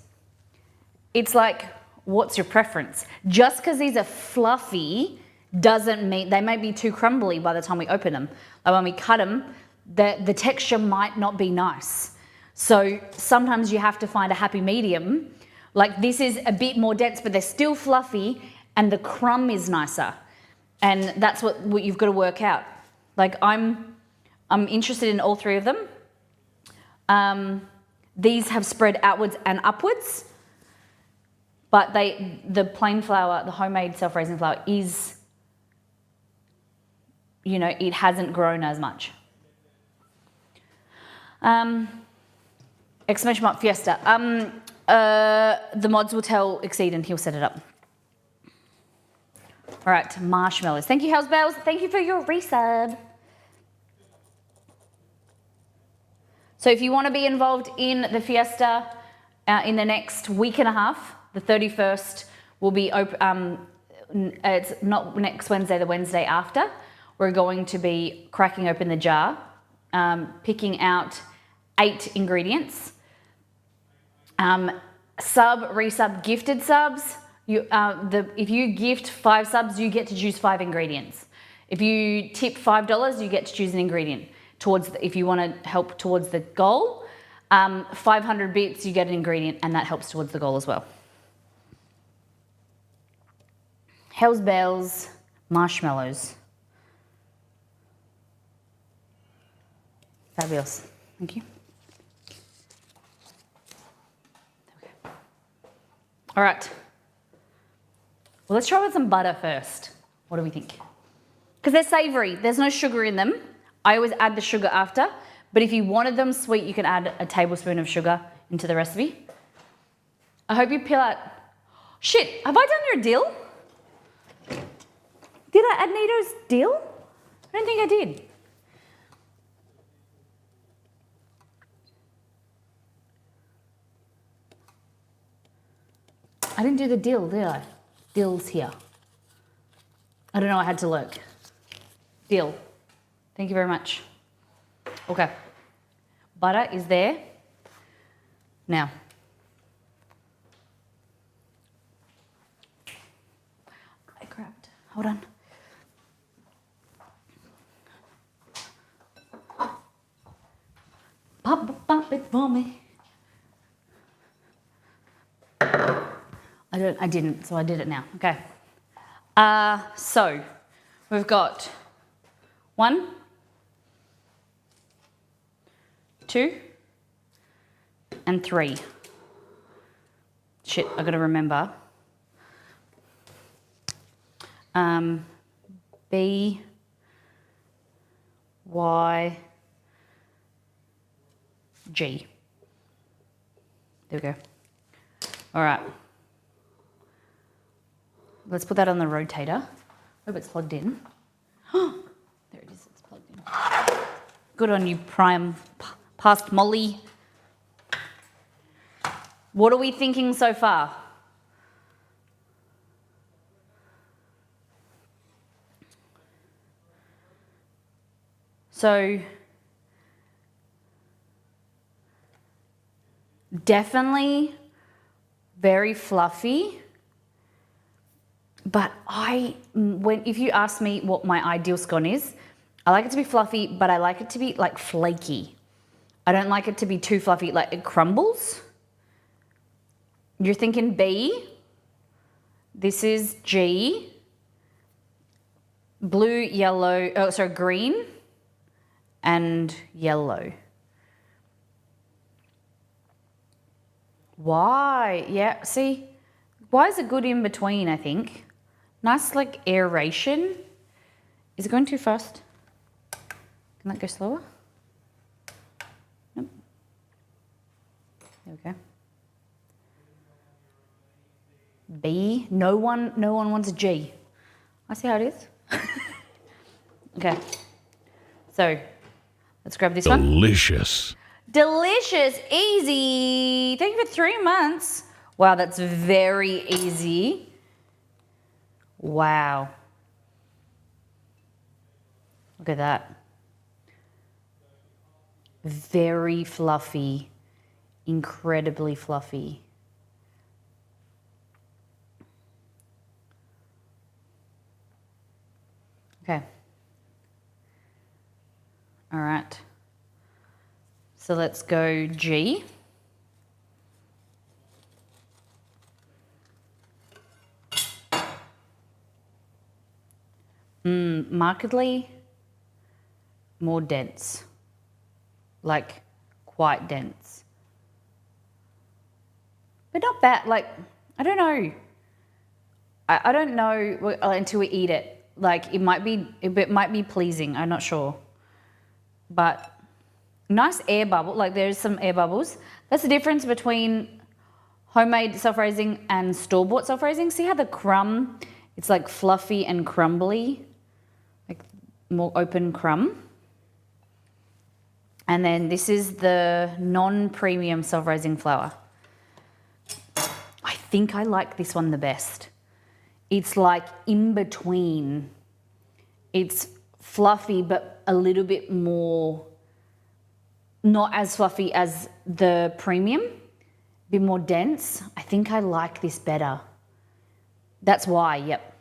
it's like, what's your preference? Just because these are fluffy doesn't mean they may be too crumbly by the time we open them. Like when we cut them, the texture might not be nice. So sometimes you have to find a happy medium. Like this is a bit more dense, but they're still fluffy and the crumb is nicer. And that's what you've got to work out. Like I'm interested in all three of them. These have spread outwards and upwards, but the plain flour, the homemade self-raising flour is, it hasn't grown as much. Exclamation mark Fiesta. The mods will tell Exceed and he'll set it up. All right, marshmallows. Thank you, Hells Bells. Thank you for your resub. So if you want to be involved in the Fiesta in the next week and a half, the 31st will be open. It's not next Wednesday, the Wednesday after. We're going to be cracking open the jar, picking out 8 ingredients. Resub, gifted subs. If you gift 5 subs, you get to choose 5 ingredients. If you tip $5, you get to choose an ingredient if you want to help towards the goal. 500 bits, you get an ingredient, and that helps towards the goal as well. Hells Bells, marshmallows. Fabulous. Thank you. Okay. All right. Well, let's try with some butter first. What do we think? Because they're savoury. There's no sugar in them. I always add the sugar after, but if you wanted them sweet, you can add a tablespoon of sugar into the recipe. I hope you peel out. Shit, have I done your dill? Did I add Nito's dill? I don't think I did. I didn't do the dill, did I? Dill's here. I don't know, I had to look. Dill. Thank you very much. Okay. Butter is there. Now. Hold on. Pop it for me. I didn't, so I did it now. Okay. So we've got 1, 2, and 3. Shit, I gotta remember. B, Y, G. There we go. All right. Let's put that on the rotator. Hope it's plugged in. There it is, it's plugged in. Good on you, past Molly. What are we thinking so far? So, definitely very fluffy. But if you ask me what my ideal scone is, I like it to be fluffy, but I like it to be like flaky. I don't like it to be too fluffy, like it crumbles. You're thinking B. This is G. Blue, yellow, green and yellow. Y, yeah, see? Y is a good in between, I think. Nice like aeration. Is it going too fast? Can that go slower? Nope. There we go. B. No one wants a G. I see how it is. Okay. So let's grab this one. Delicious. Delicious, easy. Thank you for 3 months. Wow, that's very easy. Wow. Look at that. Very fluffy, incredibly fluffy. Okay. All right. So let's go G. Markedly more dense, like quite dense, but not bad. Like, I don't know. I don't know until we eat it. Like it might be pleasing. I'm not sure, but nice air bubble. Like there's some air bubbles. That's the difference between homemade self-raising and store-bought self-raising. See how the crumb, it's like fluffy and crumbly, like more open crumb. And then this is the non-premium self-raising flour. I think I like this one the best. It's like in between. It's fluffy, but a little bit more, not as fluffy as the premium, a bit more dense. I think I like this better. That's why, yep.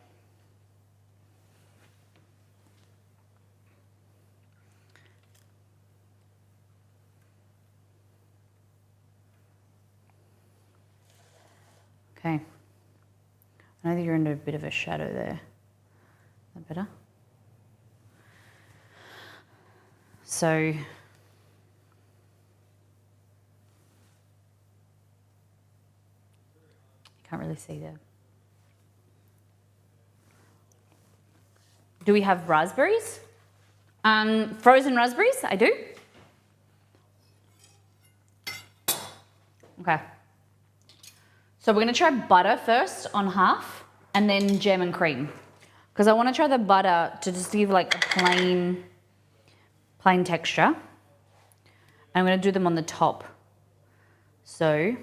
Okay. I know that you're in a bit of a shadow there. Is that better? So, you can't really see there. Do we have raspberries? Frozen raspberries, I do. Okay. So we're gonna try butter first on half and then jam and cream. Because I wanna try the butter to just give like a plain texture. I'm gonna do them on the top. So,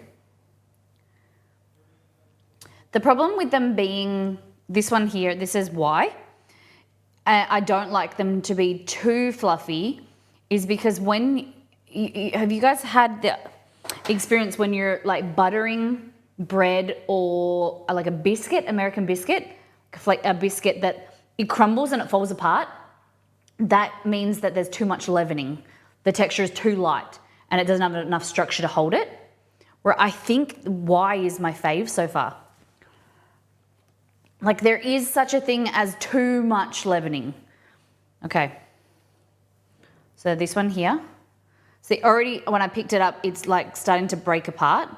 the problem with them being, this one here, this is Y. I don't like them to be too fluffy, is because when, have you guys had the experience when you're like buttering bread or like a biscuit, American biscuit, a biscuit that it crumbles and it falls apart, that means that there's too much leavening. The texture is too light and it doesn't have enough structure to hold it. Where I think Y is my fave so far. Like there is such a thing as too much leavening. Okay. So this one here. See, already when I picked it up, it's like starting to break apart.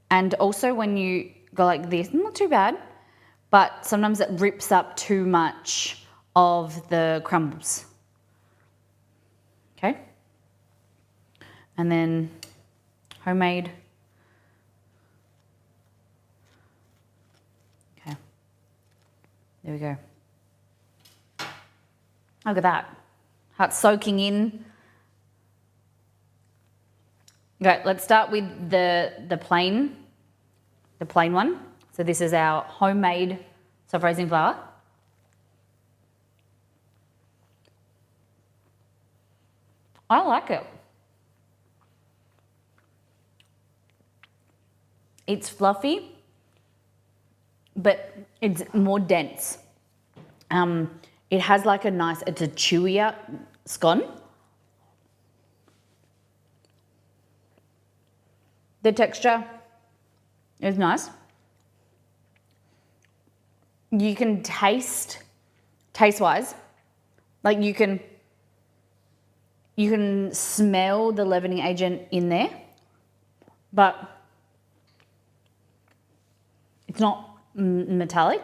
And also when you go like this, not too bad, but sometimes it rips up too much of the crumbles. Okay. And then homemade. Okay. There we go. Look at that. How it's soaking in. Okay, let's start with the plain one. So this is our homemade self-raising flour. I like it. It's fluffy, but it's more dense. It has like it's a chewier scone. The texture is nice. You can taste-wise, like you can smell the leavening agent in there, but it's not metallic.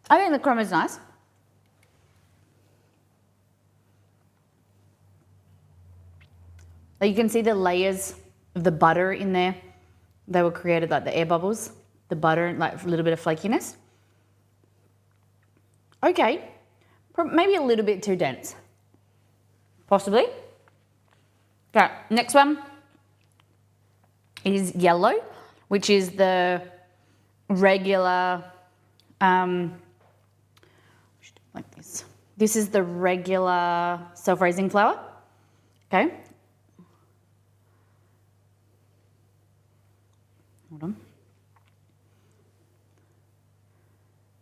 I think the crumb is nice. You can see the layers of the butter in there. They were created like the air bubbles, the butter, and like a little bit of flakiness. Okay, maybe a little bit too dense. Possibly. Okay, next one is yellow, which is the regular, like this. This is the regular self-raising flour. Okay. Hold on.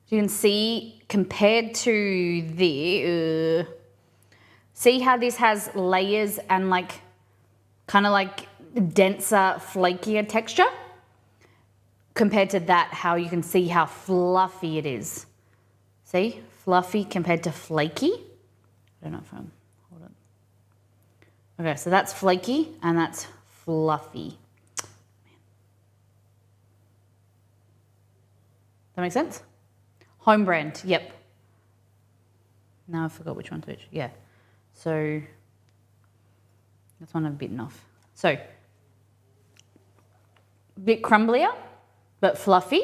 So you can see compared to the, see how this has layers and like kind of like denser, flakier texture? Compared to that, how you can see how fluffy it is. See? Fluffy compared to flaky. I don't know if I'm, hold on. Okay, so that's flaky and that's fluffy. That make sense? Home brand, yep. Now I forgot which one's which. Yeah. So that's one I've bitten off. So a bit crumblier, but fluffy.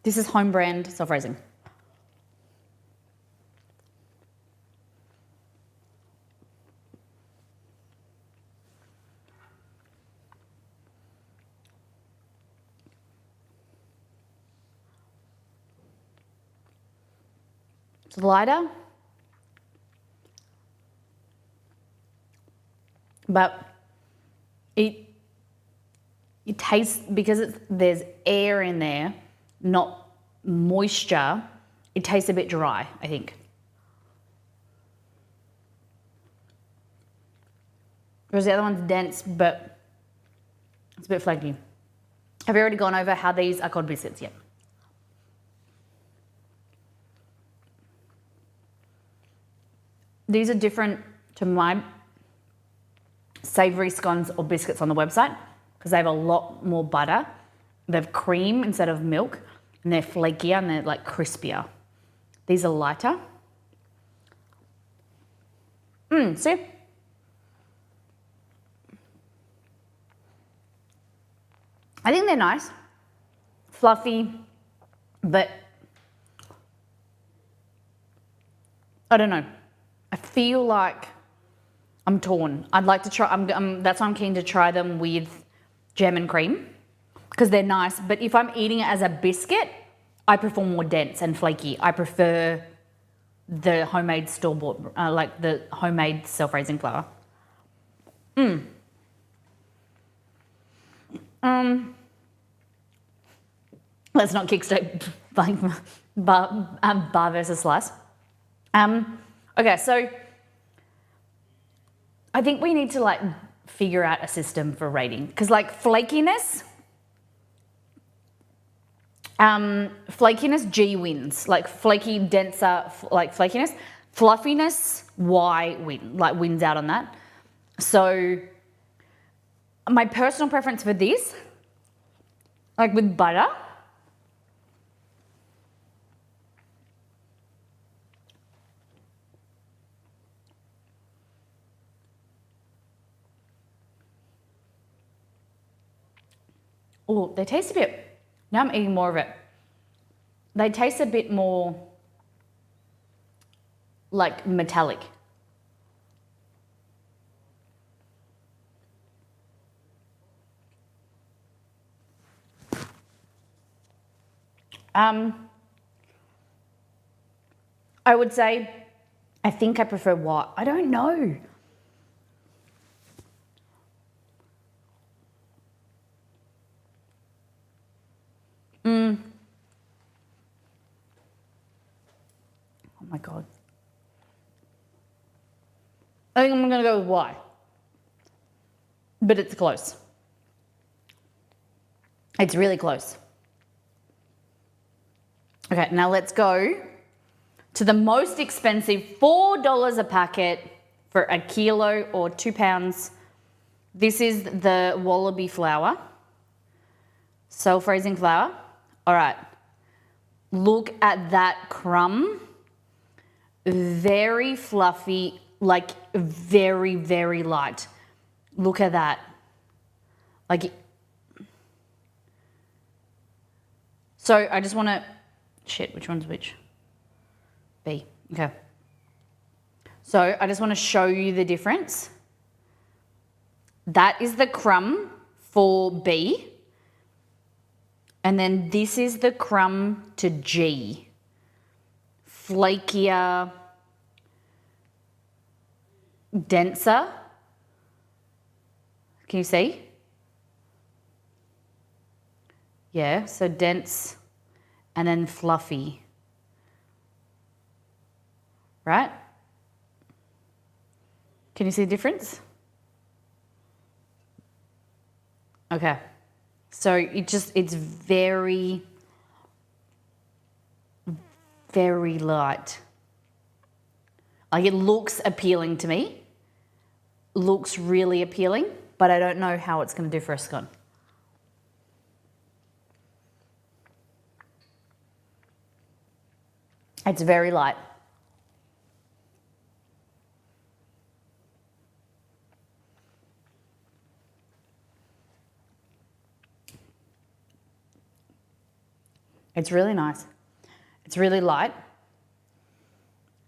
This is home brand self-raising. It's lighter, but it tastes, because there's air in there, not moisture, it tastes a bit dry, I think. Whereas the other one's dense, but it's a bit flaky. Have you already gone over how these are called biscuits yet? These are different to my savoury scones or biscuits on the website because they have a lot more butter. They have cream instead of milk, and they're flakier and they're like crispier. These are lighter. See? I think they're nice, fluffy, but I don't know. I feel like I'm torn. I'd like to try, that's why I'm keen to try them with jam and cream because they're nice. But if I'm eating it as a biscuit, I prefer more dense and flaky. I prefer the homemade store-bought, like the homemade self-raising flour. Let's not kickstart like bar versus slice. Okay, so I think we need to like figure out a system for rating because like flakiness, G wins. Like flaky, denser, like flakiness. Fluffiness, Y wins out on that. So my personal preference for this, like with butter, oh, they taste a bit, now I'm eating more of it. They taste a bit more like metallic. I would say, I think I prefer what? I don't know. Oh my God. I think I'm gonna go with Y. But it's close. It's really close. Okay, now let's go to the most expensive, $4 a packet for a kilo or 2 pounds. This is the Wallaby flour, self-raising flour. All right, look at that crumb. Very fluffy, like very, very light. Look at that. Like, so I just want to, shit, which one's which? B, okay. So I just want to show you the difference. That is the crumb for B. And then this is the crumb to G. Flakier, denser. Can you see? Yeah, so dense and then fluffy. Right? Can you see the difference? Okay. So it's very, very light. Like it looks appealing to me. Looks really appealing, but I don't know how it's going to do for a scone. It's very light. It's really nice. It's really light.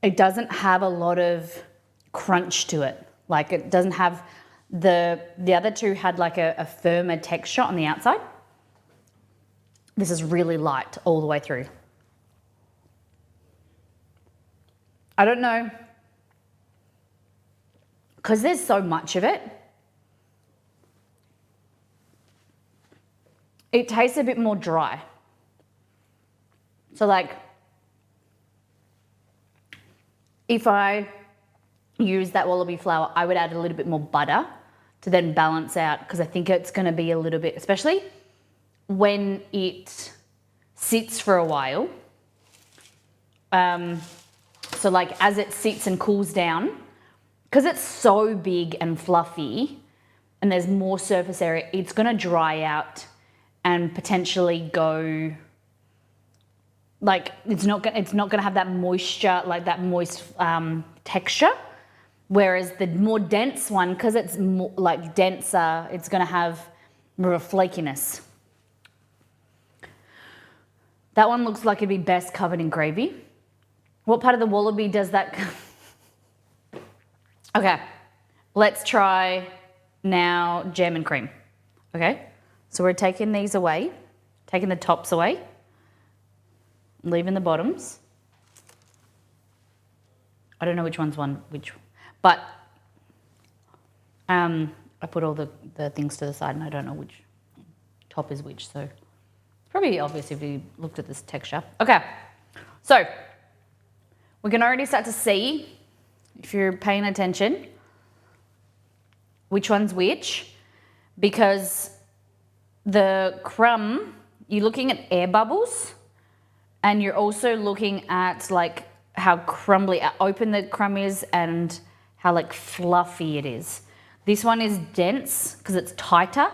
It doesn't have a lot of crunch to it. Like it doesn't have the other two had like a firmer texture on the outside. This is really light all the way through. I don't know, because there's so much of it. It tastes a bit more dry. So like, if I use that Wallaby flour, I would add a little bit more butter to then balance out, because I think it's going to be a little bit, especially when it sits for a while. So like as it sits and cools down, because it's so big and fluffy and there's more surface area, it's going to dry out and potentially go like it's not going to have that moisture, like that moist texture. Whereas the more dense one, because it's more like denser, it's going to have more of a flakiness. That one looks like it'd be best covered in gravy. What part of the Wallaby does that? Okay, let's try now jam and cream. Okay, so we're taking these away, taking the tops away, leaving the bottoms. I don't know which one's which, but I put all the things to the side and I don't know which top is which, so it's probably obvious if you looked at this texture. Okay, so we can already start to see, if you're paying attention, which one's which, because the crumb, you're looking at air bubbles and you're also looking at like how crumbly, open the crumb is and how like fluffy it is. This one is dense because it's tighter,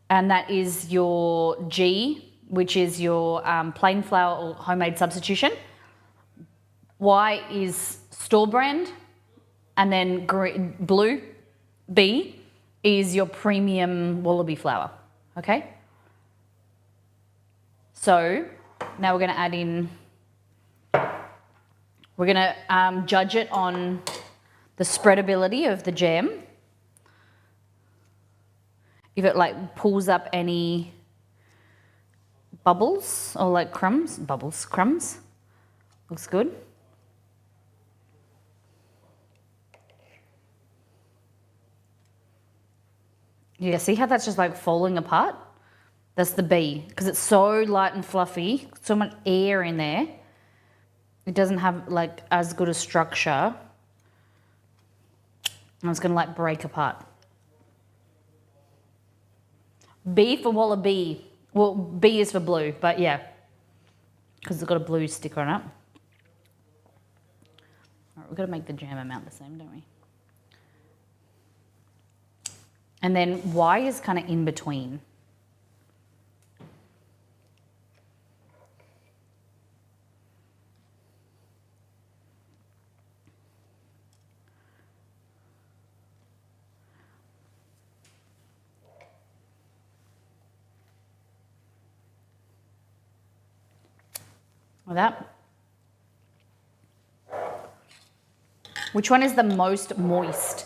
and that is your G, which is your plain flour or homemade substitution. Y is store brand, and then blue, B, is your premium Wallaby flour, okay? So now we're gonna add in, we're gonna judge it on the spreadability of the jam. If it like pulls up any bubbles or like crumbs, crumbs, looks good. Yeah, see how that's just like falling apart? That's the B, because it's so light and fluffy, so much air in there. It doesn't have like as good a structure. And it's gonna like break apart. B for Wallaby. Well, B is for blue, but yeah, because it's got a blue sticker on it. All right, we've got to make the jam amount the same, don't we? And then Y is kind of in between. Like that. Which one is the most moist?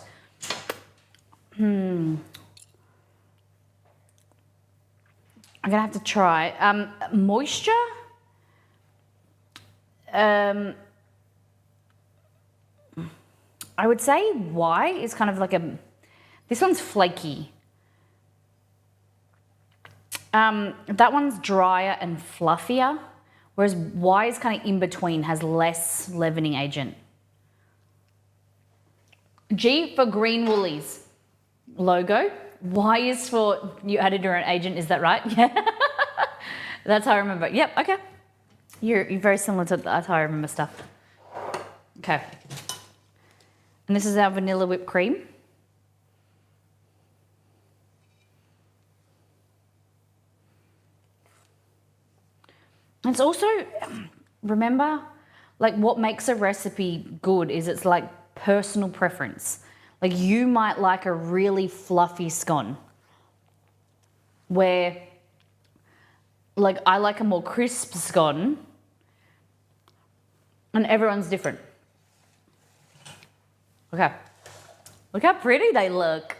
I'm gonna have to try. Moisture? I would say Y is kind of like this one's flaky. That one's drier and fluffier, whereas Y is kind of in between, has less leavening agent. G for Green Woolies logo. Y is for you added your own agent, is that right? Yeah. That's how I remember. Yep, okay. You're very similar to that's how I remember stuff. Okay. And this is our vanilla whipped cream. It's also, remember, like what makes a recipe good is it's like personal preference. Like you might like a really fluffy scone where like I like a more crisp scone and everyone's different. Okay, look how pretty they look.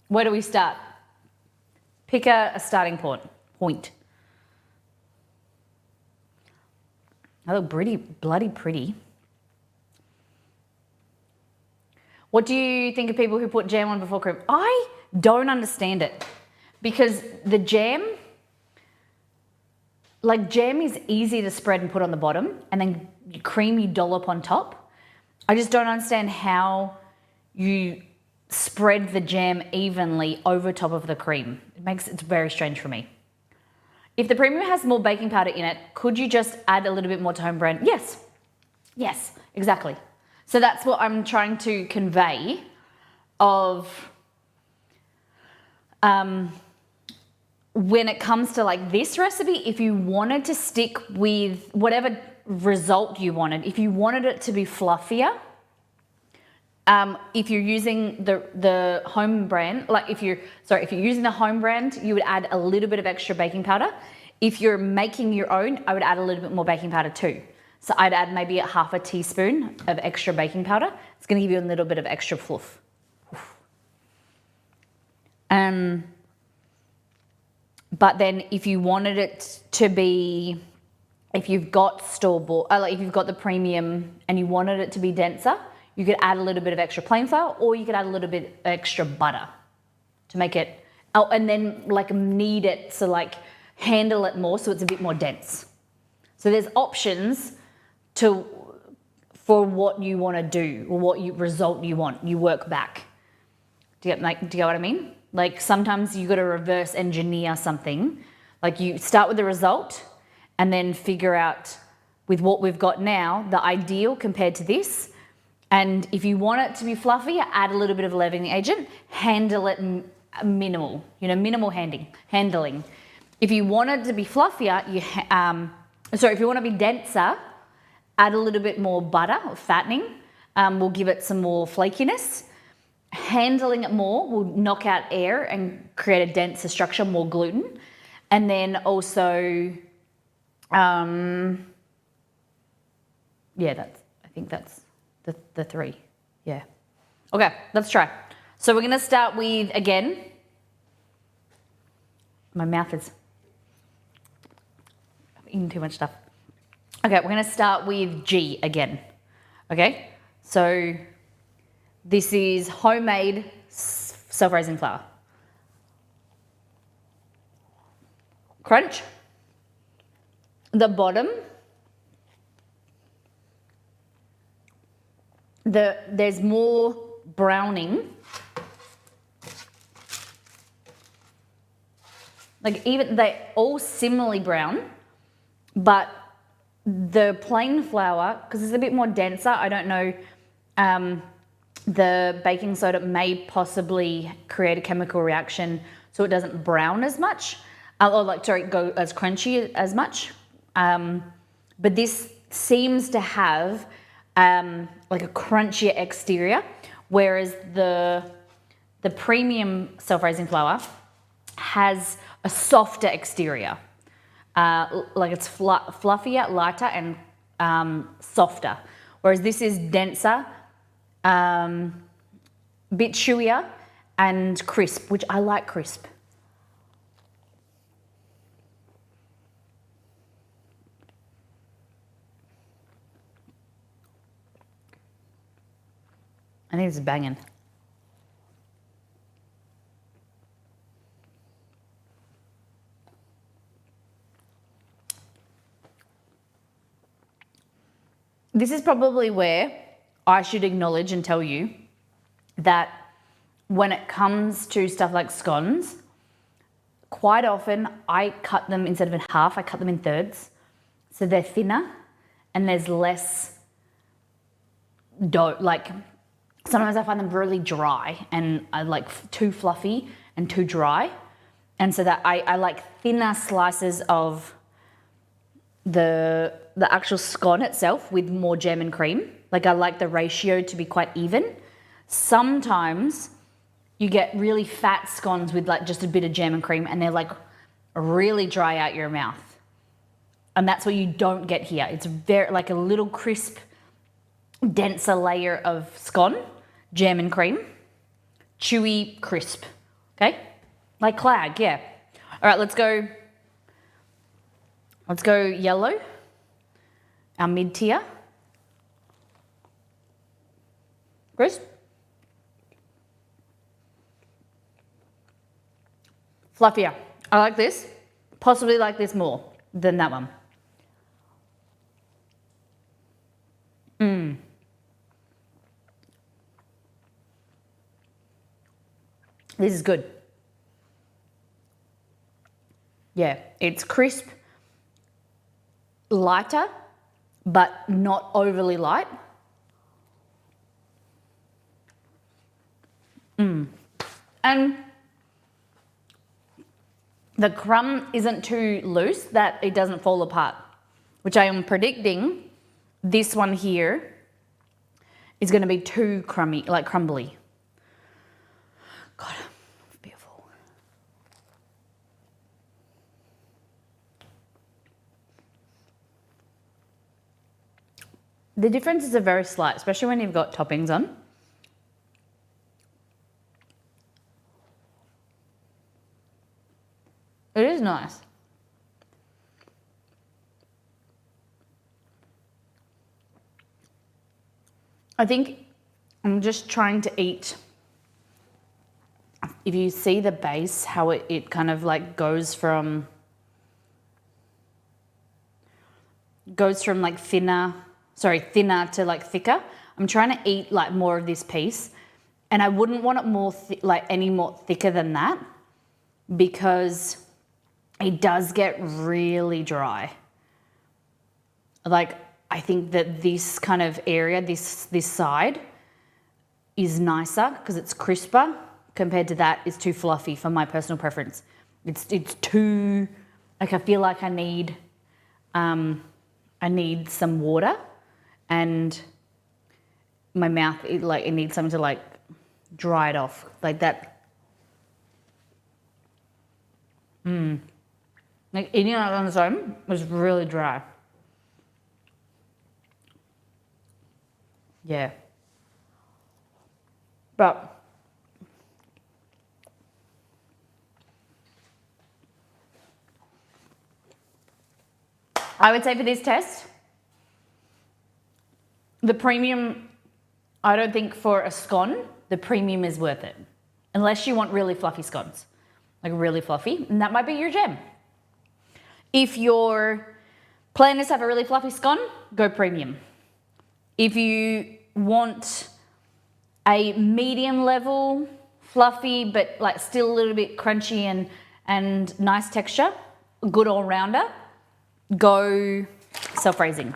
Where do we start? Pick a starting point. They look bloody pretty. What do you think of people who put jam on before cream? I don't understand it because the jam, like jam is easy to spread and put on the bottom and then cream you dollop on top. I just don't understand how you spread the jam evenly over top of the cream. It's very strange for me. If the premium has more baking powder in it, could you just add a little bit more to home brand? Yes, exactly. So that's what I'm trying to convey of when it comes to like this recipe, if you wanted to stick with whatever result you wanted, if you wanted it to be fluffier, if you're using the home brand, like if you're using the home brand, you would add a little bit of extra baking powder. If you're making your own, I would add a little bit more baking powder too. So I'd add maybe a half a teaspoon of extra baking powder. It's going to give you a little bit of extra fluff. But then if you wanted it to be if you've got store-bought, like if you've got the premium and you wanted it to be denser, you could add a little bit of extra plain flour, or you could add a little bit extra butter to make it, oh, and then like knead it, so like handle it more so it's a bit more dense. So there's options for what you want to do or what result you want. You work back. Do you get what I mean? Like sometimes you got to reverse engineer something. Like you start with the result and then figure out with what we've got now, the ideal compared to this. And if you want it to be fluffy, add a little bit of leavening agent, handle it minimal, minimal handling. If you want it to be fluffier, if you want to be denser, add a little bit more butter or fattening. Will give it some more flakiness. Handling it more will knock out air and create a denser structure, more gluten. And then also, I think that's the three. Yeah. Okay, let's try. So we're going to start with, again, my mouth is eating too much stuff. Okay, we're going to start with G again. Okay, so this is homemade self-raising flour. Crunch. The bottom, there's more browning. Like even they're all similarly brown, but the plain flour, because it's a bit more denser, I don't know, the baking soda may possibly create a chemical reaction so it doesn't brown as much, go as crunchy as much. But this seems to have like a crunchier exterior, whereas the premium self-raising flour has a softer exterior. Like it's fluffier, lighter, and softer. Whereas this is denser, bit chewier, and crisp, which I like crisp. I think this is banging. This is probably where I should acknowledge and tell you that when it comes to stuff like scones, quite often I cut them, instead of in half, I cut them in thirds. So they're thinner and there's less dough. Like sometimes I find them really dry and I like too fluffy and too dry. And so that I like thinner slices of the actual scone itself with more jam and cream. Like I like the ratio to be quite even. Sometimes you get really fat scones with like just a bit of jam and cream and they're like really dry out your mouth. And that's what you don't get here. It's very like a little crisp, denser layer of scone, jam and cream, chewy, crisp. Okay? Like clag, yeah. All right, let's go yellow, our mid-tier. Crisp. Fluffier. I like this. Possibly like this more than that one. This is good. Yeah, it's crisp, lighter, but not overly light. And the crumb isn't too loose that it doesn't fall apart, which I am predicting this one here is going to be too crummy, like crumbly. God, it's beautiful. The differences are very slight, especially when you've got toppings on. It is nice. I think I'm just trying to eat. If you see the base, how it kind of like goes from like thinner to like thicker. I'm trying to eat like more of this piece, and I wouldn't want it more any more thicker than that, because it does get really dry. Like, I think that this kind of area, this side, is nicer because it's crisper compared to that is too fluffy for my personal preference. It's too, like, I feel like I need some water, and my mouth, it needs something to like dry it off like that. Like eating it on its own was really dry. Yeah. But I would say for this test, the premium, I don't think for a scone, the premium is worth it. Unless you want really fluffy scones, like really fluffy, and that might be your gem. If your plan is to have a really fluffy scone, go premium. If you want a medium level, fluffy, but like still a little bit crunchy and nice texture, good all-rounder, go self-raising.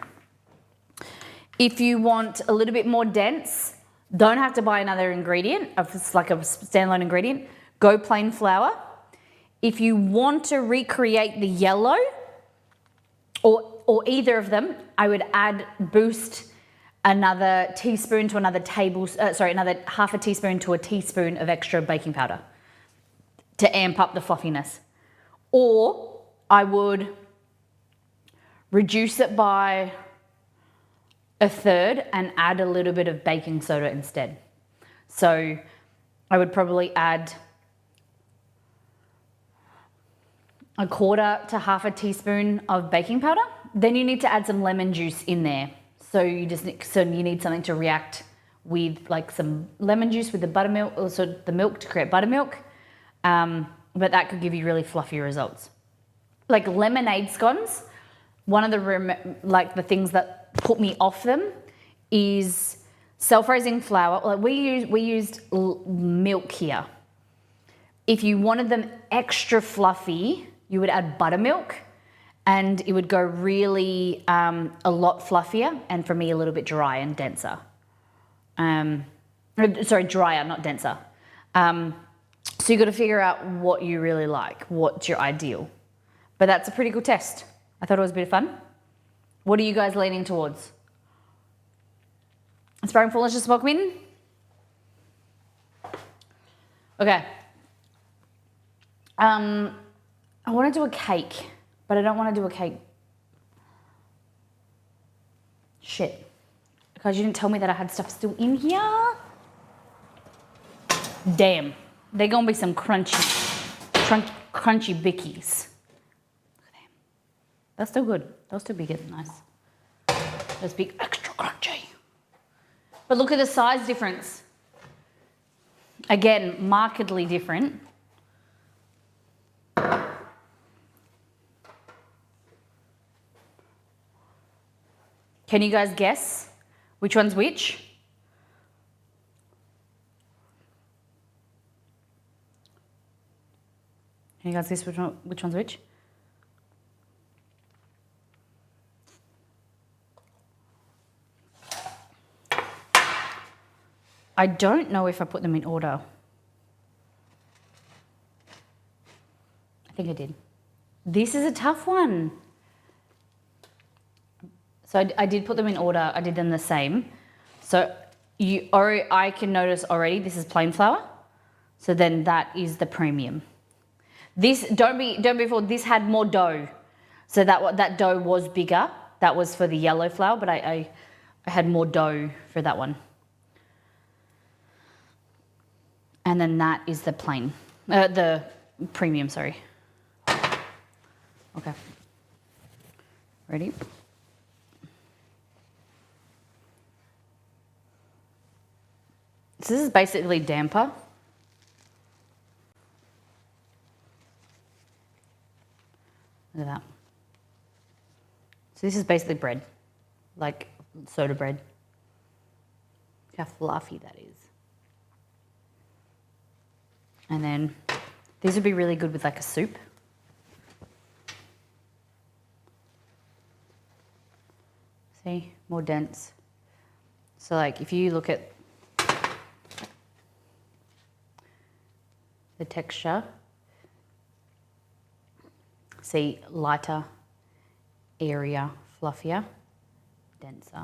If you want a little bit more dense, don't have to buy another ingredient, if it's like a standalone ingredient, go plain flour. If you want to recreate the yellow, or either of them, I would boost another teaspoon to another another half a teaspoon to a teaspoon of extra baking powder to amp up the fluffiness. Or I would reduce it by a third and add a little bit of baking soda instead. So I would probably add a quarter to half a teaspoon of baking powder. Then you need to add some lemon juice in there. So you need something to react with, like some lemon juice with the buttermilk, also the milk to create buttermilk. But that could give you really fluffy results. Like lemonade scones, one of the things that put me off them is self-raising flour. Like we used milk here. If you wanted them extra fluffy, you would add buttermilk, and it would go really a lot fluffier, and for me a little bit dry and denser. Drier, not denser. So you got to figure out what you really like, what's your ideal. But that's a pretty cool test. I thought it was a bit of fun. What are you guys leaning towards? Aspiring fullness, just smoke in? Okay. I want to do a cake, but I don't want to do a cake. Shit. Because you didn't tell me that I had stuff still in here. Damn. They're going to be some crunchy bickies. Look at them. That's still good. They'll still be good, nice. Those big extra crunchy. But look at the size difference. Again, markedly different. Can you guys guess which one's which? Can you guys guess which one's which? I don't know if I put them in order. I think I did. This is a tough one. So I did put them in order. I did them the same. So I can notice already this is plain flour. So then that is the premium. This don't be fooled. This had more dough. So that dough was bigger. That was for the yellow flour, but I had more dough for that one. And then that is the plain, the premium, sorry. Okay. Ready? So this is basically damper. Look at that. So this is basically bread, like soda bread. Look how fluffy that is. And then these would be really good with like a soup. See, more dense. So like if you look at the texture, see lighter, airier, fluffier, denser.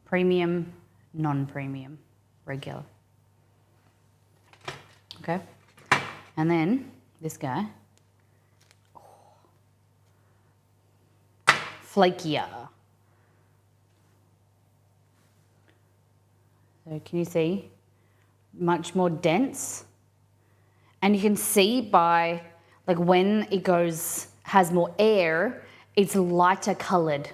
Premium, non-premium, regular. Okay, and then this guy, flakier. So can you see? Much more dense. And you can see by, like when it has more air, it's lighter colored.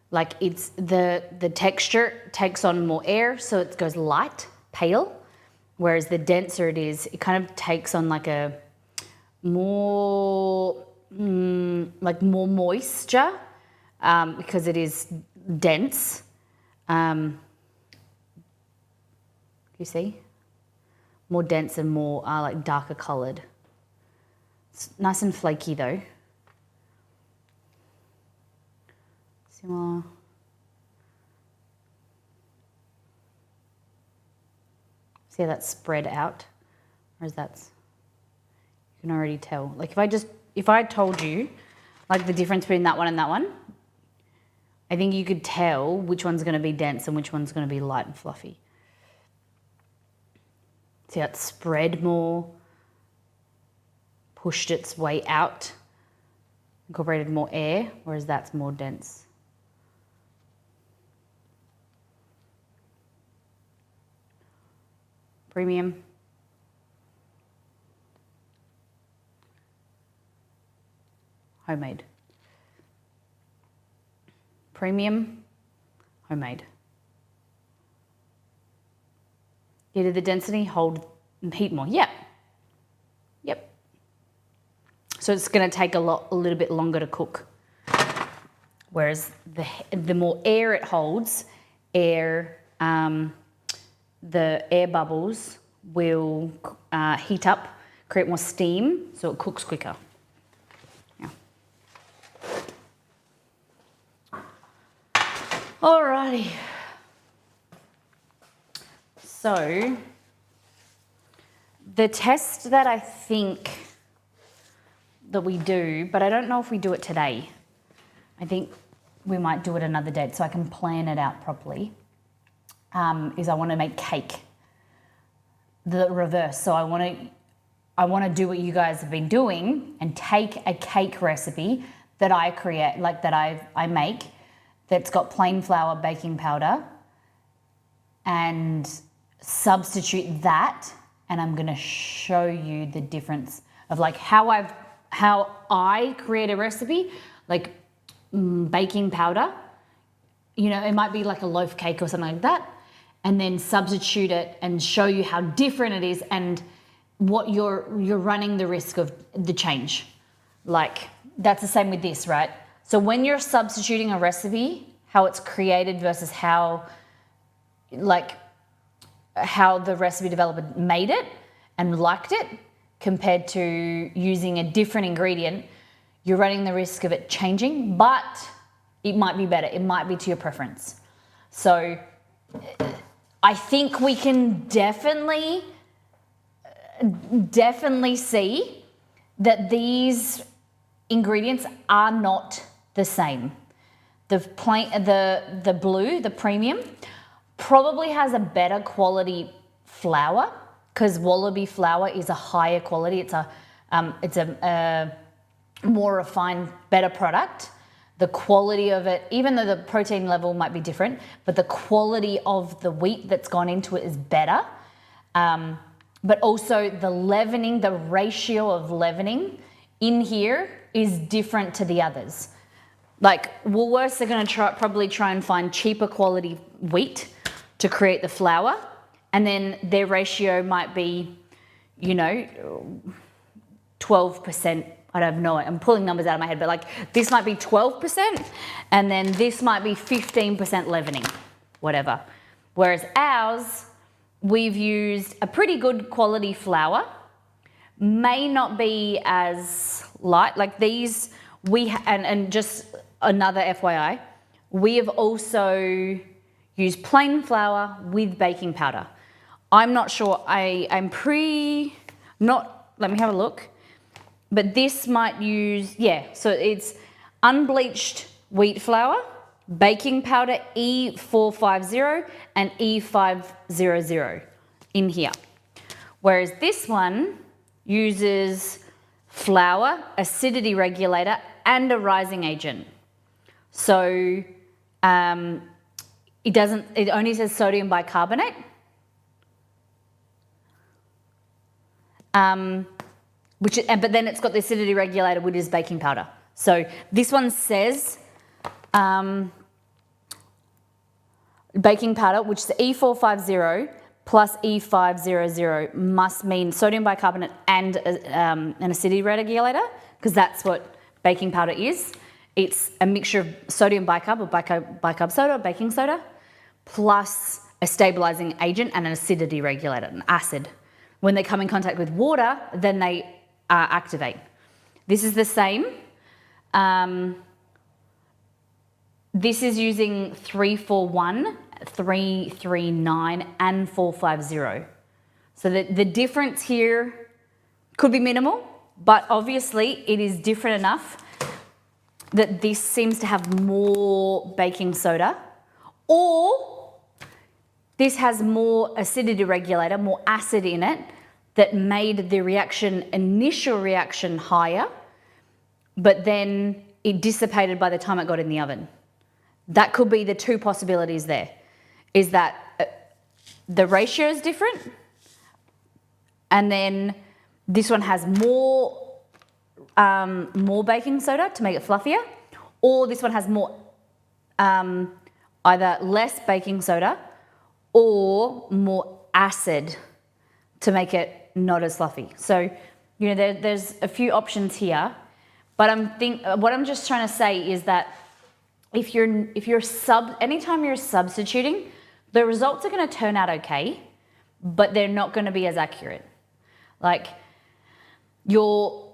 Like it's the texture takes on more air, so it goes light, pale. Whereas the denser it is, it kind of takes on like a more, like more moisture because it is dense. You see? More dense and more like darker coloured. It's nice and flaky though. Similar. See how that's spread out? Or is that, you can already tell. Like if I told you like the difference between that one and that one, I think you could tell which one's gonna be dense and which one's gonna be light and fluffy. See how it's spread more, pushed its way out, incorporated more air, whereas that's more dense. Premium. Homemade. Premium, homemade. Yeah, did the density hold heat more? Yep. Yep. So it's going to take a little bit longer to cook. Whereas the more air it holds, the air bubbles will heat up, create more steam, so it cooks quicker. Yeah. Alrighty. So the test that I think that we do, but I don't know if we do it today. I think we might do it another day so I can plan it out properly. Is I want to make cake. The reverse. So I want to do what you guys have been doing and take a cake recipe that I create, like that I make, that's got plain flour, baking powder, and substitute that, and I'm going to show you the difference of like how I create a recipe, like baking powder. You know, it might be like a loaf cake or something like that, and then substitute it and show you how different it is and what you're running the risk of the change. Like that's the same with this, right? So when you're substituting a recipe, how it's created versus how the recipe developer made it and liked it compared to using a different ingredient, you're running the risk of it changing, but it might be better. It might be to your preference. So I think we can definitely see that these ingredients are not the same. The blue, the premium, probably has a better quality flour because Wallaby flour is a higher quality. It's a more refined, better product. The quality of it, even though the protein level might be different, but the quality of the wheat that's gone into it is better. But also the leavening, the ratio of leavening in here is different to the others. Like Woolworths are going to probably try and find cheaper quality wheat to create the flour, and then their ratio might be, 12%. I don't know. I'm pulling numbers out of my head, but like this might be 12%, and then this might be 15% leavening, whatever. Whereas ours, we've used a pretty good quality flour, may not be as light, like these, and just another FYI, we have also used plain flour with baking powder. I'm not sure, let me have a look, but this might use, so it's unbleached wheat flour, baking powder E450 and E500 in here. Whereas this one uses flour, acidity regulator, and a rising agent. So it only says sodium bicarbonate. But then it's got the acidity regulator, which is baking powder. So this one says baking powder, which is E450 plus E500 must mean sodium bicarbonate and an acidity regulator, because that's what baking powder is. It's a mixture of sodium bicarb or bicarb soda, baking soda, plus a stabilizing agent and an acidity regulator, an acid. When they come in contact with water, then they activate. This is the same. This is using 341, 339, and 450. So the difference here could be minimal, but obviously it is different enough that this seems to have more baking soda, or this has more acidity regulator, more acid in it, that made the initial reaction higher, but then it dissipated by the time it got in the oven. That could be the two possibilities there, is that the ratio is different, and then this one has more baking soda to make it fluffier, or this one has more either less baking soda or more acid to make it not as fluffy. So, there's a few options here, but what I'm just trying to say is that anytime you're substituting, the results are going to turn out okay, but they're not going to be as accurate. Like, your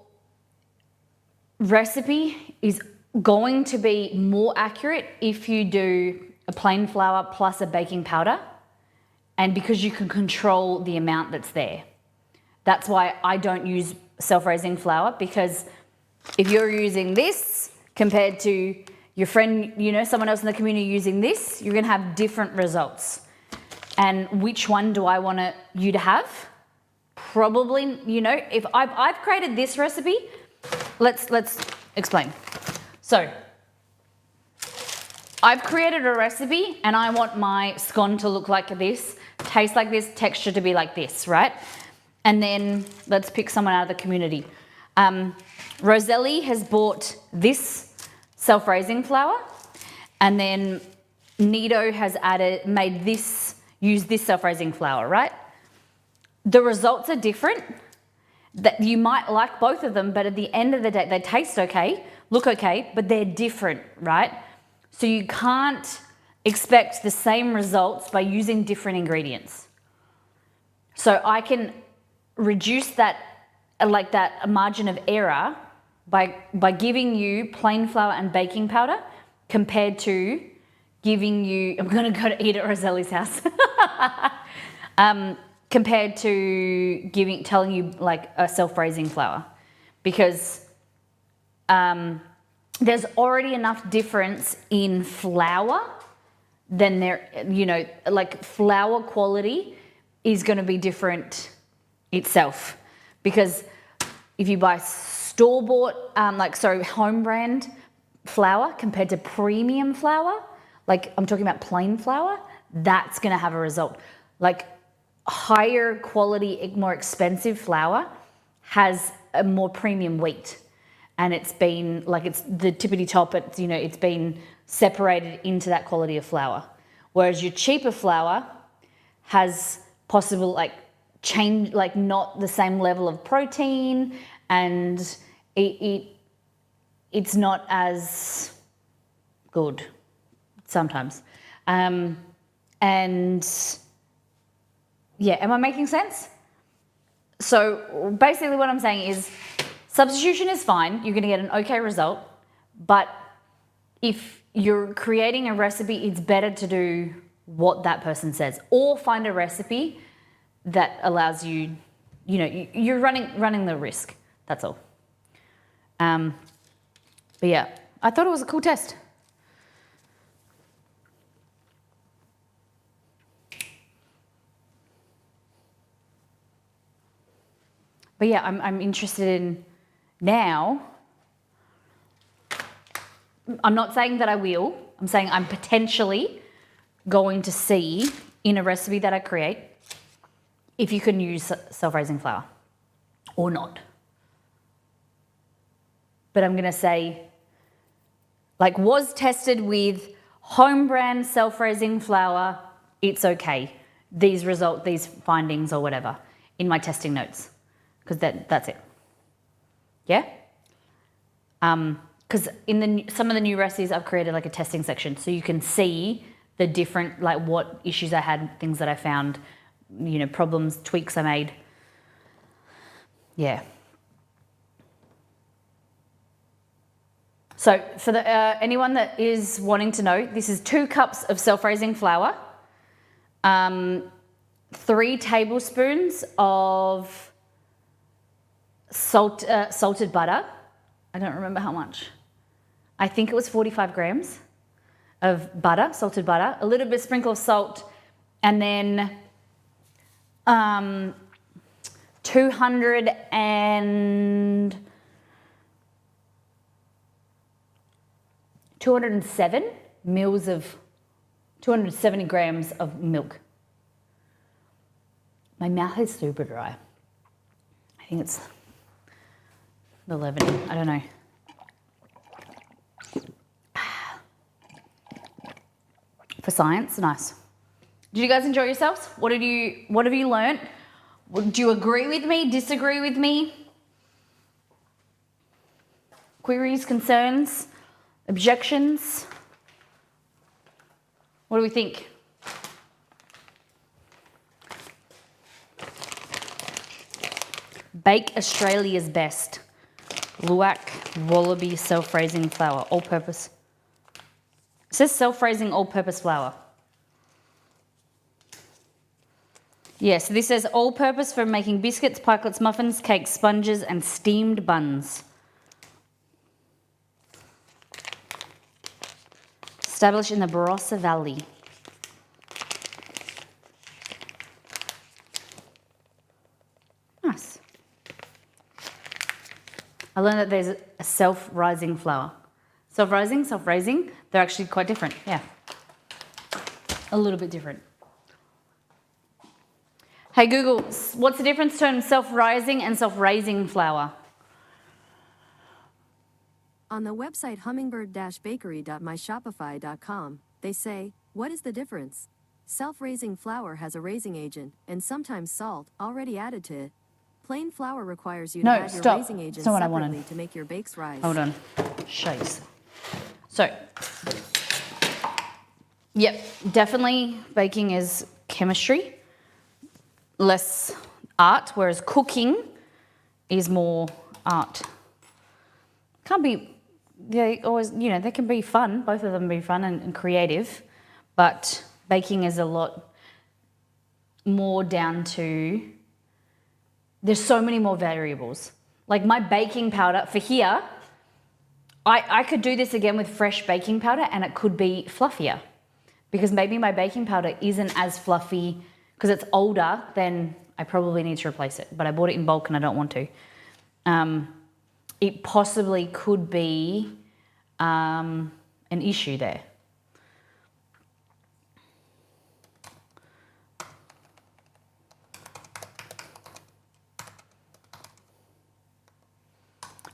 recipe is going to be more accurate if you do a plain flour plus a baking powder, and because you can control the amount that's there. That's why I don't use self-raising flour, because if you're using this compared to your friend, someone else in the community using this, you're going to have different results. And which one do I want you to have? Probably, if I've created this recipe, let's explain. So I've created a recipe and I want my scone to look like this, taste like this, texture to be like this, right? And then let's pick someone out of the community. Roselli has bought this self-raising flour, and then Nido has used this self-raising flour, right? The results are different. That you might like both of them, but at the end of the day, they taste okay, look okay, but they're different, right? So you can't expect the same results by using different ingredients. So I can reduce that margin of error by giving you plain flour and baking powder compared to giving you, I'm going to go to eat at Roselli's house, compared to telling you like a self-raising flour, because there's already enough difference in flour than like flour quality is going to be different itself, because if you buy store-bought, home brand flour compared to premium flour, like I'm talking about plain flour, that's going to have a result. Like higher quality, more expensive flour has a more premium wheat, and it's been it's the tippity top. It's been separated into that quality of flour, whereas your cheaper flour has possible like change, like not the same level of protein, and it's not as good sometimes. And yeah, am I making sense? So basically what I'm saying is substitution is fine. You're going to get an okay result. But if you're creating a recipe, it's better to do what that person says, or find a recipe that allows you, you're running the risk. That's all. But yeah, I thought it was a cool test. But yeah, I'm interested in now. I'm not saying that I will. I'm saying I'm potentially going to see in a recipe that I create if you can use self-raising flour or not. But I'm going to say, like, was tested with home brand self-raising flour, it's okay. These findings or whatever in my testing notes, because that's it. Yeah? Because in some of the new recipes, I've created like a testing section so you can see the different, like what issues I had, things that I found, problems, tweaks I made. Yeah. So for anyone that is wanting to know, this is 2 cups of self-raising flour, 3 tablespoons of salted butter. I don't remember how much. I think it was 45 grams of butter, salted butter, a little bit sprinkle of salt, and then 270 grams of milk. My mouth is super dry. I think it's the leavening, I don't know. For science, nice. Did you guys enjoy yourselves? What have you learnt? Do you agree with me, disagree with me? Queries, concerns, objections? What do we think? Bake Australia's best. Luwak Wallaby self-raising flour, all-purpose. It says self-raising all-purpose flour. Yeah, so this says all-purpose for making biscuits, pikelets, muffins, cakes, sponges, and steamed buns. Established in the Barossa Valley. Nice. I learned that there's a self-rising flour. Self-raising, they're actually quite different, yeah. A little bit different. Hey Google, what's the difference between self-rising and self-raising flour? On the website hummingbird-bakery.myshopify.com, they say, what is the difference? Self-raising flour has a raising agent, and sometimes salt, already added to it. Plain flour requires you to add your raising agent separately to make your bakes rise. Hold on. Shakes. So, yep, definitely baking is chemistry, less art, whereas cooking is more art. Can't be, they always, they can be fun, both of them be fun and creative, but baking is a lot more down to, there's so many more variables. Like my baking powder for here, I could do this again with fresh baking powder and it could be fluffier because maybe my baking powder isn't as fluffy because it's older, then I probably need to replace it. But I bought it in bulk and I don't want to. It possibly could be an issue there.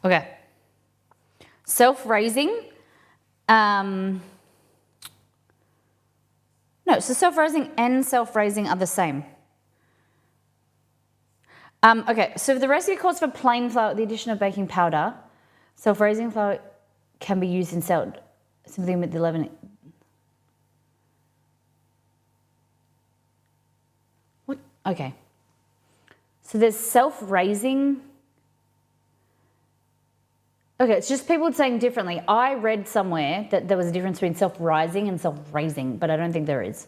Okay. Self-raising. No, so self-raising and self-raising are the same. Okay, so the recipe calls for plain flour with the addition of baking powder. Self-raising flour can be used in something with the leavening. What? Okay. So there's self-raising. Okay, it's just people saying differently. I read somewhere that there was a difference between self-rising and self-raising, but I don't think there is.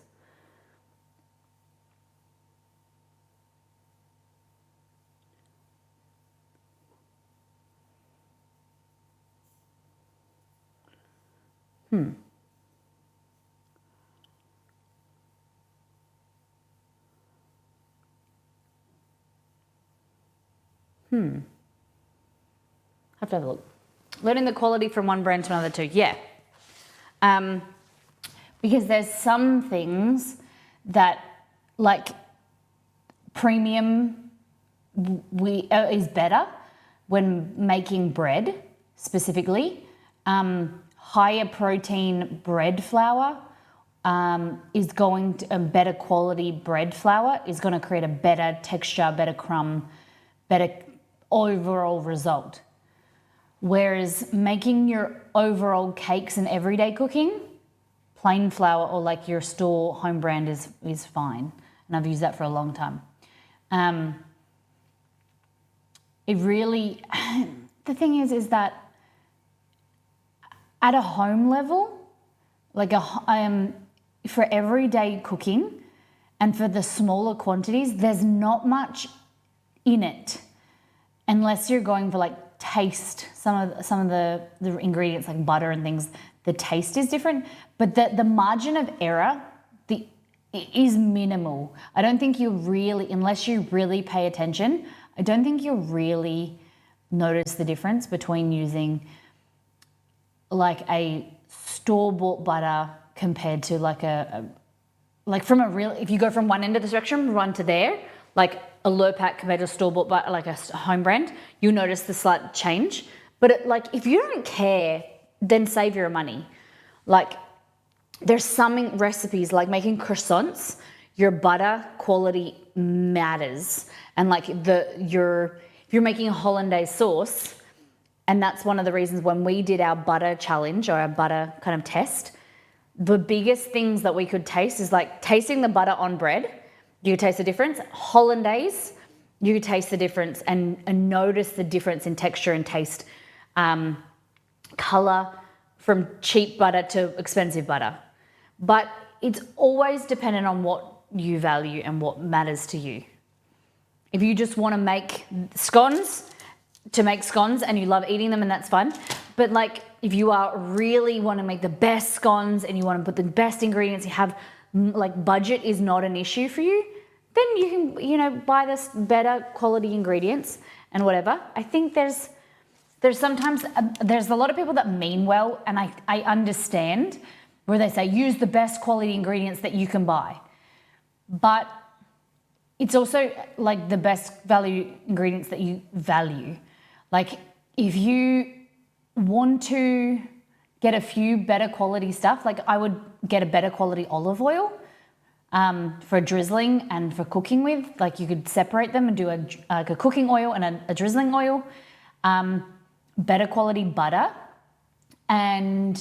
Have to have a look. Learning the quality from one brand to another too. Yeah. Because there's some things that, like, premium is better when making bread specifically. Higher protein bread flour is going to, better quality bread flour is going to create a better texture, better crumb, better overall result. Whereas making your overall cakes and everyday cooking, plain flour or like your store home brand is fine. And I've used that for a long time. It really, the thing is that at a home level, like for everyday cooking and for the smaller quantities, there's not much in it unless you're going for like taste. Some of the ingredients like butter and things, the taste is different, but the margin of error is minimal. I don't think you really, unless you really pay attention, I don't think you'll really notice the difference between using like a store-bought butter compared to like if you go from one end of the spectrum, run to there, like a Lurpak compared to a store-bought butter, like a home brand, you'll notice the slight change. But if you don't care, then save your money. Like there's some recipes like making croissants, your butter quality matters. And like if you're making a hollandaise sauce, and that's one of the reasons when we did our butter challenge or our butter kind of test, the biggest things that we could taste is like tasting the butter on bread. You could taste the difference. Hollandaise, you could taste the difference and notice the difference in texture and taste, color from cheap butter to expensive butter. But it's always dependent on what you value and what matters to you. If you just want to make scones and you love eating them, and that's fun. But like if you really want to make the best scones and you want to put the best ingredients, you have like budget is not an issue for you, then you can, buy this better quality ingredients and whatever. I think there's sometimes, there's a lot of people that mean well, and I understand where they say use the best quality ingredients that you can buy. But it's also like the best value ingredients that you value. Like if you want to get a few better quality stuff, like I would get a better quality olive oil for drizzling and for cooking with. Like you could separate them and do a cooking oil and a drizzling oil. Better quality butter, and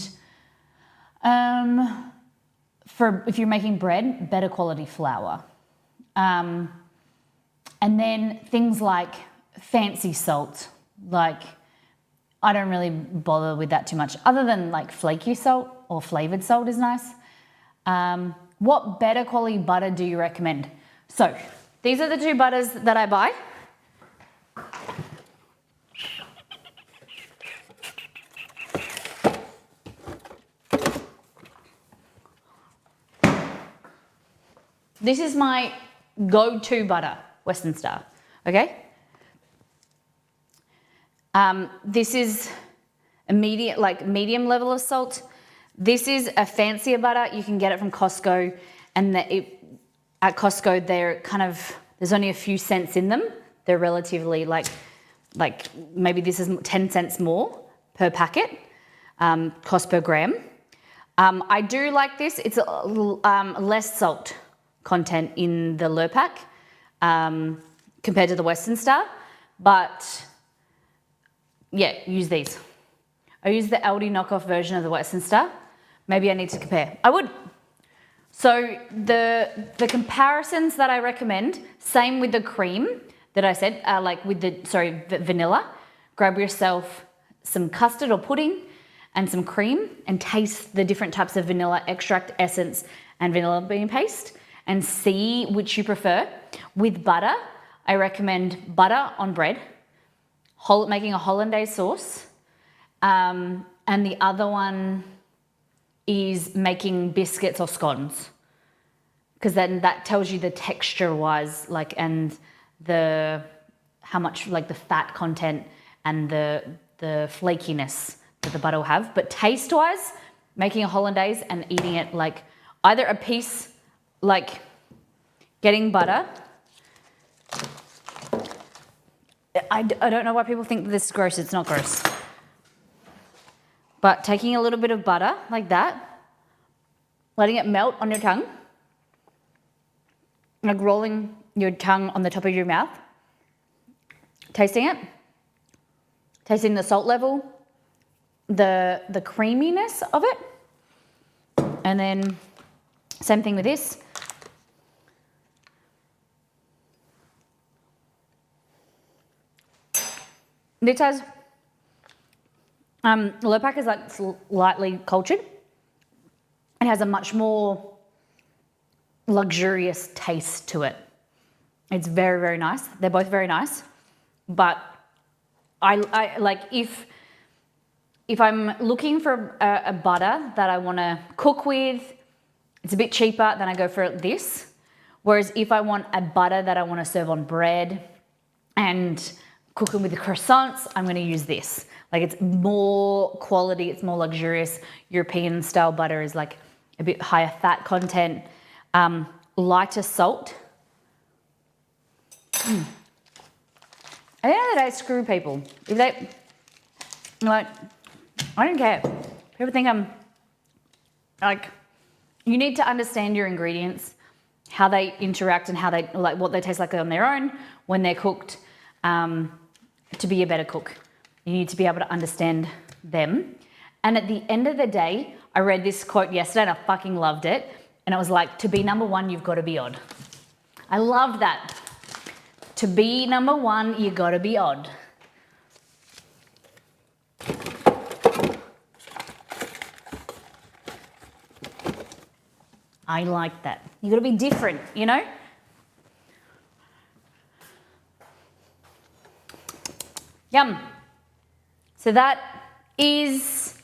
for if you're making bread, better quality flour. And then things like fancy salt, like I don't really bother with that too much, other than like flaky salt or flavored salt is nice. What better quality butter do you recommend? So these are the two butters that I buy. This is my go-to butter, Western Star, okay? This is a medium level of salt. This is a fancier butter. You can get it from Costco, and at Costco there's only a few cents in them. They're relatively like maybe this is 10 cents more per packet, cost per gram. I do like this. It's less salt content in the Lurpak compared to the Western Star, but yeah, use these. I use the Aldi knockoff version of the Western Star. Maybe I need to compare. I would. So the comparisons that I recommend, same with the cream that I said, like with the vanilla. Grab yourself some custard or pudding and some cream and taste the different types of vanilla extract, essence, and vanilla bean paste and see which you prefer. With butter, I recommend butter on bread, making a hollandaise sauce, and the other one is making biscuits or scones, because then that tells you the texture wise, like, and how much like the fat content and the flakiness that the butter will have. But taste wise, making a hollandaise and eating it like either a piece, like getting butter. I don't know why people think this is gross. It's not gross. But taking a little bit of butter like that, letting it melt on your tongue, like rolling your tongue on the top of your mouth, tasting it, tasting the salt level, the creaminess of it, and then same thing with this. This has Lurpak is like slightly cultured. It has a much more luxurious taste to it. It's very, very nice. They're both very nice, but I like if I'm looking for a butter that I want to cook with, it's a bit cheaper, then I go for this. Whereas if I want a butter that I want to serve on bread and cooking with the croissants, I'm going to use this. Like, it's more quality, it's more luxurious. European style butter is like a bit higher fat content, lighter salt. At the end of the day, screw people. If they, like, I don't care. People think I'm, like, you need to understand your ingredients, how they interact and how they, like, what they taste like on their own when they're cooked, to be a better cook. You need to be able to understand them. And at the end of the day, I read this quote yesterday and I fucking loved it. And it was like, to be number one, you've got to be odd. I love that. To be number one, you got to be odd. I like that. You got to be different, you know? Yum. So that is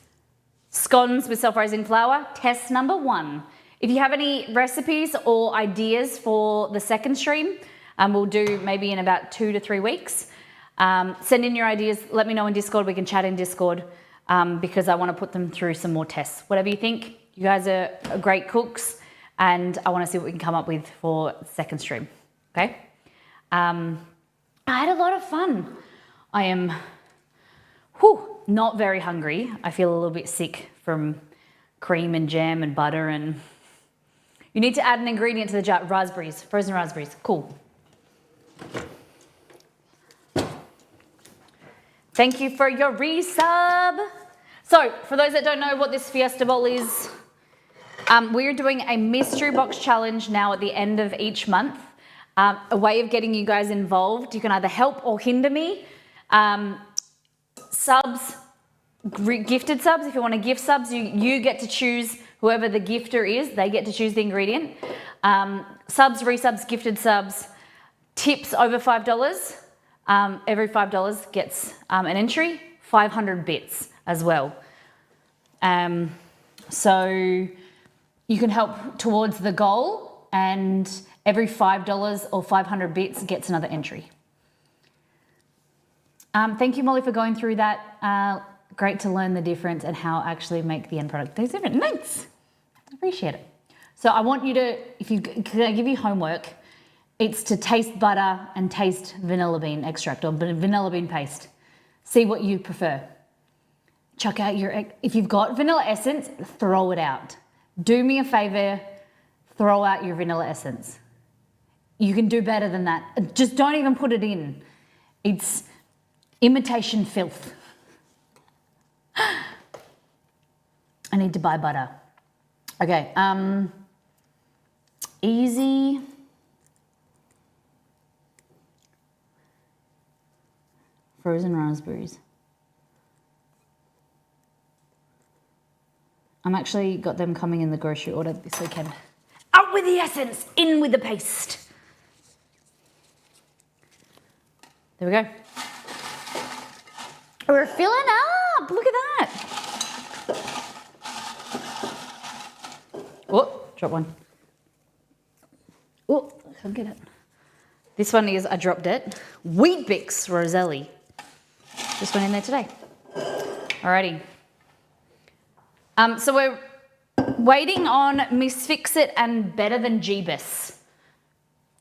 scones with self-raising flour, test number 1. If you have any recipes or ideas for the second stream, we'll do maybe in about 2 to 3 weeks. Send in your ideas, let me know in Discord, we can chat in Discord, because I want to put them through some more tests. Whatever you think, you guys are great cooks, and I want to see what we can come up with for the second stream, okay? I had a lot of fun. I am not very hungry. I feel a little bit sick from cream and jam and butter, and you need to add an ingredient to the jar. Raspberries, frozen raspberries, cool. Thank you for your resub. So for those that don't know what this Fiesta Bowl is, we're doing a mystery box challenge now at the end of each month. A way of getting you guys involved. You can either help or hinder me. Subs, gifted subs, if you want to gift subs, you get to choose whoever the gifter is, they get to choose the ingredient. Subs, resubs, gifted subs, tips over $5. Every $5 gets an entry, 500 bits as well. So you can help towards the goal, and every $5 or 500 bits gets another entry. Thank you, Molly, for going through that. Great to learn the difference and how actually make the end product. There's different. Thanks. I appreciate it. So I want you to, can I give you homework? It's to taste butter and taste vanilla bean extract or vanilla bean paste. See what you prefer. Chuck out if you've got vanilla essence, throw it out. Do me a favor, throw out your vanilla essence. you can do better than that. Just don't even put it in. It's imitation filth. I need to buy butter. Okay, easy. Frozen raspberries. I'm actually got them coming in the grocery order this weekend. Out with the essence, in with the paste. There we go. We're filling up, look at that. Oh, drop one. Oh, I can't get it. This one is, I dropped it, Weet-Bix Roselli. Just went in there today. Alrighty. So we're waiting on Miss Fix-It and Better Than Jeebus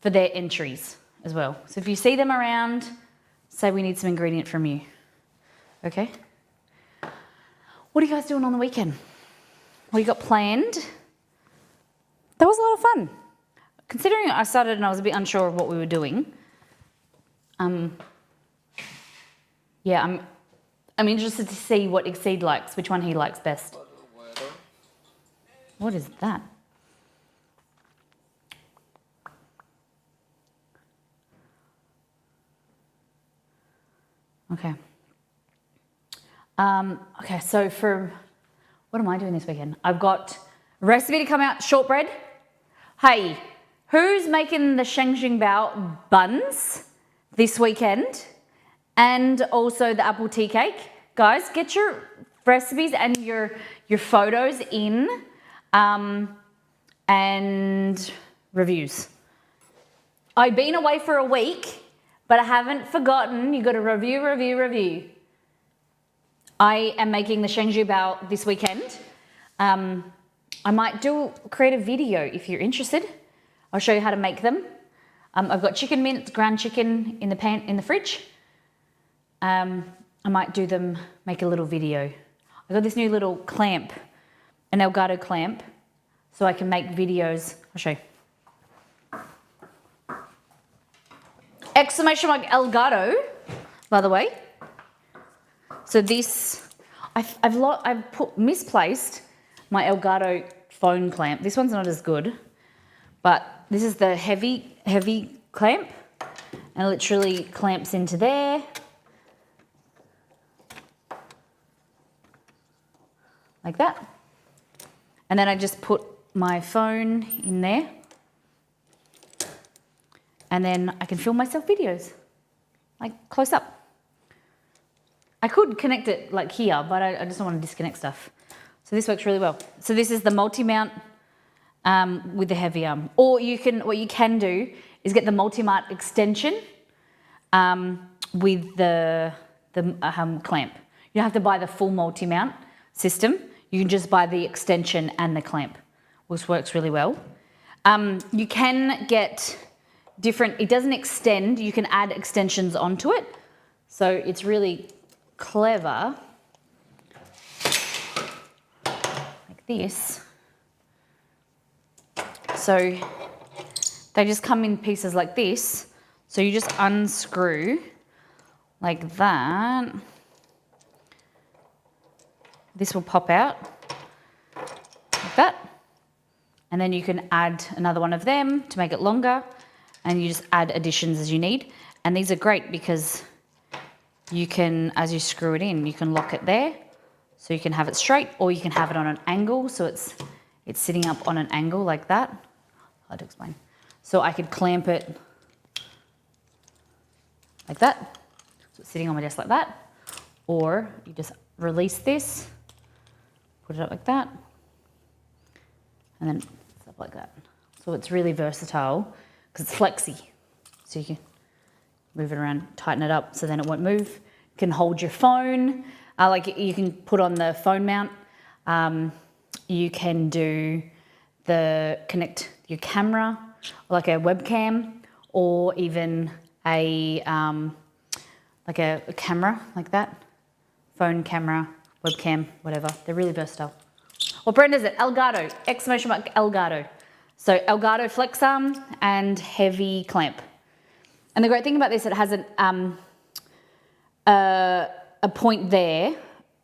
for their entries as well. So if you see them around, say we need some ingredient from you. Okay? What are you guys doing on the weekend? What you got planned? That was a lot of fun. Considering I started and I was a bit unsure of what we were doing, yeah, I'm interested to see what Exceed likes, which one he likes best. What is that? Okay. Okay, so for, what am I doing this weekend? I've got a recipe to come out, shortbread. Hey, who's making the Sheng Bao buns this weekend? And also the apple tea cake. Guys, get your recipes and your photos in and reviews. I've been away for a week, but I haven't forgotten. You got to review. I am making the Sheng Bao this weekend. I might create a video if you're interested. I'll show you how to make them. I've got chicken mince, ground chicken in the fridge. I might make a little video. I got this new little clamp, an Elgato clamp, so I can make videos. I'll show you. Exclamation mark Elgato, by the way. So this, I've misplaced my Elgato phone clamp. This one's not as good, but this is the heavy clamp, and it literally clamps into there. Like that. And then I just put my phone in there. And then I can film myself videos, like close up. I could connect it like here, but I just don't want to disconnect stuff. So this works really well. So this is the multi-mount with the heavy arm. Or what you can do is get the multi-mount extension with the clamp. You don't have to buy the full multi-mount system. You can just buy the extension and the clamp, which works really well. You can get different, it doesn't extend, you can add extensions onto it. So it's really clever. Like this. So they just come in pieces like this. So you just unscrew like that. This will pop out like that. And then you can add another one of them to make it longer, and you just add additions as you need. And these are great because you can, as you screw it in, you can lock it there. So you can have it straight, or you can have it on an angle. So it's sitting up on an angle like that. Hard to explain. So I could clamp it like that. So it's sitting on my desk like that. Or you just release this, put it up like that, and then it's up like that. So it's really versatile because it's flexy. So you can move it around, tighten it up so then it won't move. You can hold your phone, like you can put on the phone mount. You can connect your camera, like a webcam, or even a camera like that. Phone camera, webcam, whatever. They're really versatile. Well, Brenda's it, Elgato, exclamation mark Elgato. So Elgato Flex Arm and Heavy Clamp. And the great thing about this, it has a point there,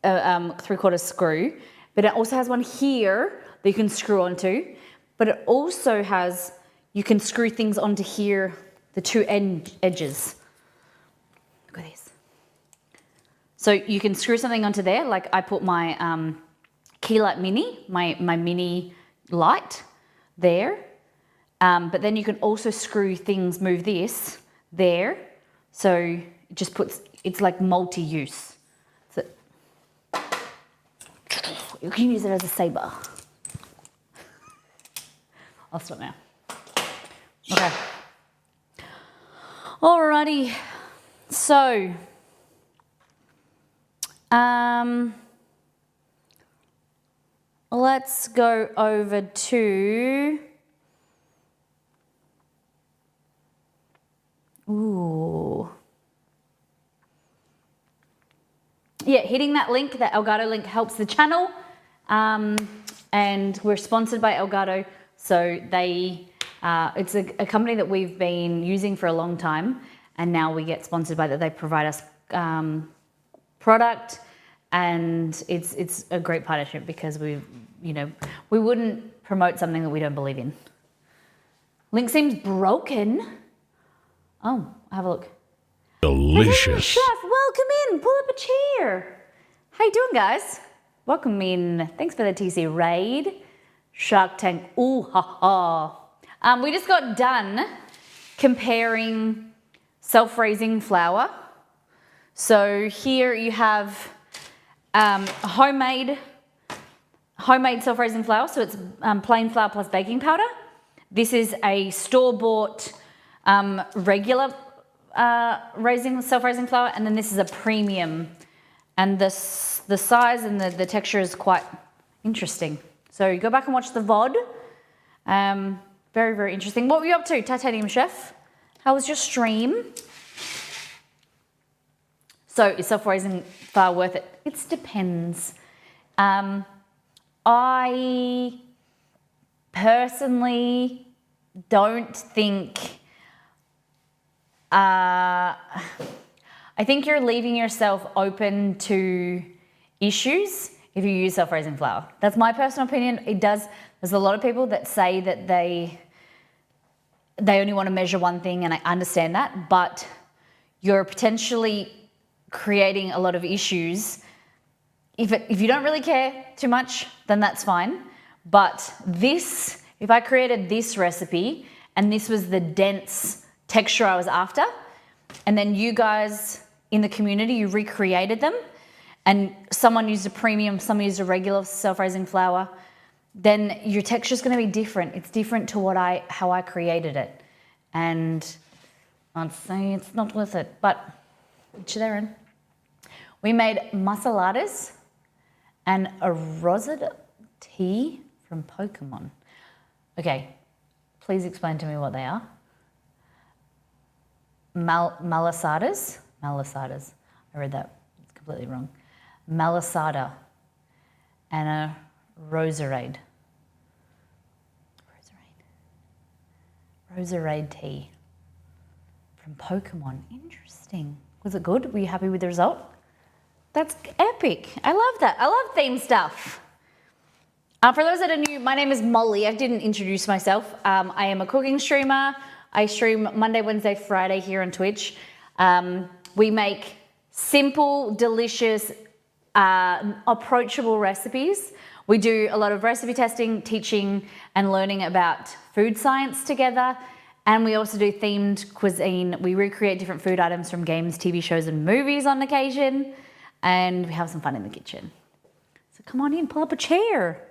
a 3/4 screw, but it also has one here that you can screw onto. But it also has, you can screw things onto here, the two edges. Look at this. So you can screw something onto there, like I put my Keylight Mini, my mini light there. But then you can also screw things, move this there. So it just puts, it's like multi-use. So you can use it as a saber. I'll stop now. Okay. Alrighty. So, let's go over to, yeah, hitting that link, that Elgato link helps the channel. And we're sponsored by Elgato. So they, it's a company that we've been using for a long time, and now we get sponsored by that. They provide us product, and it's a great partnership because we wouldn't promote something that we don't believe in. Link seems broken. Oh, have a look. Delicious. Chef, welcome in. Pull up a chair. How you doing, guys? Welcome in. Thanks for the TC raid. Shark Tank. Ooh, ha ha. We just got done comparing self-raising flour. So here you have homemade self-raising flour. So it's plain flour plus baking powder. This is a store-bought regular self-raising flour, and then this is a premium. And the size and the texture is quite interesting. So you go back and watch the VOD. Very, very interesting. What were you up to, Titanium Chef? How was your stream? So is self-raising flour worth it? It depends. I personally don't think, I think you're leaving yourself open to issues if you use self-raising flour. That's my personal opinion. There's a lot of people that say that they only want to measure one thing, and I understand that, but you're potentially creating a lot of issues. If you don't really care too much, then that's fine. But this, if I created this recipe and this was the dense texture I was after, and then you guys in the community, you recreated them, and someone used a premium, someone used a regular self-raising flour, then your texture is going to be different. It's different to how I created it. And I'd say it's not worth it, but each their own. We made masaladas and a rosette tea from Pokemon. Okay, please explain to me what they are. Malasadas. I read that, it's completely wrong. Malasada and a Roserade. Roserade tea from Pokemon. Interesting. Was it good? Were you happy with the result? That's epic. I love that. I love theme stuff. For those that are new, my name is Molly. I didn't introduce myself. I am a cooking streamer. I stream Monday, Wednesday, Friday here on Twitch. We make simple, delicious, approachable recipes. We do a lot of recipe testing, teaching, and learning about food science together. And we also do themed cuisine. We recreate different food items from games, TV shows, and movies on occasion. And we have some fun in the kitchen. So come on in, pull up a chair.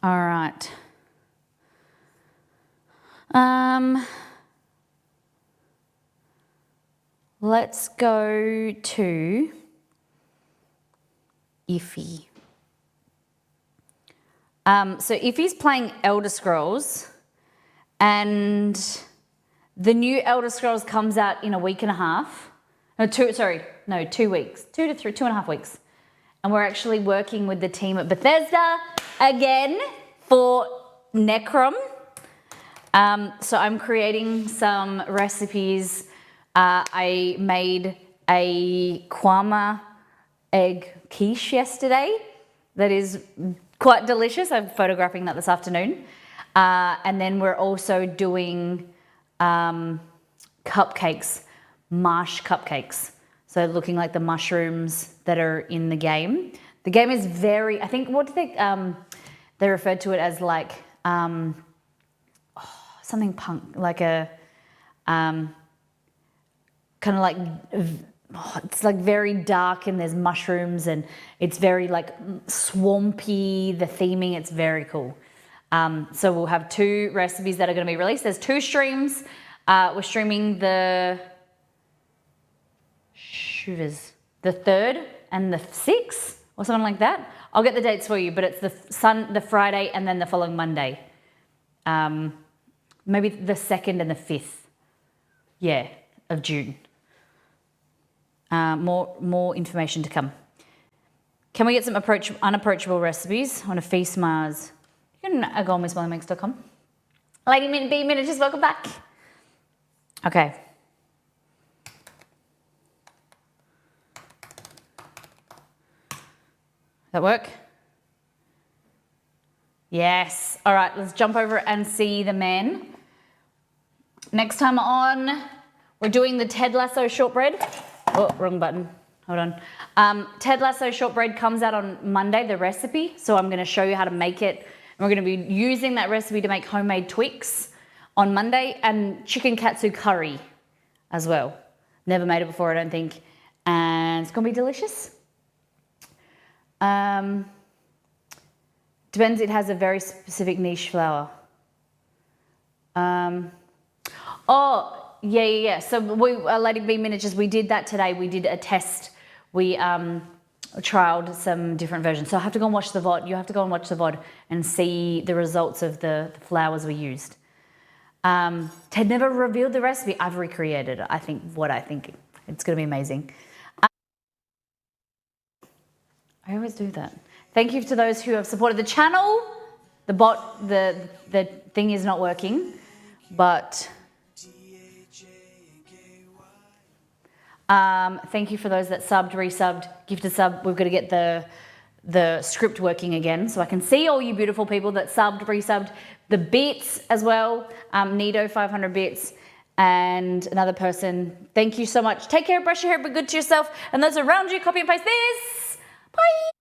All right. Let's go to Iffy. So Iffy's playing Elder Scrolls, and the new Elder Scrolls comes out in a week and a half. 2 weeks. 2.5 weeks. And we're actually working with the team at Bethesda again for Necrom. So I'm creating some recipes. I made a kwama egg quiche yesterday that is quite delicious. I'm photographing that this afternoon. And then we're also doing cupcakes, marsh cupcakes. So looking like the mushrooms that are in the game. The game is very, I think, what do they referred to it as like something punk, like a kind of like, it's like very dark and there's mushrooms and it's very like swampy, the theming, it's very cool. So we'll have 2 recipes that are going to be released. There's 2 streams. We're streaming the 3rd and the 6th or something like that. I'll get the dates for you, but it's the Friday and then the following Monday. Maybe the 2nd and the 5th. Yeah, of June. More information to come. Can we get some unapproachable recipes? I want to feast my eyes. You can go on WithSmileyMakes.com. Lady B Miniatures, welcome back. Okay. That work? Yes. All right, let's jump over and see the men. Next time on, we're doing the Ted Lasso shortbread. Oh, wrong button. Hold on. Ted Lasso shortbread comes out on Monday, the recipe. So I'm going to show you how to make it. And we're going to be using that recipe to make homemade Twix on Monday, and chicken katsu curry as well. Never made it before, I don't think. And it's going to be delicious. Depends, it has a very specific niche flour. Oh, yeah. So we, Lady B Miniatures, we did that today. We did a test. We trialed some different versions. So I have to go and watch the VOD. You have to go and watch the VOD and see the results of the flours we used. Ted never revealed the recipe. I've recreated it. I think it's going to be amazing. I always do that. Thank you to those who have supported the channel. The bot, the thing is not working, but thank you for those that subbed, resubbed, gifted sub. We've got to get the script working again so I can see all you beautiful people that subbed, resubbed, the bits as well. Nido 500 bits and another person. Thank you so much. Take care, brush your hair, be good to yourself, and those around you, copy and paste this. Bye.